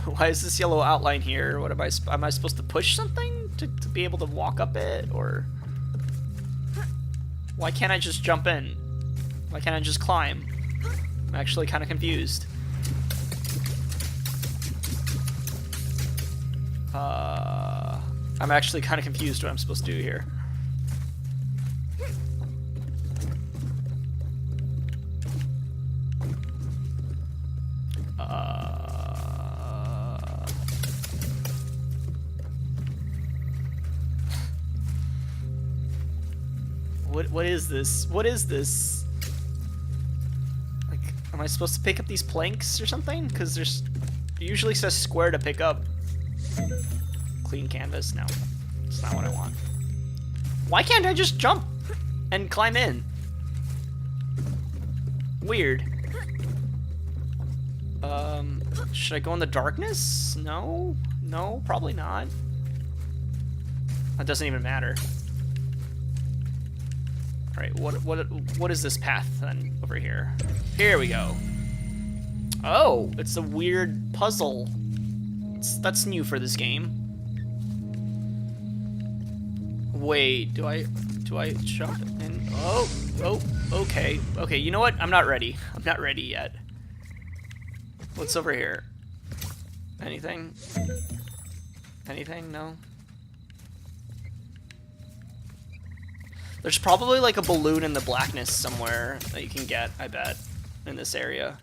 Why is this yellow outline here? What am I supposed to push something to be able to walk up it, or why can't I just jump in? Why can't I just climb? I'm actually kind of confused. I'm actually kind of confused what I'm supposed to do here. What is this? What is this? Like, am I supposed to pick up these planks or something? Because there's, it usually says square to pick up. Clean canvas? No, it's not what I want. Why can't I just jump and climb in? Weird. Should I go in the darkness? No, no, probably not. That doesn't even matter. All right, what is this path then over here? Here we go. Oh, it's a weird puzzle. That's new for this game. Wait, do I jump in? Oh, okay. Okay, you know what? I'm not ready. I'm not ready yet. What's over here? Anything? Anything? No? There's probably like a balloon in the blackness somewhere that you can get, I bet, in this area.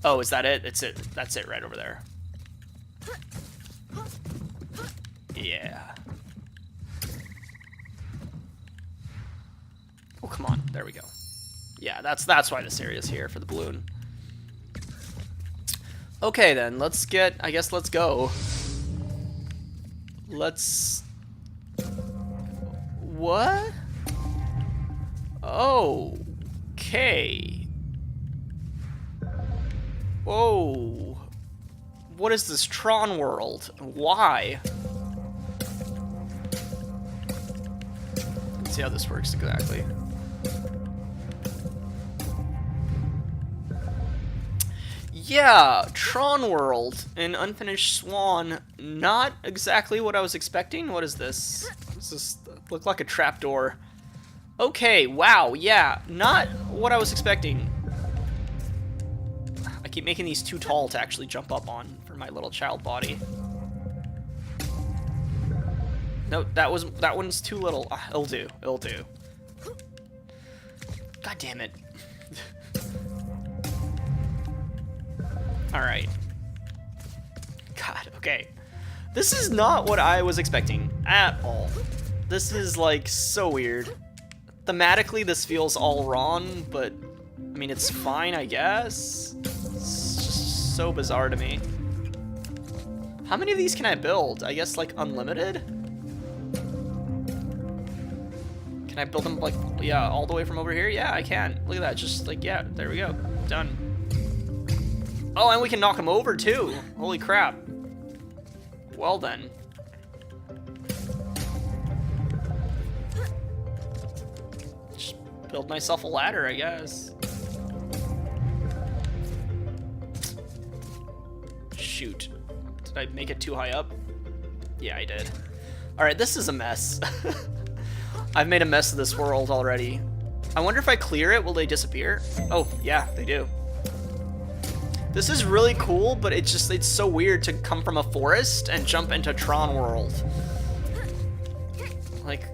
Oh, is that it? It's it. That's it right over there. Yeah. Oh, come on. There we go. Yeah, that's why this area is here, for the balloon. Okay, then. Let's get... I guess let's go. Let's... What? Okay. Whoa. What is this Tron world? Why? Let's see how this works exactly. Yeah, Tron world in Unfinished Swan. Not exactly what I was expecting. What is this? Does this look like a trapdoor? Okay, wow, yeah, not what I was expecting. I keep making these too tall to actually jump up on for my little child body. No, that one's too little. It'll do. It'll do. God damn it. All right. God, okay. This is not what I was expecting at all. This is like so weird. Thematically, this feels all wrong, but I mean, it's fine, I guess. It's just so bizarre to me. How many of these can I build? I guess like unlimited? Can I build them like, yeah, all the way from over here? Yeah, I can. Look at that, just like, yeah, there we go. Done. Oh, and we can knock them over too. Holy crap. Well then. Just build myself a ladder, I guess. Shoot. Did I make it too high up? Yeah, I did. Alright, this is a mess. I've made a mess of this world already. I wonder if I clear it, will they disappear? Oh, yeah, they do. This is really cool, but it's so weird to come from a forest and jump into Tron World. Like,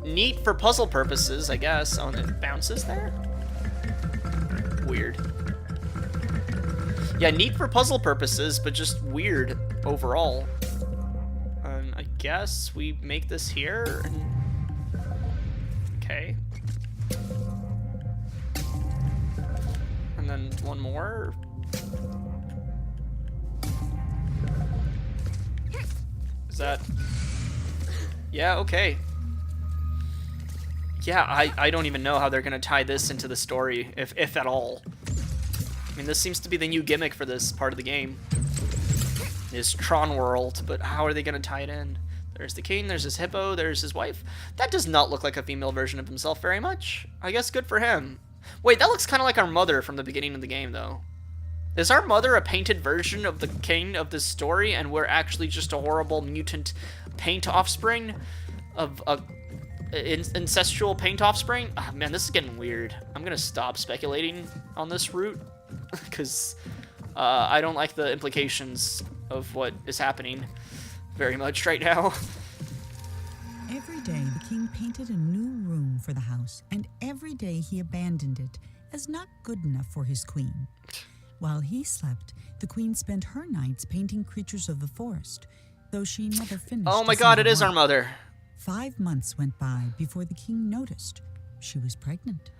neat for puzzle purposes, I guess. Oh, and it bounces there? Weird. Yeah, neat for puzzle purposes, but just weird overall. I guess we make this here. Okay. And then one more. Is that... Yeah, okay. Yeah, I don't even know how they're gonna tie this into the story, if at all. I mean, this seems to be the new gimmick for this part of the game. Is Tron World, but how are they gonna tie it in? There's the king, there's his hippo, there's his wife. That does not look like a female version of himself very much. I guess good for him. Wait, that looks kind of like our mother from the beginning of the game, though. Is our mother a painted version of the king of this story, and we're actually just a horrible mutant paint offspring of a incestual paint offspring? Oh, man, this is getting weird. I'm gonna stop speculating on this route because I don't like the implications of what is happening very much right now. Every day, the king painted a new room for the house, and every day he abandoned it as not good enough for his queen. While he slept, the queen spent her nights painting creatures of the forest, though she never finished. Oh my god, it is our mother. 5 months went by before the king noticed she was pregnant.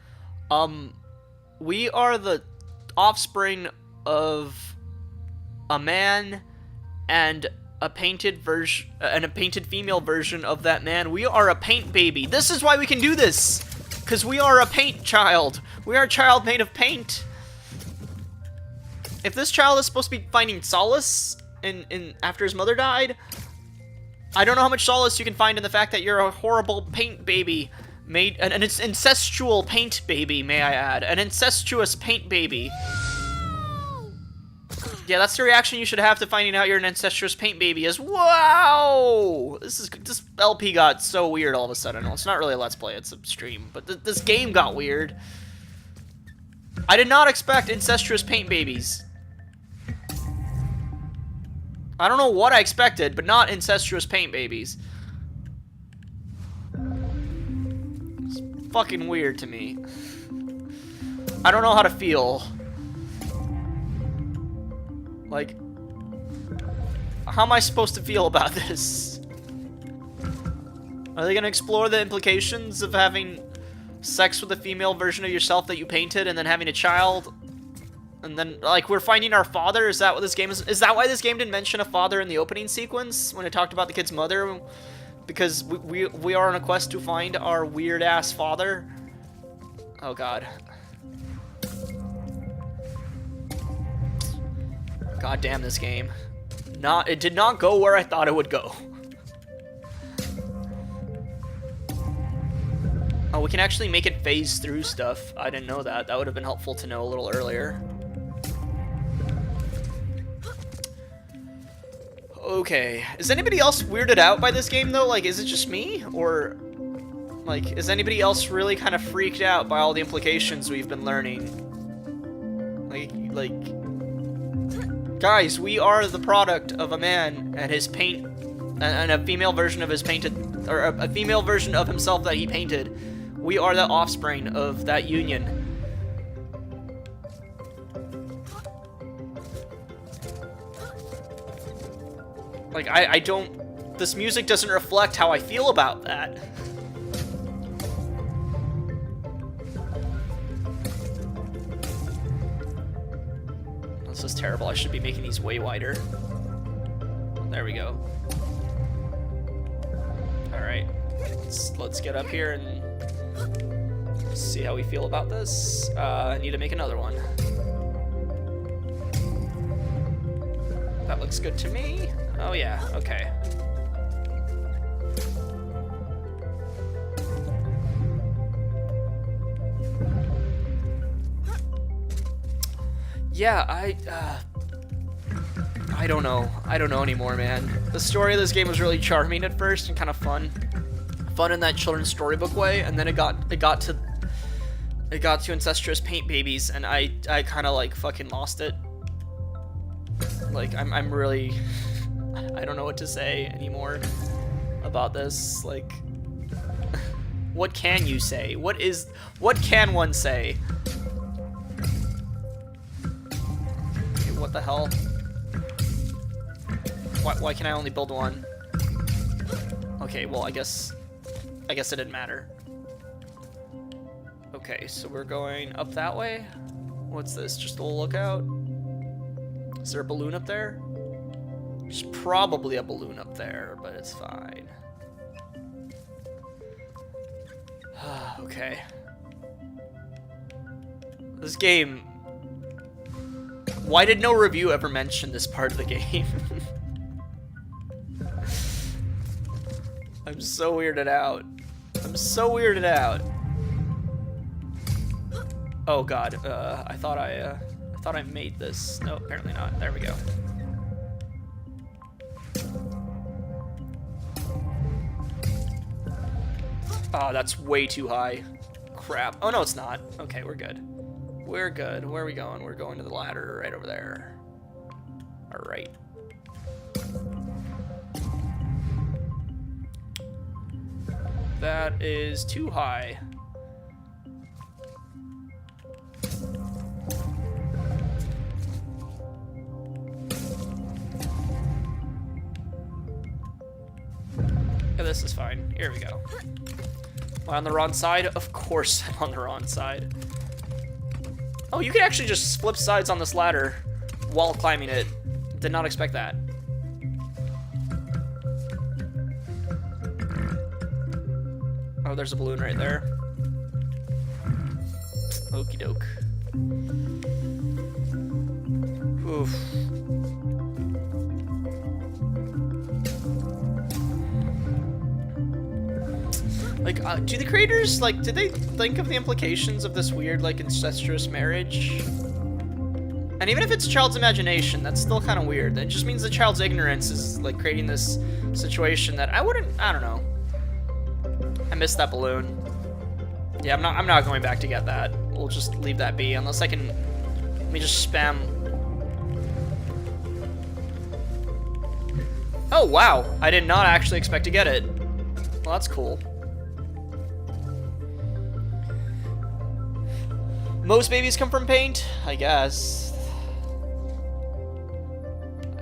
We are the offspring of a man and a painted version and a painted female version of that man. We are a paint baby. This is why we can do this, because we are a paint child. We are a child made of paint. If this child is supposed to be finding solace in after his mother died, I don't know how much solace you can find in the fact that you're a horrible paint baby made an incestual paint baby, may I add, an incestuous paint baby. Yeah, that's the reaction you should have to finding out you're an incestuous paint baby is, wow! This LP got so weird all of a sudden. Well, it's not really a Let's Play, it's a stream, but this game got weird. I did not expect incestuous paint babies. I don't know what I expected, but not incestuous paint babies. It's fucking weird to me. I don't know how to feel. Like, how am I supposed to feel about this? Are they gonna explore the implications of having sex with a female version of yourself that you painted and then having a child? And then, like, we're finding our father? Is that what this game is? Is that why this game didn't mention a father in the opening sequence when it talked about the kid's mother? Because we are on a quest to find our weird-ass father? Oh, God. God damn this game. It did not go where I thought it would go. Oh, we can actually make it phase through stuff. I didn't know that. That would have been helpful to know a little earlier. Okay. Is anybody else weirded out by this game, though? Like, is it just me? Or, like, is anybody else really kind of freaked out by all the implications we've been learning? Like... Guys, we are the product of a man and his paint, and a female version of his painted, or a female version of himself that he painted. We are the offspring of that union. Like, I don't, this music doesn't reflect how I feel about that. This is terrible. I should be making these way wider. There we go. Alright. Let's get up here and see how we feel about this. I need to make another one. That looks good to me. Oh yeah, okay. Yeah, I don't know. I don't know anymore, man. The story of this game was really charming at first and kind of fun. Fun in that children's storybook way, and then it got to incestuous paint babies, and I kind of like fucking lost it. Like I'm really, I don't know what to say anymore about this. Like, what can you say? What can one say? Okay, what the hell? Why can I only build one? Okay, well I guess it didn't matter. Okay, so we're going up that way. What's this? Just a little lookout? Is there a balloon up there? There's probably a balloon up there, but it's fine. Okay. This game... Why did no review ever mention this part of the game? I'm so weirded out. I'm so weirded out. Oh god, I thought I made this. No, apparently not. There we go. Oh, that's way too high. Crap. Oh no, it's not. Okay, we're good. We're good. Where are we going? We're going to the ladder right over there. Alright. That is too high. Yeah, this is fine. Here we go. Am I on the wrong side? Of course I'm on the wrong side. Oh, you can actually just flip sides on this ladder while climbing it. Did not expect that. Oh, there's a balloon right there. Okie doke. Oof. Like, do the creators, like, did they think of the implications of this weird, like, incestuous marriage? And even if it's a child's imagination, that's still kind of weird. It just means the child's ignorance is, like, creating this situation that I don't know. I missed that balloon. Yeah, I'm not going back to get that. We'll just leave that be, unless I can, let me just spam. Oh, wow. I did not actually expect to get it. Well, that's cool. Most babies come from paint, I guess.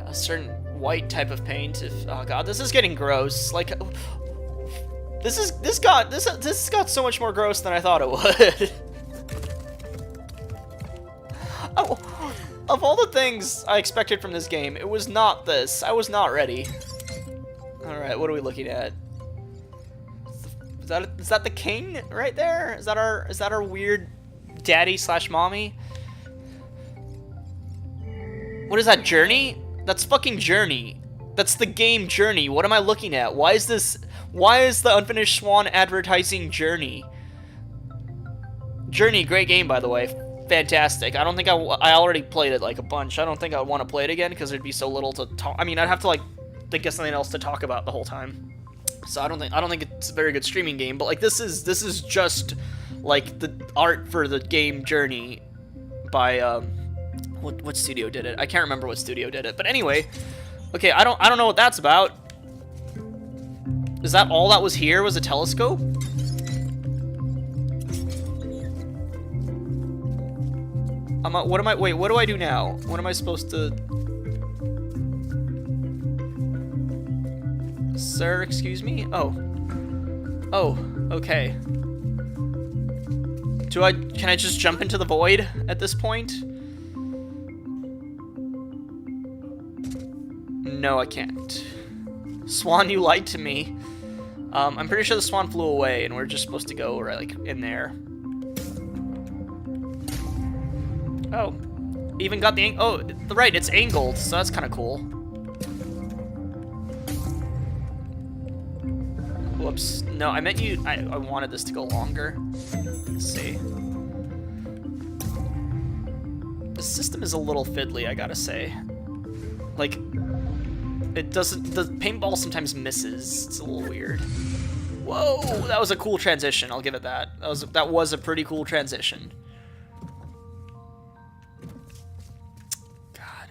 A certain white type of paint. If oh god, this is getting gross. Like, this got so much more gross than I thought it would. Oh, of all the things I expected from this game, it was not this. I was not ready. All right, what are we looking at? Is that the king right there? Is that our weird daddy slash mommy? What is that, Journey? That's fucking Journey. That's the game Journey. What am I looking at? Why is the Unfinished Swan advertising Journey? Journey, great game, by the way. Fantastic. I don't think I already played it like a bunch. I don't think I would want to play it again because there'd be so little to talk. I mean, I'd have to like think of something else to talk about the whole time. So I don't think it's a very good streaming game, but like this is just like the art for the game Journey by what studio did it? I can't remember what studio did it. But anyway, okay, I don't know what that's about. Is that all that was here was a telescope? Wait, what do I do now? What am I supposed to... Sir, excuse me? Oh. Oh, okay. Can I just jump into the void at this point? No, I can't. Swan, you lied to me. I'm pretty sure the swan flew away and we're just supposed to go right, like, in there. Oh. Even got the oh, right, it's angled, so that's kind of cool. Whoops. No, I meant you... I wanted this to go longer. Let's see. The system is a little fiddly, I gotta say. Like, it doesn't, the paintball sometimes misses. It's a little weird. Whoa, that was a cool transition, I'll give it that. That was a pretty cool transition. God.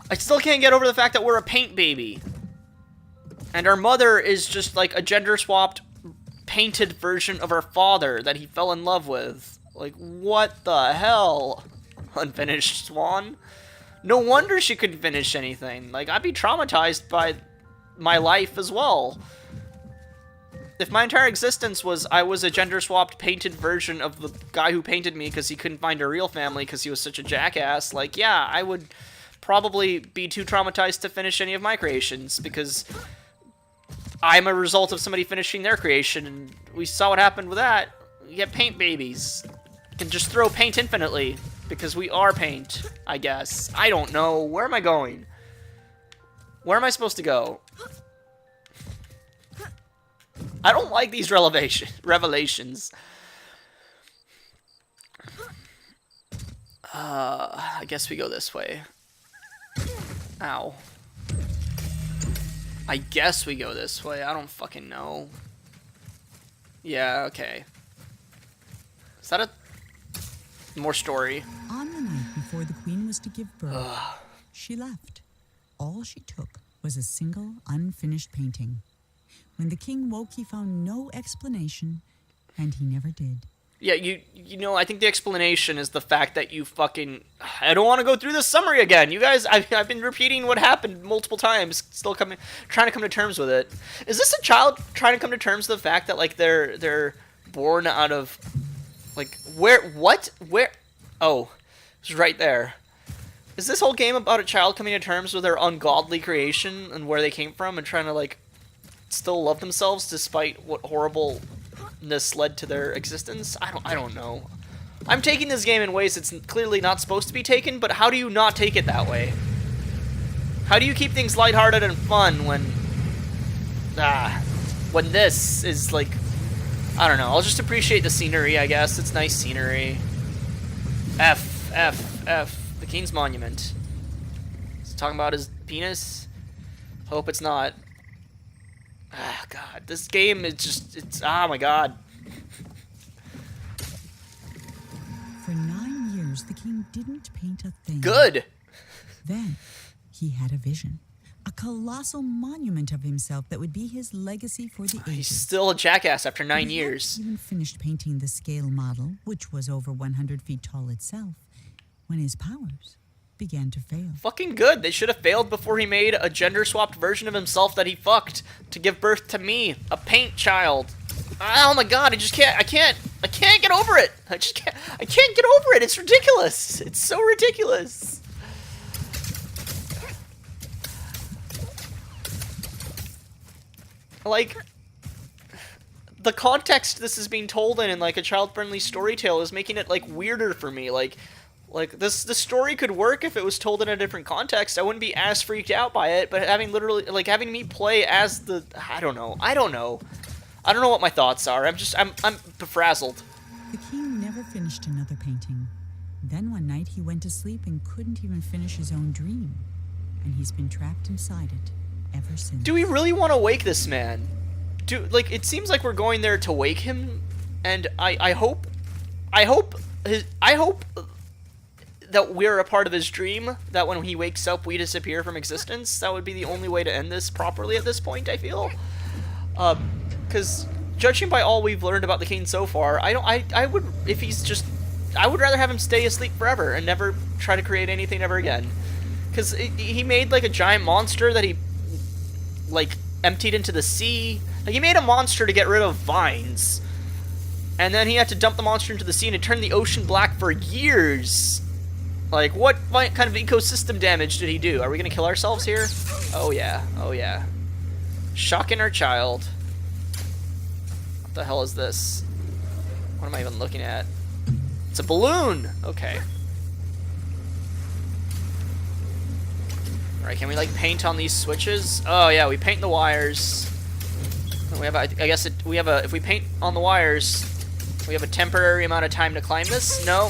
I still can't get over the fact that we're a paint baby. And our mother is just like a gender-swapped, painted version of our father that he fell in love with. Like, what the hell? Unfinished Swan? No wonder she couldn't finish anything. Like, I'd be traumatized by my life as well. If my entire existence was I was a gender-swapped, painted version of the guy who painted me because he couldn't find a real family because he was such a jackass, like, yeah, I would probably be too traumatized to finish any of my creations because I'm a result of somebody finishing their creation, and we saw what happened with that. You get paint babies. You can just throw paint infinitely because we are paint, I guess. I don't know. Where am I going? Where am I supposed to go? I don't like these revelations. I guess we go this way. Ow. I guess we go this way. I don't fucking know. Yeah, okay. Is that a... more story? On the night before the queen was to give birth, she left. All she took was a single unfinished painting. When the king woke, he found no explanation, and he never did. Yeah, you know, I think the explanation is the fact that you fucking... I don't want to go through this summary again. You guys, I've been repeating what happened multiple times, still trying to come to terms with it. Is this a child trying to come to terms with the fact that, like, they're born out of... Like, where... Oh, it's right there. Is this whole game about a child coming to terms with their ungodly creation and where they came from and trying to, like, still love themselves despite what horribleness led to their existence? I don't know. I'm taking this game in ways it's clearly not supposed to be taken, but how do you not take it that way? How do you keep things lighthearted and fun when this is like, I don't know. I'll just appreciate the scenery, I guess. It's nice scenery. F. The King's Monument. Is it talking about his penis? Hope it's not. Ah, God. This game is just, it's, oh my God. For 9 years, the king didn't paint a thing. Good. Then, he had a vision. A colossal monument of himself that would be his legacy for the ages. He's still a jackass after 9 He years. hadn't even finished painting the scale model, which was over 100 feet tall itself, when his powers began to fail. Fucking good. They should have failed before he made a gender-swapped version of himself that he fucked to give birth to me, a paint child. Oh my God, I can't get over it. I can't get over it. It's ridiculous. It's so ridiculous. Like, the context this is being told in like a child-friendly story tale is making it like weirder for me. Like this story could work if it was told in a different context. I wouldn't be as freaked out by it, but having me play as the, I don't know what my thoughts are. I'm befrazzled. The king never finished another painting. Then one night he went to sleep and couldn't even finish his own dream. And he's been trapped inside it ever since. Do we really want to wake this man? It seems like we're going there to wake him, and I hope that we're a part of his dream, that when he wakes up we disappear from existence. That would be the only way to end this properly at this point, I feel. Because judging by all we've learned about the king so far, I would rather have him stay asleep forever and never try to create anything ever again. Because he made like a giant monster that he like emptied into the sea. Like, he made a monster to get rid of vines, and then he had to dump the monster into the sea, and it turned the ocean black for years. Like, what kind of ecosystem damage did he do? Are we gonna kill ourselves here? Oh yeah. Shocking our child. What the hell is this? What am I even looking at? It's a balloon! Okay. Alright, can we, like, paint on these switches? Oh, yeah, we paint the wires. We have if we paint on the wires, we have a temporary amount of time to climb this. No.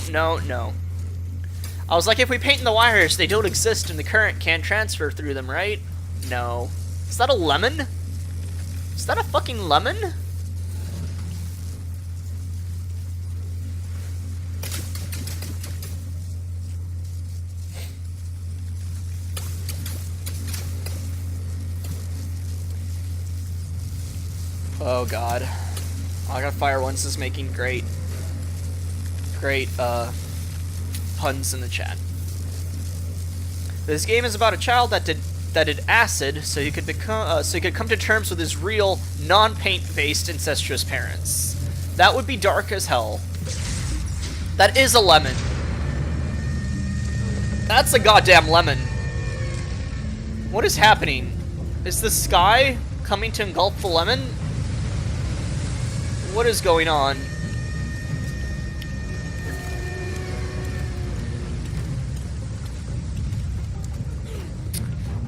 I was like, if we paint in the wires, they don't exist and the current can't transfer through them, right? No. Is that a lemon? Is that a fucking lemon? Oh god. I got fire once is making great puns in the chat. This game is about a child that did acid so he could come to terms with his real non-paint based incestuous parents. That would be dark as hell. That is a lemon. That's a goddamn lemon. What is happening? Is the sky coming to engulf the lemon? What is going on?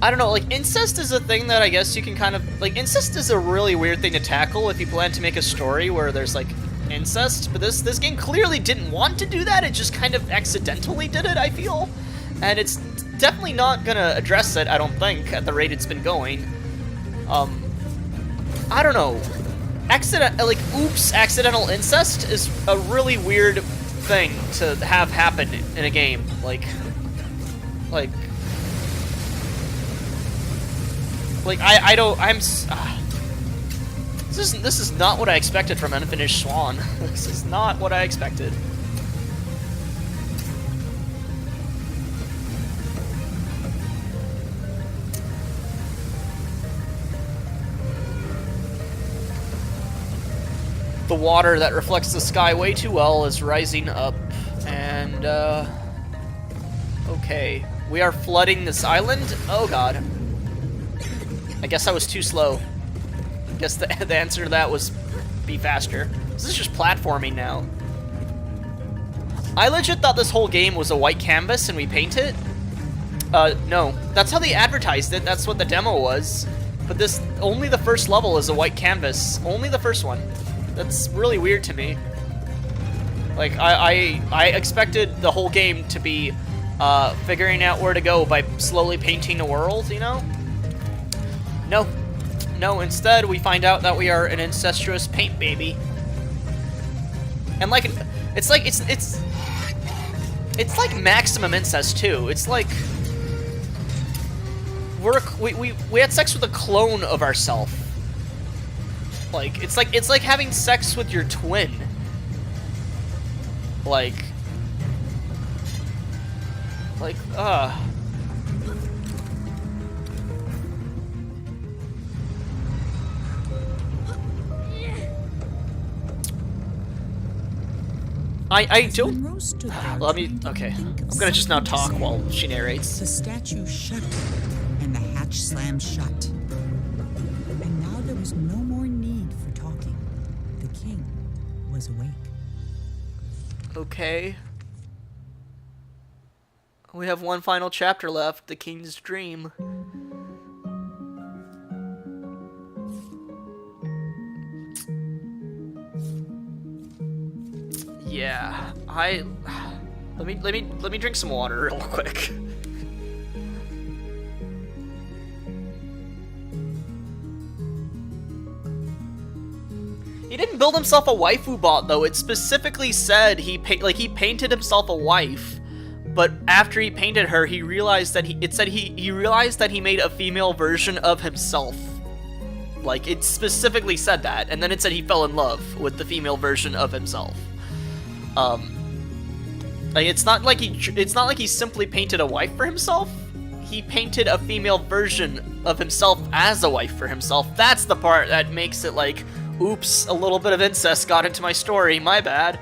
I don't know, like, incest is a thing that I guess you can kind of... Like, incest is a really weird thing to tackle if you plan to make a story where there's, like, incest. But this game clearly didn't want to do that, it just kind of accidentally did it, I feel. And it's definitely not gonna address it, I don't think, at the rate it's been going. I don't know. Accidental incest is a really weird thing to have happen in a game. This is not what I expected from Unfinished Swan. This is not what I expected. The water that reflects the sky way too well is rising up, and, okay. We are flooding this island? Oh god. I guess I was too slow. I guess the answer to that was be faster. This is just platforming now. I legit thought this whole game was a white canvas and we paint it. No. That's how they advertised it, that's what the demo was. But only the first level is a white canvas. Only the first one. That's really weird to me. Like, I expected the whole game to be figuring out where to go by slowly painting a world, you know? No. No, instead we find out that we are an incestuous paint baby. And like, it's like maximum incest too. It's like we had sex with a clone of ourselves. Like, it's like having sex with your twin. Like, I don't... Let me... Okay. I'm gonna just now talk while she narrates. The statue shut, and the hatch slammed shut. And now there was no more need for talking. The king was awake. Okay. We have one final chapter left, the king's dream. Yeah, let me drink some water real quick. He didn't build himself a waifu bot though. It specifically said he painted himself a wife, but after he painted her, he realized that he realized that he made a female version of himself. Like, it specifically said that, and then it said he fell in love with the female version of himself. Like, it's not like he simply painted a wife for himself. He painted a female version of himself as a wife for himself. That's the part that makes it like, oops, a little bit of incest got into my story, my bad.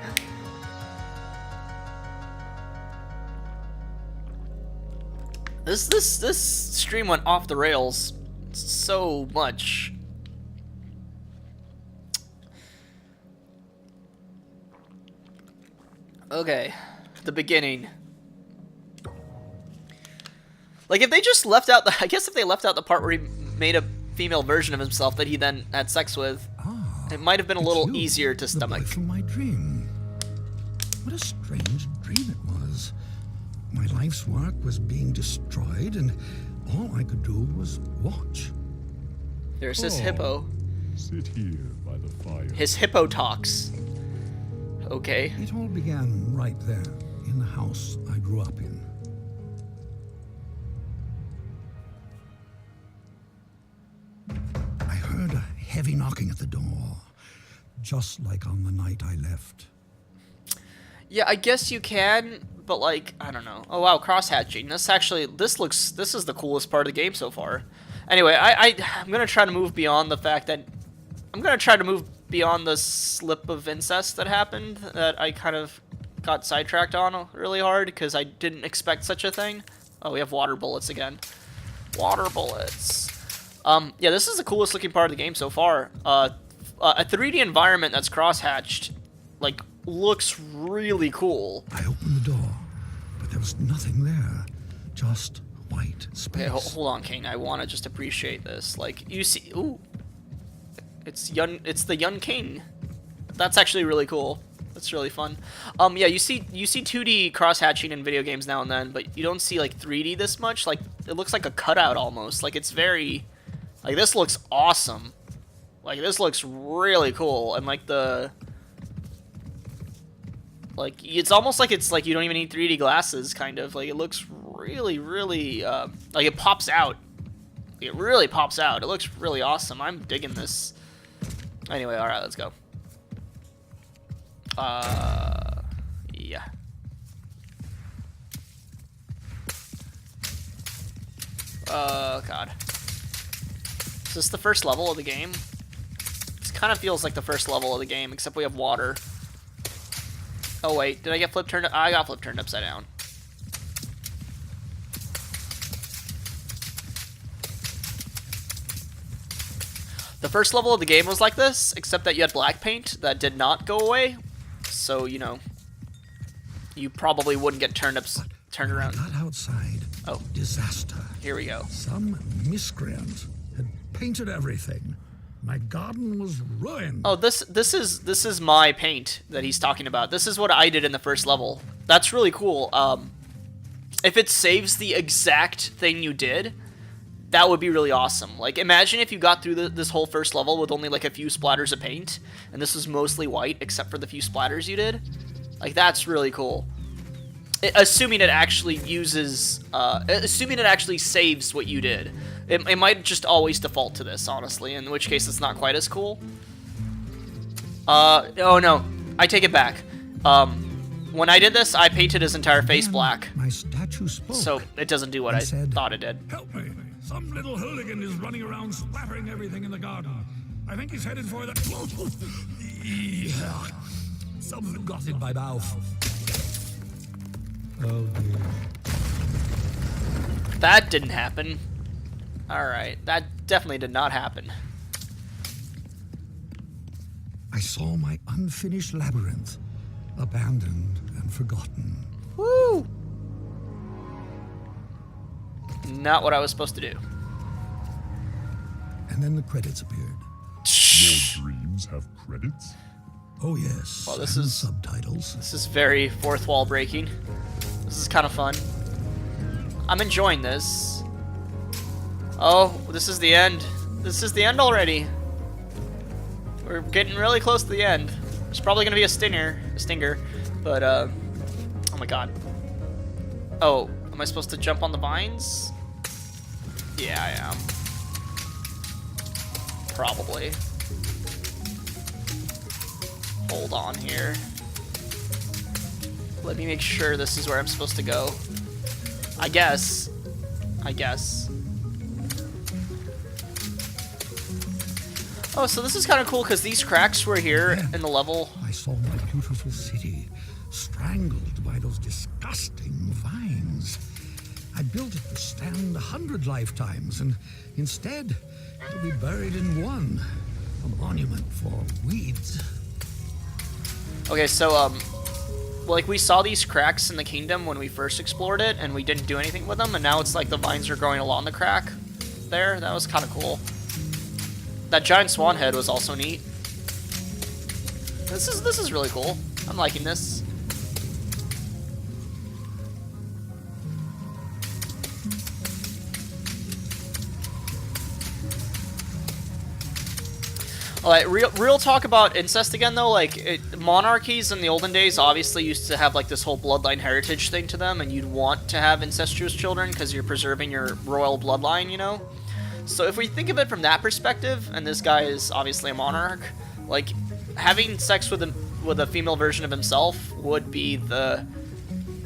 This stream went off the rails so much. Okay, the beginning. Like, if they just left out I guess if they left out the part where he made a female version of himself that he then had sex with, it might have been a little easier to stomach. The boy from my dream. What a strange dream it was. My life's work was being destroyed, and all I could do was watch. There's his hippo. Sit here by the fire. His hippo talks. Okay. It all began right there, in the house I grew up in. I heard a heavy knocking at the door, just like on the night I left. Yeah, I guess you can, but like, I don't know. Oh wow, cross-hatching. This is the coolest part of the game so far. Anyway, I'm gonna try to move beyond the fact that, beyond the slip of incest that happened, that I kind of got sidetracked on really hard, because I didn't expect such a thing. Oh, we have water bullets again. Water bullets. Yeah, this is the coolest looking part of the game so far. A 3D environment that's cross-hatched, like, looks really cool. I opened the door, but there was nothing there. Just white space. Okay, hold on, King. I want to just appreciate this. Like, you see... Ooh. It's the Yun King. That's actually really cool. That's really fun. Yeah, you see 2D cross-hatching in video games now and then, but you don't see, like, 3D this much. Like, it looks like a cutout almost. Like, it's very... Like, this looks awesome. Like, this looks really cool. And, like, like, it's almost like it's, like, you don't even need 3D glasses, kind of. Like, it looks really, really, like, it pops out. It really pops out. It looks really awesome. I'm digging this. Anyway, alright, let's go. Yeah. God. Is this the first level of the game? This kind of feels like the first level of the game, except we have water. Oh wait, did I get turned? I got flip turned upside down. The first level of the game was like this, except that you had black paint that did not go away. So, you know, you probably wouldn't get turned around. I got outside. Oh. Disaster. Here we go. Some miscreant had painted everything. My garden was ruined. Oh, this is my paint that he's talking about. This is what I did in the first level. That's really cool. If it saves the exact thing you did, that would be really awesome. Like, imagine if you got through this whole first level with only like a few splatters of paint, and this was mostly white except for the few splatters you did. Like, that's really cool. Assuming it actually assuming it actually saves what you did. It might just always default to this, honestly, in which case it's not quite as cool. Oh no, I take it back. When I did this, I painted his entire face black. My statue spoke. So it doesn't do what I said, thought it did. Help me! Some little hooligan is running around splattering everything in the garden. I think he's headed for the... Something got in my mouth. Oh dear. That didn't happen. Alright, that definitely did not happen. I saw my unfinished labyrinth, abandoned and forgotten. Woo! Not what I was supposed to do. And then the credits appeared. Your dreams have credits? Oh yes. Well, this and is- subtitles. This is very fourth wall breaking. This is kind of fun. I'm enjoying this. Oh, this is the end. This is the end already. We're getting really close to the end. There's probably gonna be a stinger, but oh my god. Oh, am I supposed to jump on the vines? Yeah, I am. Probably. Hold on here. Let me make sure this is where I'm supposed to go. I guess. Oh, so this is kind of cool because these cracks were here in the level. I saw my beautiful city strangled by those disgusting vines. I built it to stand 100 lifetimes, and instead, it'll be buried in one. A monument for weeds. Okay, so, like, we saw these cracks in the kingdom when we first explored it, and we didn't do anything with them, and now it's like the vines are growing along the crack there. That was kind of cool. That giant swan head was also neat. This is really cool. I'm liking this. Like, real talk about incest again, though. Like, monarchies in the olden days obviously used to have like this whole bloodline heritage thing to them, and you'd want to have incestuous children because you're preserving your royal bloodline, you know. So if we think of it from that perspective, and this guy is obviously a monarch, like having sex with a female version of himself would be the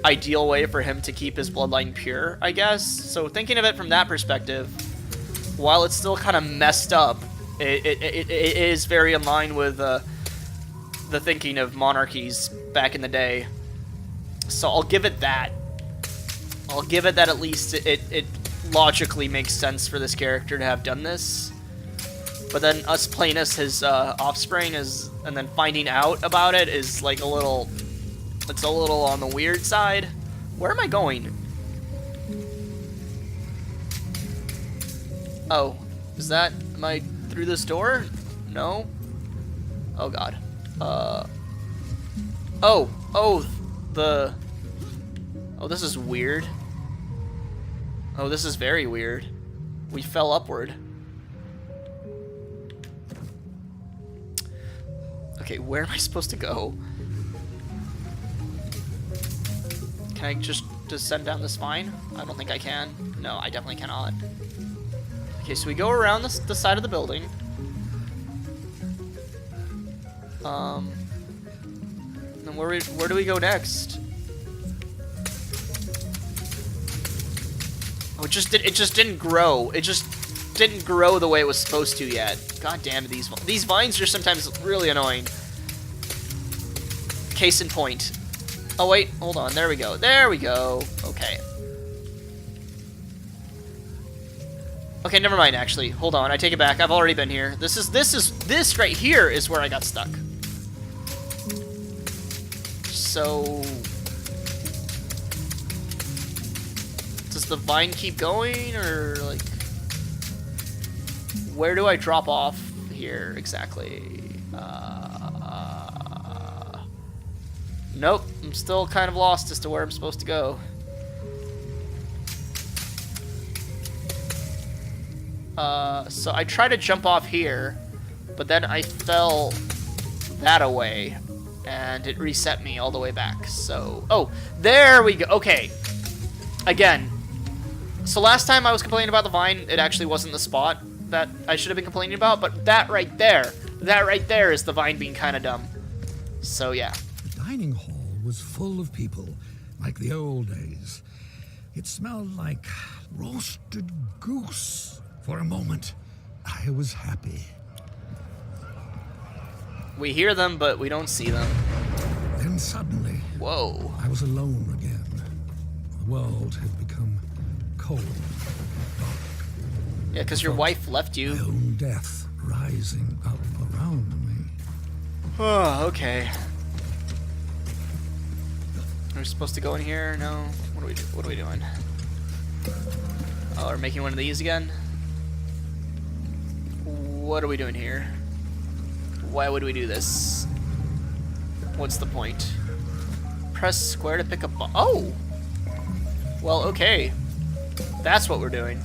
ideal way for him to keep his bloodline pure, I guess. So thinking of it from that perspective, while it's still kind of messed up, it is very in line with the thinking of monarchies back in the day. So I'll give it that. I'll give it that at least it logically makes sense for this character to have done this. But then us playing as his offspring and then finding out about it is like a little... It's a little on the weird side. Where am I going? Oh, is that... Am I through this door? No? Oh god. Oh, this is weird. Oh, this is very weird. We fell upward. Okay, where am I supposed to go? Can I just descend down the spine? I don't think I can. No, I definitely cannot. Okay, so we go around the side of the building. Then where do we go next? Oh, it just didn't grow. It just didn't grow the way it was supposed to yet. God damn it, these vines are sometimes really annoying. Case in point. Oh wait, hold on. There we go. There we go. Okay. Okay, never mind. Actually, hold on. I take it back. I've already been here. This right here is where I got stuck. So, does the vine keep going, or like, where do I drop off here exactly? Nope. I'm still kind of lost as to where I'm supposed to go. So I tried to jump off here, but then I fell that away, and it reset me all the way back. So, oh, there we go. Okay. Again. So last time I was complaining about the vine, it actually wasn't the spot that I should have been complaining about, but that right there is the vine being kind of dumb. So yeah. The dining hall was full of people, like the old days. It smelled like roasted goose. For a moment, I was happy. We hear them, but we don't see them. Then suddenly, whoa, I was alone again. The world had become cold, dark. Yeah, because your wife left you. My own death rising up around me. Oh, okay. Are we supposed to go in here? No. What are we doing? Oh, we're making one of these again? What are we doing here? Why would we do this? What's the point? Press square to pick up. Oh! Well, okay. That's what we're doing.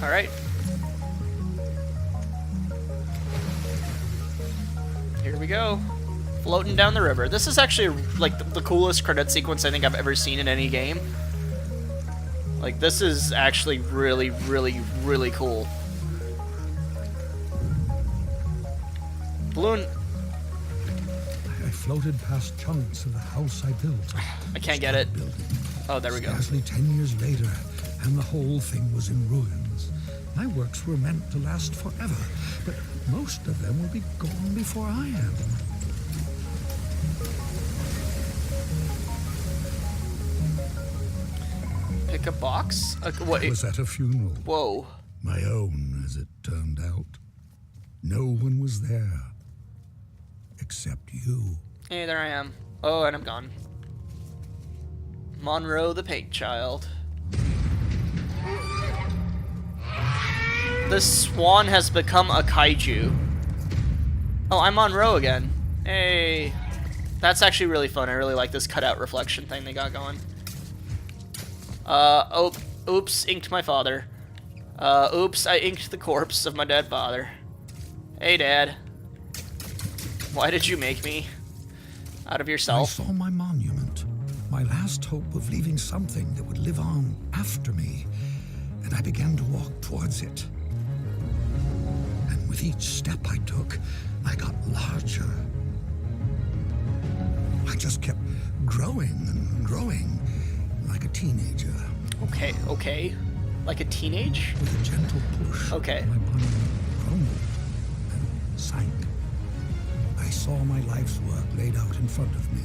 Alright. Here we go. Floating down the river. This is actually like the coolest credit sequence I think I've ever seen in any game. Like, this is actually really, really, really cool. Balloon. I floated past chunks of the house I built. I can't get it. Building. Oh, there we go. Scarcely 10 years later, and the whole thing was in ruins. My works were meant to last forever, but most of them will be gone before I am. Pick a box? What? I was at a funeral. Whoa. My own, as it turned out. No one was there. Except you. Hey, there I am. Oh, and I'm gone. Monroe the Pig Child. The Swan has become a kaiju. Oh, I'm Monroe again. Hey. That's actually really fun. I really like this cutout reflection thing they got going. Oh, oops, inked my father. Oops, I inked the corpse of my dead father. Hey, Dad. Why did you make me? Out of I yourself? saw my monument, my last hope of leaving something that would live on after me, and I began to walk towards it. And with each step I took, I got larger. I just kept growing and growing, like a teenager. Okay, okay. Like a teenage? With a gentle push, Okay. my monument crumbled and sank. I saw my life's work laid out in front of me.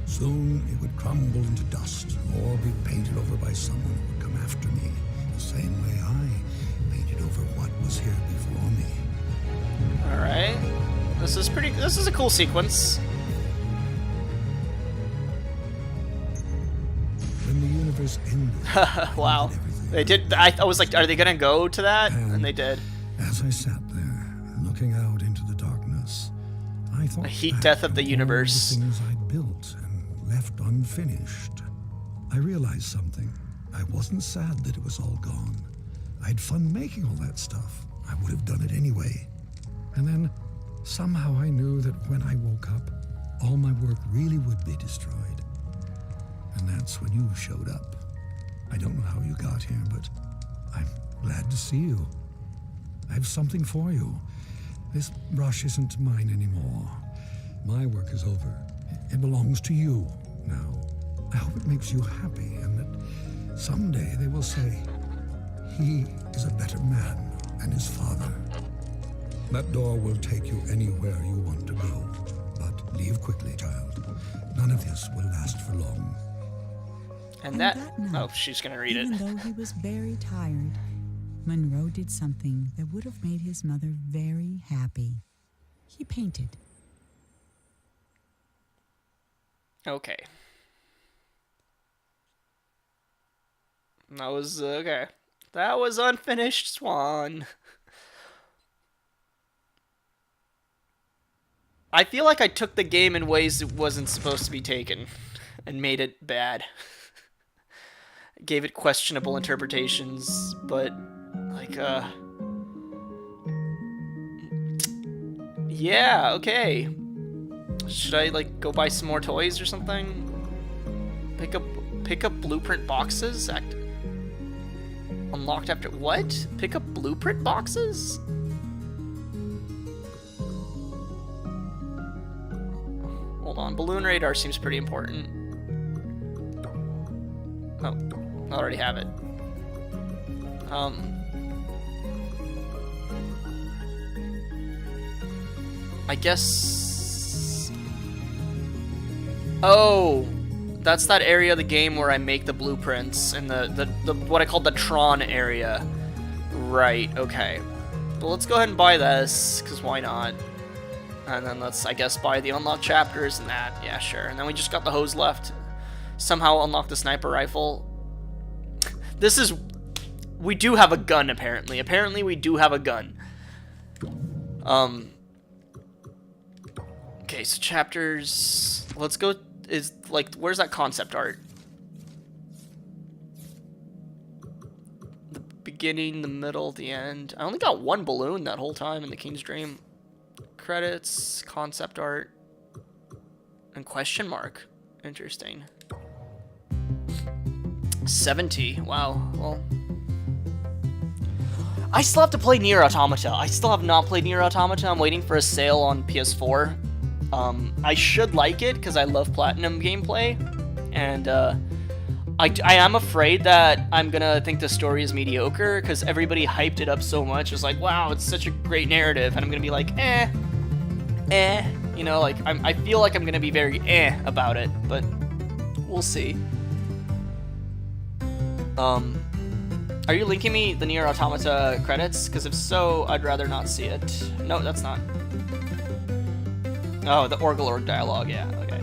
Soon it would crumble into dust or be painted over by someone who would come after me, the same way I painted over what was here before me. Alright. This is a cool sequence. When the universe ended, Wow. everything. They did. I was like, are they gonna go to that? And they did. As I sat there, looking out into the darkness, I thought A heat back death of the on all universe. the things I'd built and left unfinished. I realized something. I wasn't sad that it was all gone. I had fun making all that stuff. I would have done it anyway. And then somehow I knew that when I woke up, all my work really would be destroyed. And that's when you showed up. I don't know how you got here, but I'm glad to see you. I have something for you. This brush isn't mine anymore. My work is over. It belongs to you now. I hope it makes you happy and that someday they will say, he is a better man than his father. That door will take you anywhere you want to go. But leave quickly, child. None of this will last for long. And that. night, Oh, she's gonna read even it. though he was very tired, Monroe did something that would have made his mother very happy. He painted. Okay. That was okay. That was unfinished Swan. I feel like I took the game in ways it wasn't supposed to be taken and made it bad. Gave it questionable interpretations, but like yeah, okay. Should I like go buy some more toys or something? Pick up blueprint boxes? Unlocked after what? Pick up blueprint boxes? Hold on, balloon radar seems pretty important. Oh, I already have it. I guess. Oh, that's that area of the game where I make the blueprints and the what I call the Tron area. Right, okay. Well, let's go ahead and buy this, because why not? And then let's, I guess, buy the unlocked chapters and that. Yeah, sure. And then we just got the hose left. Somehow unlock the sniper rifle. This is... We do have a gun, apparently. Apparently, we do have a gun. Okay, so chapters... Let's go... Is, like, where's that concept art? The beginning, the middle, the end. I only got one balloon that whole time in the King's Dream. Credits, concept art, and question mark. Interesting. 70. Wow. Well, I still have to play Nier Automata. I still have not played Nier Automata. I'm waiting for a sale on PS4. I should like it because I love Platinum gameplay, and I am afraid that I'm gonna think the story is mediocre because everybody hyped it up so much. It's like, wow, it's such a great narrative, and I'm gonna be like, you know, like I feel like I'm gonna be very about it, but we'll see. Are you linking me the Nier Automata credits? Because if so, I'd rather not see it. No, that's not. Oh, the Org dialogue. Yeah. Okay.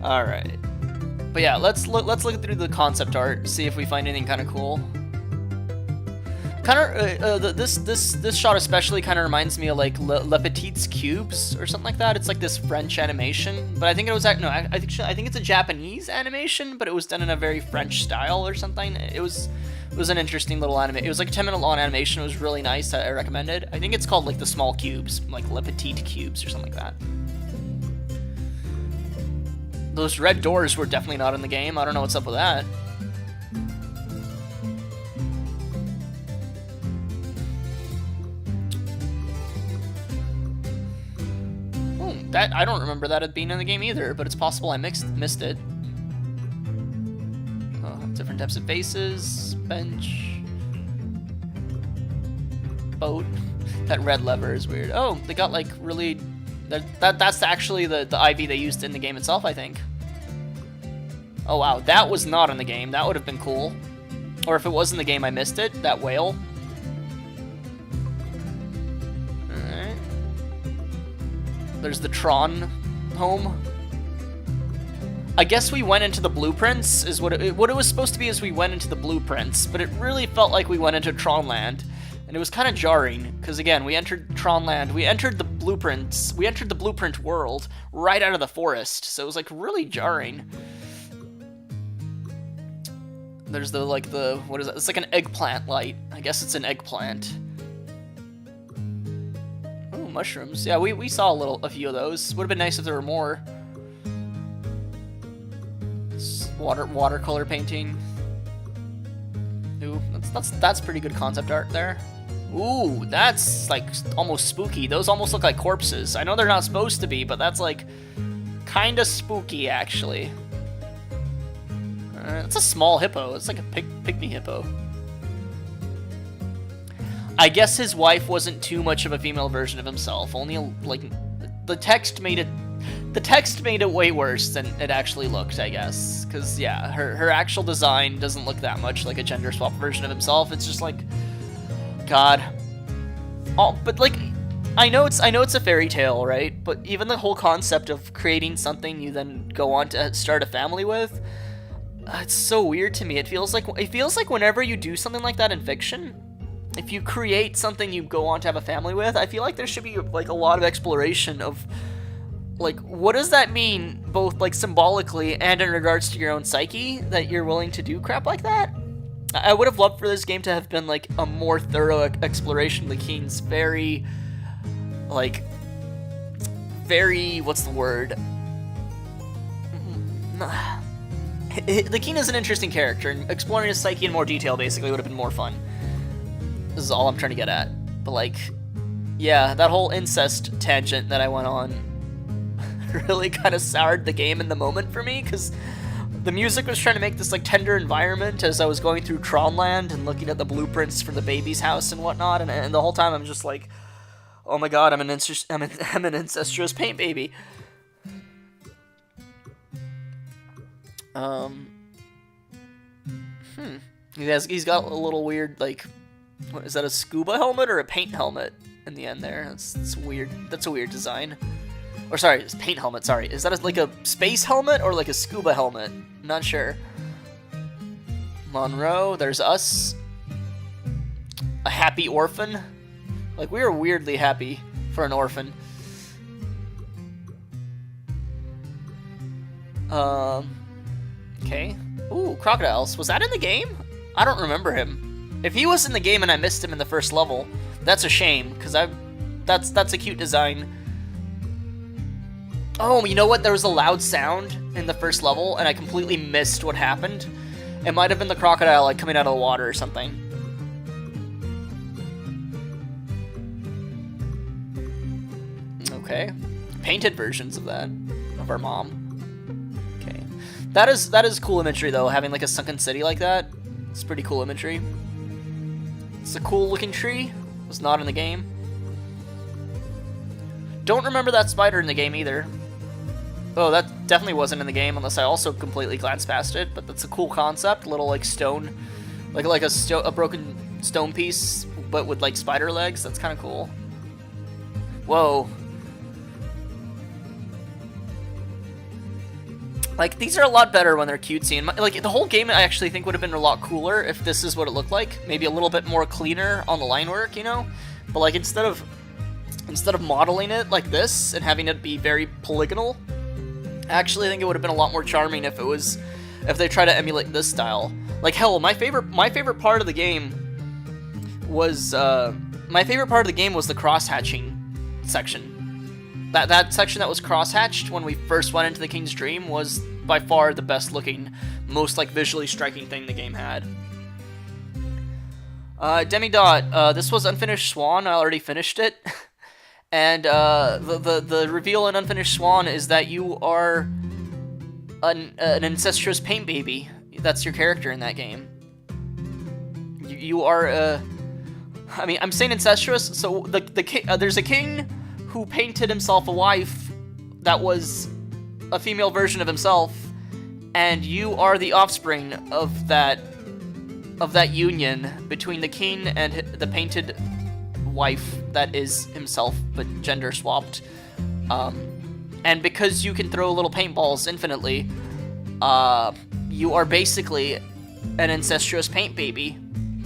All right. But yeah, let's look through the concept art, see if we find anything kind of cool. Kind of this shot especially kind of reminds me of like Le Petits Cubes or something like that. It's like this French animation, but I think it was no, I think it's a Japanese animation, but it was done in a very French style or something. It was an interesting little anime. It was like a 10-minute long animation. It was really nice. I recommend it. I think it's called like the small cubes, like Le Petit Cubes or something like that. Those red doors were definitely not in the game. I don't know what's up with that. That I don't remember that being in the game either, but it's possible I missed it. Oh, different types of faces, bench, boat. That red lever is weird. Oh, they got like really. That's actually the IV they used in the game itself, I think. Oh wow, that was not in the game. That would have been cool. Or if it was in the game, I missed it. That whale. There's the Tron home. I guess we went into the blueprints, is what it was supposed to be. Is we went into the blueprints, but it really felt like we went into Tronland, and it was kind of jarring because again, we entered Tronland, we entered the blueprints, we entered the blueprint world right out of the forest, so it was like really jarring. There's the what is that? It's like an eggplant light. I guess it's an eggplant. Mushrooms. Yeah, we saw a few of those. Would have been nice if there were more. Watercolor painting. Ooh, that's pretty good concept art there. Ooh, that's like almost spooky. Those almost look like corpses. I know they're not supposed to be, but that's like kind of spooky actually. It's a small hippo. It's like a pygmy hippo. I guess his wife wasn't too much of a female version of himself. Only like the text made it way worse than it actually looked, I guess. Cause yeah, her actual design doesn't look that much like a gender swap version of himself. It's just like, God. Oh, but like, I know it's a fairy tale, right? But even the whole concept of creating something you then go on to start a family with, it's so weird to me. It feels like whenever you do something like that in fiction. If you create something you go on to have a family with, I feel like there should be like a lot of exploration of like what does that mean both like symbolically and in regards to your own psyche that you're willing to do crap like that. I would have loved for this game to have been like a more thorough exploration of the King's very what's the word? The King is an interesting character and exploring his psyche in more detail basically would have been more fun. This is all I'm trying to get at. But like, yeah, that whole incest tangent that I went on really kind of soured the game in the moment for me, because the music was trying to make this like tender environment as I was going through Tronland and looking at the blueprints for the baby's house and whatnot, and the whole time I'm just like, oh my god, I'm an incestuous paint baby. He's got a little weird like. What, is that a scuba helmet or a paint helmet in the end there? That's weird. That's a weird design. Or sorry, it's paint helmet, sorry. Is that like a space helmet or like a scuba helmet? I'm not sure. Monroe, there's us. A happy orphan. Like, we were weirdly happy for an orphan. Okay. Ooh, crocodiles. Was that in the game? I don't remember him. If he was in the game and I missed him in the first level, that's a shame, because that's a cute design. Oh, you know what? There was a loud sound in the first level, and I completely missed what happened. It might have been the crocodile like coming out of the water or something. Okay. Painted versions of that. Of our mom. Okay. That is cool imagery though, having like a sunken city like that. It's pretty cool imagery. It's a cool looking tree. It was not in the game. Don't remember that spider in the game either. Oh, that definitely wasn't in the game unless I also completely glanced past it, but that's a cool concept. Little like stone, like a broken stone piece, but with like spider legs. That's kind of cool. Whoa. Like, these are a lot better when they're cutesy, and like the whole game I actually think would have been a lot cooler if this is what it looked like. Maybe a little bit more cleaner on the line work, you know? But like instead of modeling it like this and having it be very polygonal, I actually think it would have been a lot more charming if they try to emulate this style. Like hell, my favorite part of the game was the cross-hatching section. That section that was cross-hatched when we first went into the King's Dream was by far the best looking, most like visually striking thing the game had. Demidot, this was Unfinished Swan. I already finished it. And the reveal in Unfinished Swan is that you are an incestuous paint baby. That's your character in that game. You are I mean, I'm saying incestuous, so there's a king who painted himself a wife that was a female version of himself, and you are the offspring of that union between the king and the painted wife that is himself but gender swapped. And because you can throw little paintballs infinitely, you are basically an incestuous paint baby.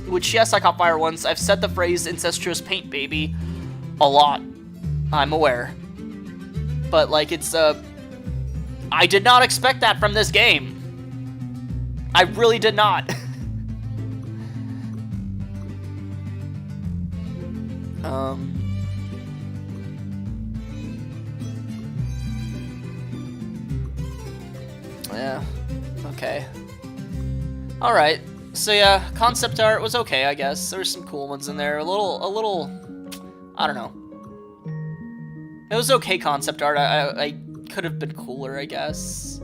Which, yes, I caught fire once. I've said the phrase incestuous paint baby a lot. I'm aware. But, like, it's, I did not expect that from this game. I really did not. Yeah. Okay. Alright. So yeah, concept art was okay, I guess. There were some cool ones in there. A little, I don't know. It was okay concept art. I could have been cooler, I guess.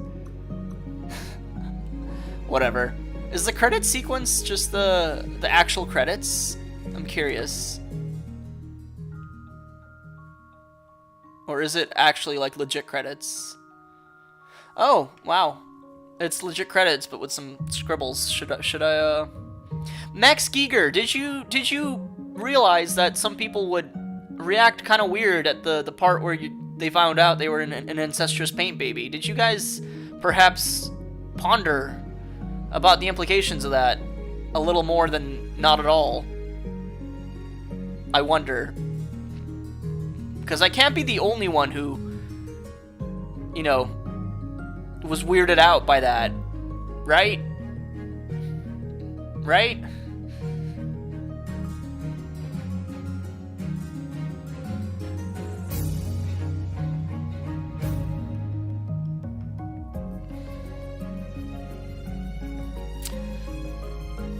Whatever. Is the credit sequence just the actual credits? I'm curious. Or is it actually like legit credits? Oh, wow. It's legit credits, but with some scribbles. Should I Max Giger, did you realize that some people would react kind of weird at the part where they found out they were an incestuous paint baby? Did you guys perhaps ponder about the implications of that a little more than not at all? I wonder. Because I can't be the only one who, you know, was weirded out by that, right? Right?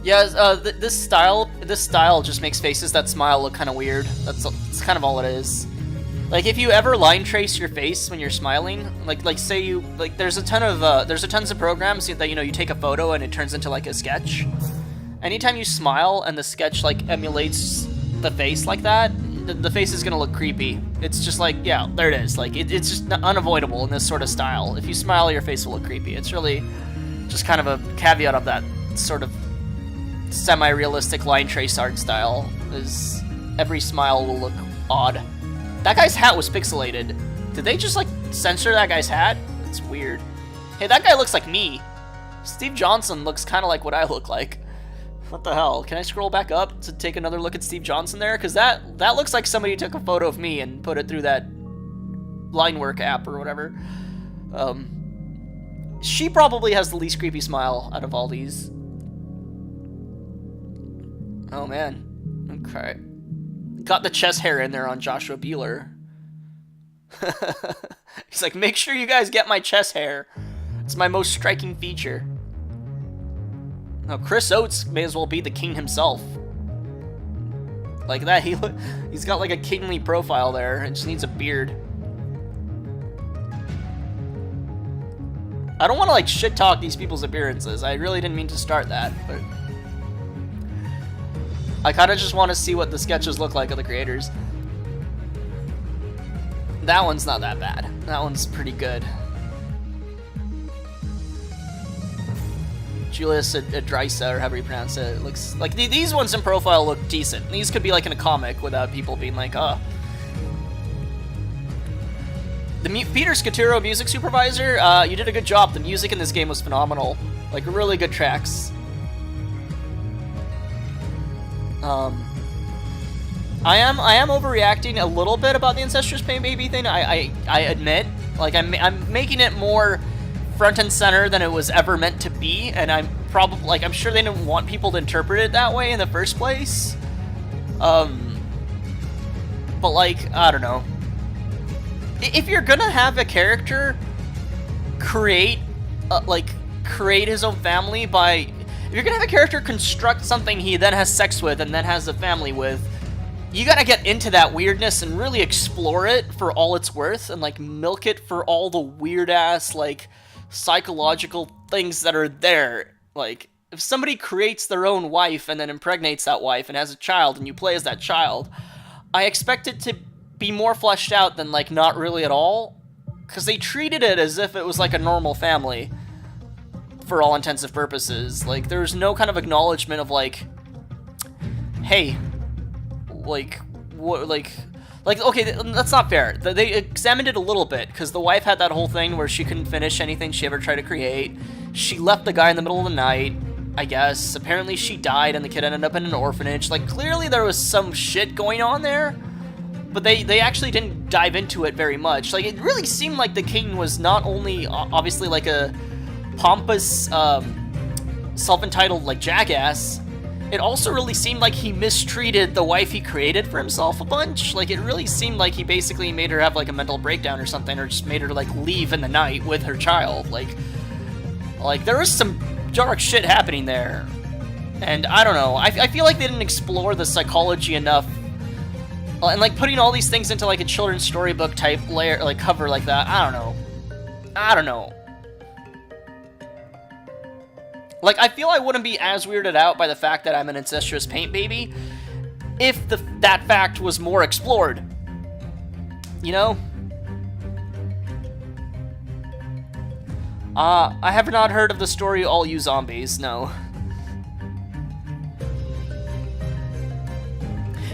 Yeah, this style just makes faces that smile look kind of weird. That's kind of all it is. Like, if you ever line trace your face when you're smiling, like say you, like, there's tons of programs that, you know, you take a photo and it turns into, like, a sketch. Anytime you smile and the sketch, like, emulates the face like that, the face is gonna look creepy. It's just like, yeah, there it is. Like, it's just unavoidable in this sort of style. If you smile, your face will look creepy. It's really just kind of a caveat of that sort of semi-realistic line trace art style, is every smile will look odd. That guy's hat was pixelated. Did they just, like, censor that guy's hat? It's weird. Hey, that guy looks like me. Steve Johnson looks kind of like what I look like. What the hell? Can I scroll back up to take another look at Steve Johnson there? Because that looks like somebody took a photo of me and put it through that line work app or whatever. She probably has the least creepy smile out of all these. Oh, man. Okay. Got the chest hair in there on Joshua Bueller. He's like, make sure you guys get my chest hair. It's my most striking feature. Now, Chris Oates may as well be the king himself. Like that, he's got like a kingly profile there and just needs a beard. I don't want to like shit talk these people's appearances. I really didn't mean to start that, but I kind of just want to see what the sketches look like of the creators. That one's not that bad. That one's pretty good. Julius Adrisa, or however you pronounce it. It looks like these ones in profile look decent. These could be like in a comic without people being like, oh. Peter Scaturo, music supervisor, you did a good job. The music in this game was phenomenal. Like, really good tracks. I am overreacting a little bit about the incestuous pain baby thing. I admit, like I'm making it more front and center than it was ever meant to be, and I'm sure they didn't want people to interpret it that way in the first place. But like, I don't know. If you're gonna have a character create his own family if you're gonna have a character construct something he then has sex with and then has a family with, you gotta get into that weirdness and really explore it for all it's worth and like milk it for all the weird ass like psychological things that are there. Like, if somebody creates their own wife and then impregnates that wife and has a child and you play as that child, I expect it to be more fleshed out than like not really at all, because they treated it as if it was like a normal family for all intents and purposes. Like, there's no kind of acknowledgement of like, hey, like, what, like, okay, that's not fair. They examined it a little bit, because the wife had that whole thing where she couldn't finish anything she ever tried to create. She left the guy in the middle of the night, I guess. Apparently she died and the kid ended up in an orphanage. Like, clearly there was some shit going on there, but they actually didn't dive into it very much. Like, it really seemed like the king was not only obviously like a pompous, self-entitled like jackass, it also really seemed like he mistreated the wife he created for himself a bunch. Like, it really seemed like he basically made her have like a mental breakdown or something, or just made her like leave in the night with her child. Like there was some dark shit happening there, and I don't know. I feel like they didn't explore the psychology enough, and like putting all these things into like a children's storybook type layer, like cover like that. I don't know. Like, I feel I wouldn't be as weirded out by the fact that I'm an incestuous paint baby if that fact was more explored. You know? I have not heard of the story All You Zombies, no.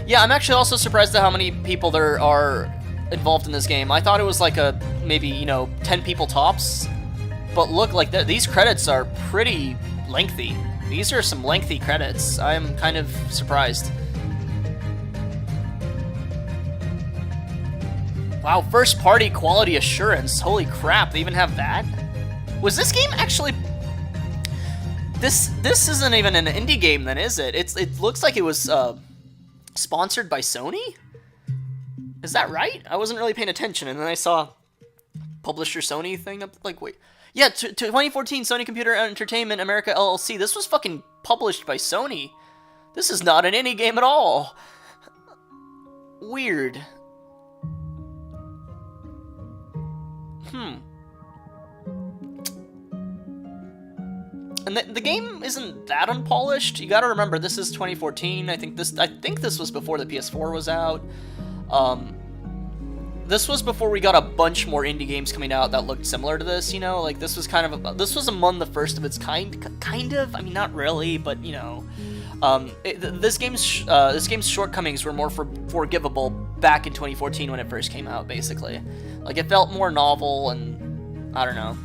Yeah, I'm actually also surprised at how many people there are involved in this game. I thought it was like maybe, 10 people tops. But look, like, these credits are pretty lengthy. These are some lengthy credits. I am kind of surprised. Wow, first party quality assurance. Holy crap, they even have that? Was this game actually... This isn't even an indie game then, is it? It looks like it was sponsored by Sony? Is that right? I wasn't really paying attention, and then I saw publisher Sony thing up, like, wait. Yeah, 2014 Sony Computer Entertainment America LLC. This was fucking published by Sony. This is not an indie game at all. Weird. And the game isn't that unpolished. You gotta remember, this is 2014. I think this was before the PS4 was out. This was before we got a bunch more indie games coming out that looked similar to this, like this was this was among the first of its kind of, I mean, not really, but this game's shortcomings were more forgivable back in 2014 when it first came out, basically. Like, it felt more novel, and I don't know.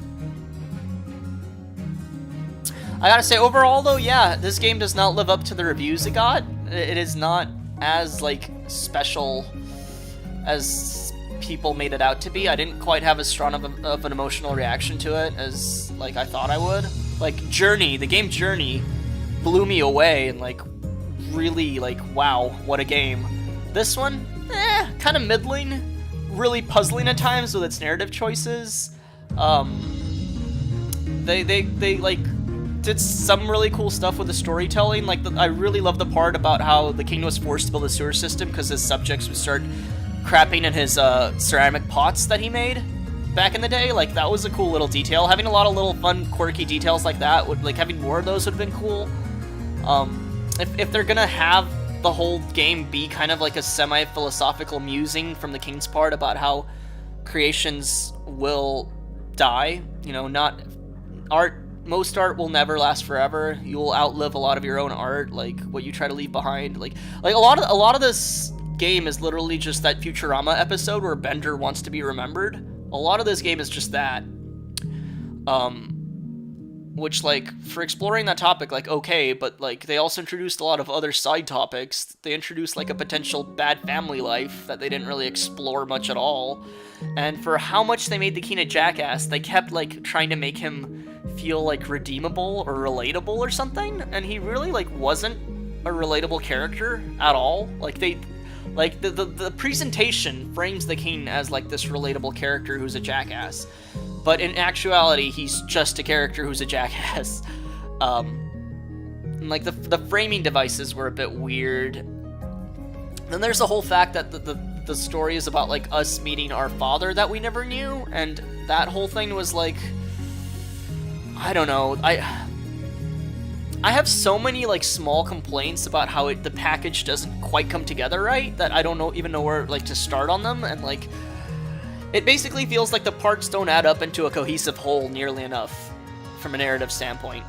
I gotta say, overall though, yeah, this game does not live up to the reviews it got. It is not as, like, special as people made it out to be. I didn't quite have as strong of an emotional reaction to it as, like, I thought I would. Like, the game Journey blew me away, and, like, really, like, wow, what a game. This one, kind of middling, really puzzling at times with its narrative choices. They like, did some really cool stuff with the storytelling. Like, I really love the part about how the king was forced to build a sewer system because his subjects would start crapping in his ceramic pots that he made back in the day. Like, that was a cool little detail. Having a lot of little fun, quirky details like that, having more of those would have been cool. If they're gonna have the whole game be kind of like a semi-philosophical musing from the king's part about how creations will die, most art will never last forever. You will outlive a lot of your own art, like what you try to leave behind. Like a lot of this game is literally just that Futurama episode where Bender wants to be remembered. A lot of this game is just that. Which, like, for exploring that topic, like, okay, but, like, they also introduced a lot of other side topics. They introduced, like, a potential bad family life that they didn't really explore much at all. And for how much they made the king a jackass, they kept, like, trying to make him feel, like, redeemable or relatable or something. And he really, like, wasn't a relatable character at all. Like, the presentation frames the king as, like, this relatable character who's a jackass. But in actuality, he's just a character who's a jackass. And, like, the framing devices were a bit weird. Then there's the whole fact that the story is about, like, us meeting our father that we never knew, and that whole thing was, like, I don't know, I have so many, like, small complaints about how the package doesn't quite come together right, that I don't even know where, like, to start on them, and, like, it basically feels like the parts don't add up into a cohesive whole nearly enough, from a narrative standpoint.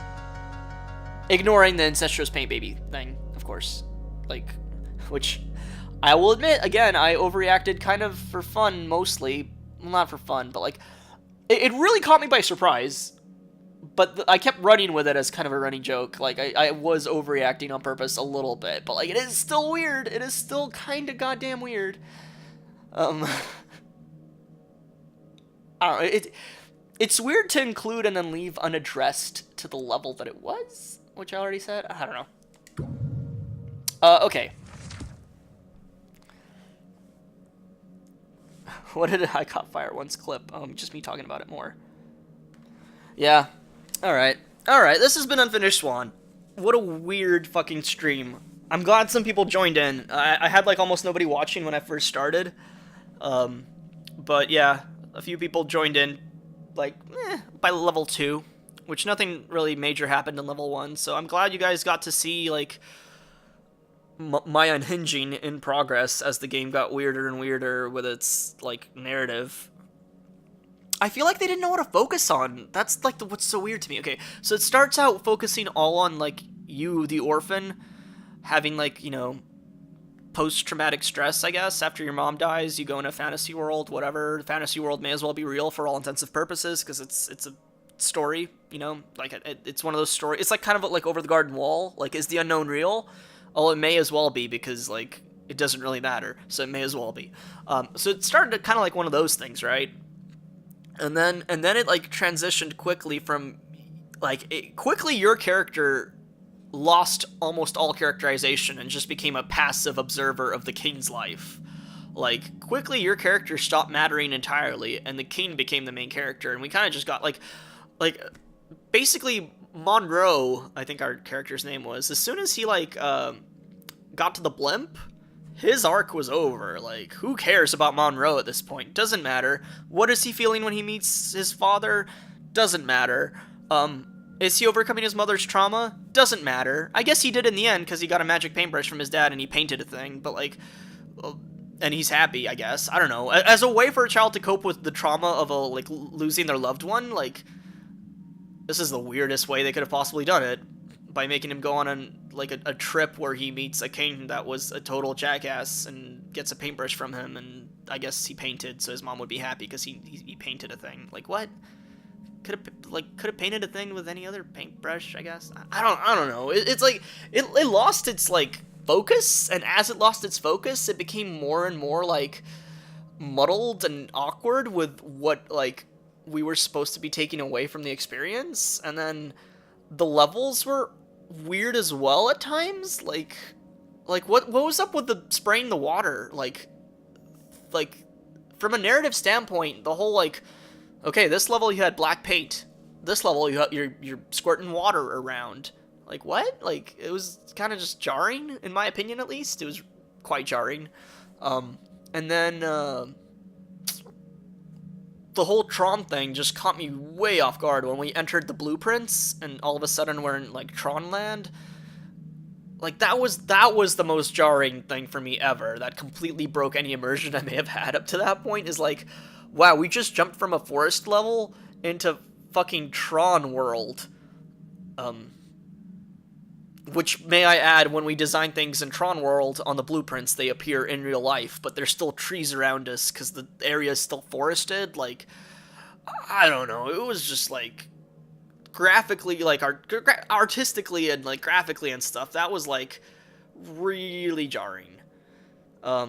Ignoring the incestuous paint baby thing, of course. Like, which, I will admit, again, I overreacted kind of for fun, mostly. Well, not for fun, but, like, it really caught me by surprise. But I kept running with it as kind of a running joke. Like, I was overreacting on purpose a little bit. But, like, it is still weird. It is still kind of goddamn weird. I don't know, it's weird to include and then leave unaddressed to the level that it was, which I already said. I don't know. Okay. What did I caught fire once clip? Just me talking about it more. Yeah. Alright. Alright, this has been Unfinished Swan. What a weird fucking stream. I'm glad some people joined in. I had, like, almost nobody watching when I first started. But yeah, a few people joined in, like, by level 2, which nothing really major happened in level 1, so I'm glad you guys got to see, like, my unhinging in progress as the game got weirder and weirder with its, like, narrative. I feel like they didn't know what to focus on. That's, like, what's so weird to me. Okay, so it starts out focusing all on, like, you, the orphan, having, like, you know, post-traumatic stress, I guess. After your mom dies, you go in a fantasy world, whatever. The fantasy world may as well be real for all intensive purposes, because it's a story, you know? Like, it's one of those stories. It's, like, kind of like Over the Garden Wall. Like, is the unknown real? Oh, it may as well be, because, like, it doesn't really matter, so it may as well be. So it started to kind of like one of those things, right? And then it, like, transitioned quickly from, like, quickly your character lost almost all characterization and just became a passive observer of the king's life. Like, quickly your character stopped mattering entirely, and the king became the main character, and we kind of just got, like, basically, Monroe, I think our character's name was, as soon as he, like, got to the blimp, his arc was over. Like, who cares about Monroe at this point? Doesn't matter. What is he feeling when he meets his father? Doesn't matter. Is he overcoming his mother's trauma? Doesn't matter. I guess he did in the end, because he got a magic paintbrush from his dad and he painted a thing, but, like, and he's happy, I guess. I don't know. As a way for a child to cope with the trauma of, like, losing their loved one, like, this is the weirdest way they could have possibly done it, by making him go on like, a trip where he meets a king that was a total jackass and gets a paintbrush from him, and I guess he painted, so his mom would be happy because he painted a thing. Like, what? Could have painted a thing with any other paintbrush, I guess. I don't know. It's like it lost its, like, focus, and as it lost its focus, it became more and more, like, muddled and awkward with what, like, we were supposed to be taking away from the experience. And then the levels were weird as well at times. Like what was up with the spraying the water? Like from a narrative standpoint, the whole, like, okay, this level you had black paint. This level you're squirting water around. Like, what? Like, it was kind of just jarring, in my opinion, at least. It was quite jarring. And then the whole Tron thing just caught me way off guard when we entered the blueprints, and all of a sudden we're in, like, Tron land. Like, that was the most jarring thing for me ever. That completely broke any immersion I may have had up to that point. Is like, wow, we just jumped from a forest level into fucking Tron world. Which, may I add, when we design things in Tron World on the blueprints, they appear in real life, but there's still trees around us because the area is still forested. Like, I don't know. It was just like graphically, like artistically and like graphically and stuff. That was like really jarring. I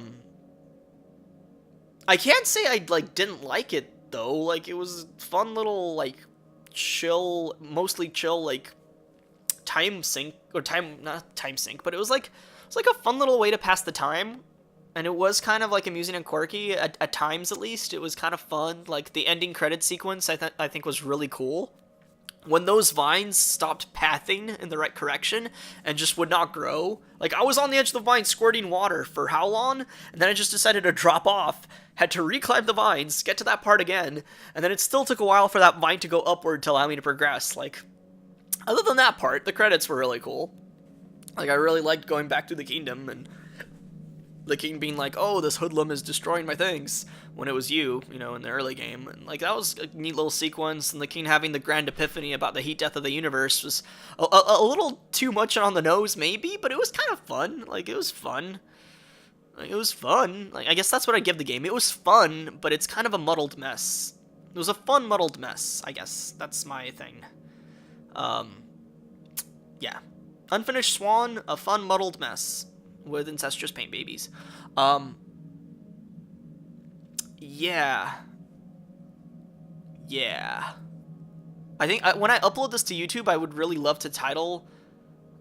can't say I like didn't like it though. Like, it was fun little like mostly chill like time sink or time not time sink, but it was like a fun little way to pass the time. And it was kind of like amusing and quirky at times, at least. It was kind of fun. Like the ending credit sequence, I think was really cool. When those vines stopped pathing in the right correction and just would not grow. Like, I was on the edge of the vine squirting water for how long? And then I just decided to drop off, had to reclimb the vines, get to that part again, and then it still took a while for that vine to go upward to allow me to progress. Like, other than that part, the credits were really cool. Like, I really liked going back to the kingdom and the king being like, oh, this hoodlum is destroying my things, when it was you know, in the early game. And, like, that was a neat little sequence, and the king having the grand epiphany about the heat death of the universe was a little too much on the nose, maybe, but it was kind of fun. Like, it was fun. Like, it was fun. Like, I guess that's what I give the game. It was fun, but it's kind of a muddled mess. It was a fun, muddled mess, I guess. That's my thing. Yeah. Unfinished Swan, a fun, muddled mess with incestuous paint babies. Yeah. I think when I upload this to YouTube, I would really love to title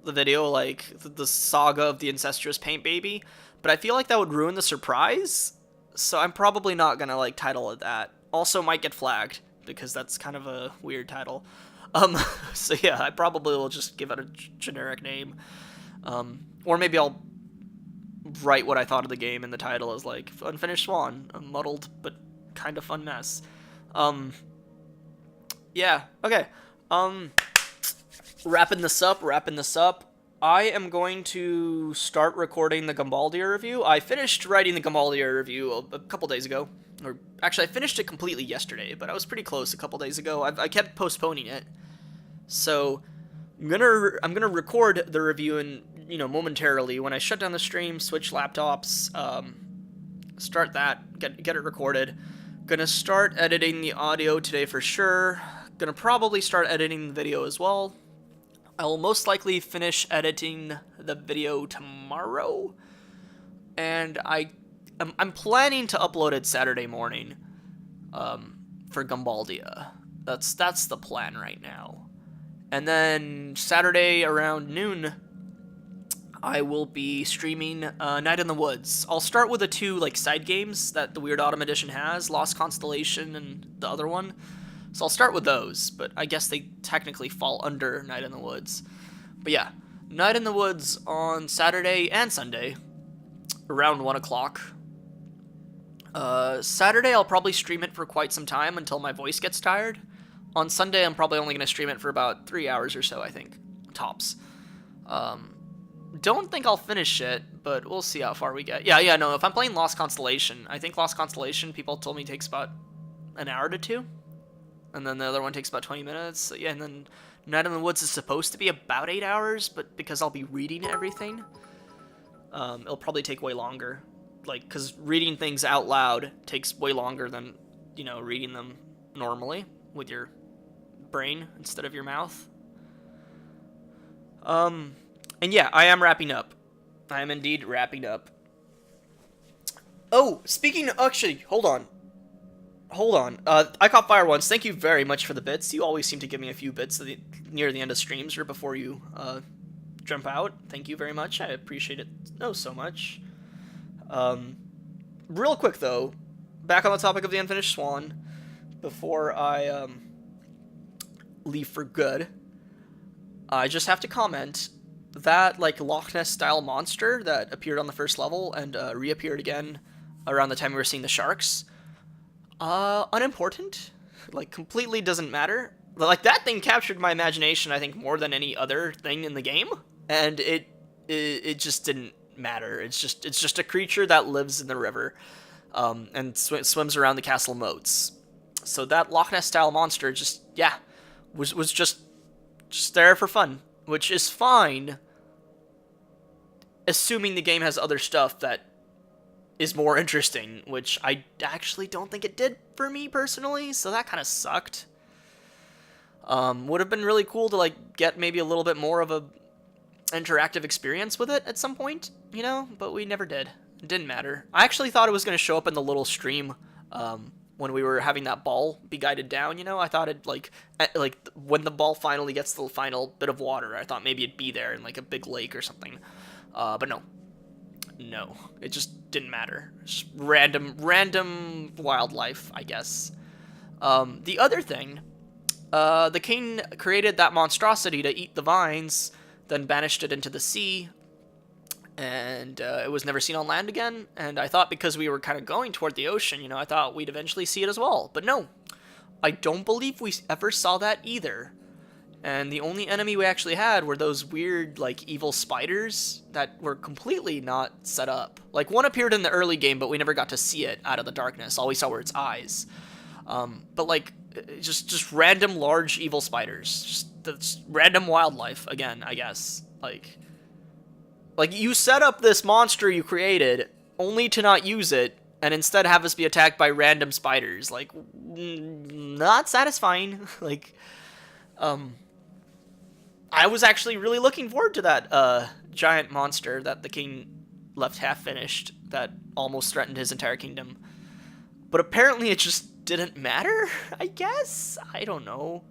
the video, like, the saga of the incestuous paint baby, but I feel like that would ruin the surprise, so I'm probably not gonna, like, title it that. Also might get flagged, because that's kind of a weird title. So yeah, I probably will just give it a generic name. Or maybe I'll write what I thought of the game in the title as, like, Unfinished Swan, a muddled but kind of fun mess. Yeah, okay. Wrapping this up. I am going to start recording the Gumbaldia review. I finished writing the Gumbaldia review a couple days ago. Or, actually, I finished it completely yesterday, but I was pretty close a couple days ago. I kept postponing it. So, I'm gonna record the review in, you know, momentarily. When I shut down the stream, switch laptops, start that, get it recorded. Gonna start editing the audio today for sure. Gonna probably start editing the video as well. I will most likely finish editing the video tomorrow. And I'm planning to upload it Saturday morning, for Gumbaldia. That's the plan right now. And then Saturday around noon, I will be streaming Night in the Woods. I'll start with the two, like, side games that the Weird Autumn Edition has, Lost Constellation and the other one. So I'll start with those, but I guess they technically fall under Night in the Woods. But yeah, Night in the Woods on Saturday and Sunday, around 1 o'clock. Saturday I'll probably stream it for quite some time until my voice gets tired. On Sunday I'm probably only going to stream it for about 3 hours or so, I think, tops. Don't think I'll finish it, but we'll see how far we get. Yeah, no, if I'm playing Lost Constellation, I think Lost Constellation, people told me, takes about an hour to 2. And then the other one takes about 20 minutes. So yeah, and then Night in the Woods is supposed to be about 8 hours, but because I'll be reading everything, it'll probably take way longer. Like, because reading things out loud takes way longer than, you know, reading them normally with your brain instead of your mouth. And yeah, I am wrapping up. I am indeed wrapping up. Oh, speaking of, actually, hold on. I caught fire once. Thank you very much for the bits. You always seem to give me a few bits near the end of streams or before you jump out. Thank you very much. I appreciate it so much. Real quick though, back on the topic of the Unfinished Swan, before I leave for good, I just have to comment that, like, Loch Ness style monster that appeared on the first level and reappeared again around the time we were seeing the sharks. Unimportant. Like, completely doesn't matter. Like, that thing captured my imagination, I think, more than any other thing in the game. And it just didn't matter. It's just a creature that lives in the river, and swims around the castle moats. So that Loch Ness style monster was just there for fun, which is fine, assuming the game has other stuff that is more interesting, which I actually don't think it did for me personally, so that kind of sucked. Would have been really cool to like get maybe a little bit more of a interactive experience with it at some point, you know, but we never did. It didn't matter. I actually thought it was going to show up in the little stream when we were having that ball be guided down, you know. I thought it like when the ball finally gets to the final bit of water, I thought maybe it'd be there in like a big lake or something. But no, it just didn't matter. Just random wildlife, I guess. The other thing, the king created that monstrosity to eat the vines, then banished it into the sea, and it was never seen on land again. And I thought because we were kind of going toward the ocean, you know, I thought we'd eventually see it as well. But no, I don't believe we ever saw that either. And the only enemy we actually had were those weird, like, evil spiders that were completely not set up. Like, one appeared in the early game, but we never got to see it out of the darkness. All we saw were its eyes. But, like, just random large evil spiders. Just random wildlife, again, I guess. Like, you set up this monster you created only to not use it, and instead have us be attacked by random spiders. Like, not satisfying. Like, I was actually really looking forward to that giant monster that the king left half-finished that almost threatened his entire kingdom. But apparently it just didn't matter, I guess? I don't know.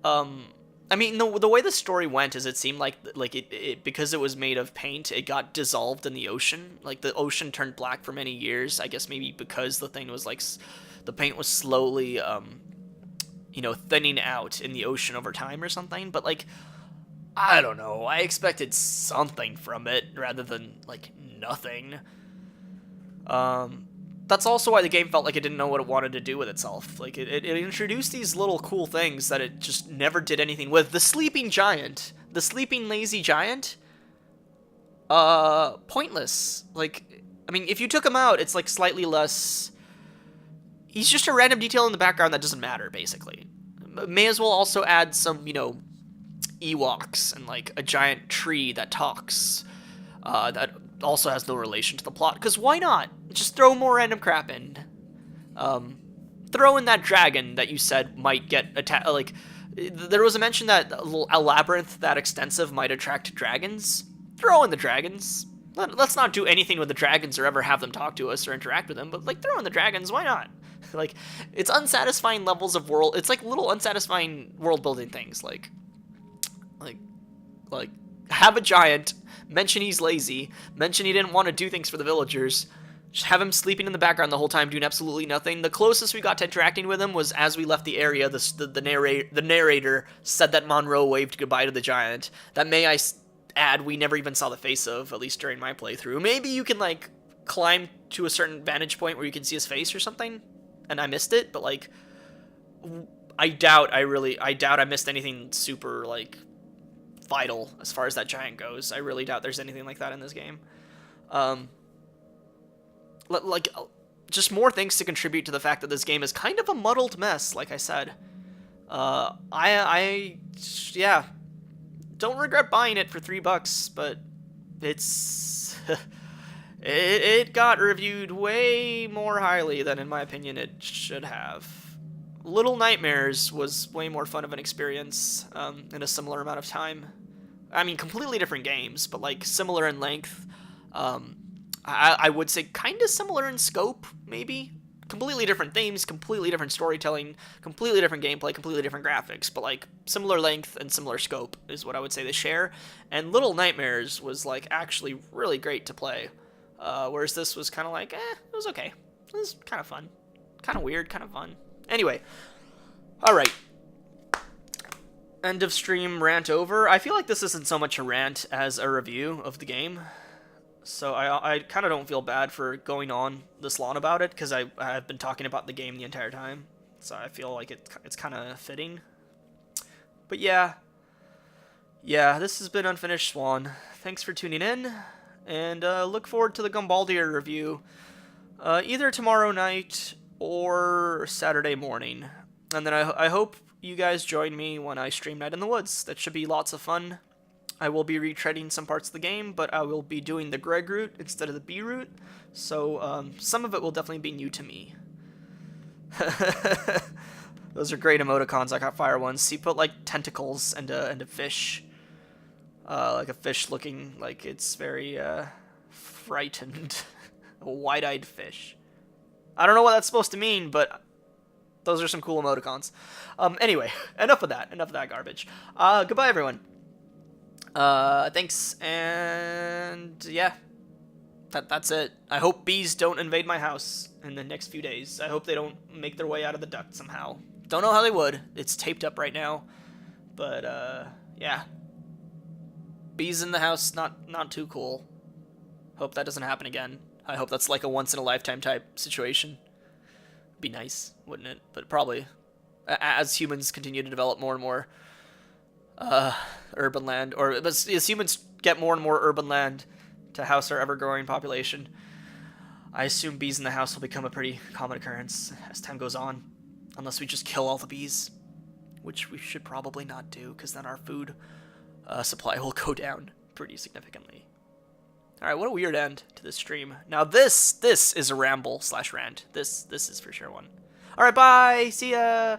I mean, the way the story went is it seemed like it because it was made of paint, it got dissolved in the ocean. Like, the ocean turned black for many years, I guess maybe because the thing was, like, the paint was slowly, you know, thinning out in the ocean over time or something. But, like, I don't know. I expected something from it rather than, like, nothing. That's also why the game felt like it didn't know what it wanted to do with itself. Like, it introduced these little cool things that it just never did anything with. The sleeping giant, the sleeping lazy giant, pointless. Like, I mean, if you took him out, it's, like, slightly less... He's just a random detail in the background that doesn't matter, basically. May as well also add some, you know, Ewoks and, like, a giant tree that talks. That also has no relation to the plot. Because why not? Just throw more random crap in. Throw in that dragon that you said might get attacked. Like, there was a mention that a labyrinth that extensive might attract dragons. Throw in the dragons. Let's not do anything with the dragons or ever have them talk to us or interact with them, but, like, throw in the dragons, why not? Like, it's unsatisfying levels of world, it's like little unsatisfying world building things, like, have a giant, mention he's lazy, mention he didn't want to do things for the villagers, just have him sleeping in the background the whole time doing absolutely nothing. The closest we got to interacting with him was as we left the area, the narrator said that Monroe waved goodbye to the giant, that may I add we never even saw the face of, at least during my playthrough. Maybe you can, like, climb to a certain vantage point where you can see his face or something, and I missed it, but, like, I doubt I missed anything super, like, vital as far as that giant goes. I really doubt there's anything like that in this game. Like, just more things to contribute to the fact that this game is kind of a muddled mess, like I said. Yeah, don't regret buying it for $3, but it's... it got reviewed way more highly than, in my opinion, it should have. Little Nightmares was way more fun of an experience in a similar amount of time. I mean, completely different games, but, like, similar in length. I would say kind of similar in scope, maybe. Completely different themes, completely different storytelling, completely different gameplay, completely different graphics, but, like, similar length and similar scope is what I would say they share. And Little Nightmares was, like, actually really great to play. Whereas this was kind of like, it was okay. It was kind of fun. Kind of weird, kind of fun. Anyway. Alright. End of stream rant over. I feel like this isn't so much a rant as a review of the game. So I kind of don't feel bad for going on this long about it, because I've been talking about the game the entire time. So I feel like it's kind of fitting. But yeah. Yeah, this has been Unfinished Swan. Thanks for tuning in. And look forward to the Gumbaldier review either tomorrow night or Saturday morning. And then I hope you guys join me when I stream Night in the Woods. That should be lots of fun. I will be retreading some parts of the game, but I will be doing the Greg route instead of the B route, so some of it will definitely be new to me. Those are great emoticons. I got fire ones. He put like tentacles and a fish, like a fish looking like it's very frightened, a wide-eyed fish. I don't know what that's supposed to mean, but those are some cool emoticons. Anyway, enough of that garbage. Goodbye, everyone. Thanks, and yeah, that's it. I hope bees don't invade my house in the next few days. I hope they don't make their way out of the duct somehow. Don't know how they would. It's taped up right now, but yeah. Bees in the house, not too cool. Hope that doesn't happen again. I hope that's like a once-in-a-lifetime type situation. Be nice, wouldn't it? But probably, as humans continue to develop more and more urban land, or as humans get more and more urban land to house our ever-growing population, I assume bees in the house will become a pretty common occurrence as time goes on, unless we just kill all the bees, which we should probably not do, because then our food supply will go down pretty significantly. Alright, what a weird end to this stream. Now this is a ramble/rant. This is for sure one. Alright, bye! See ya!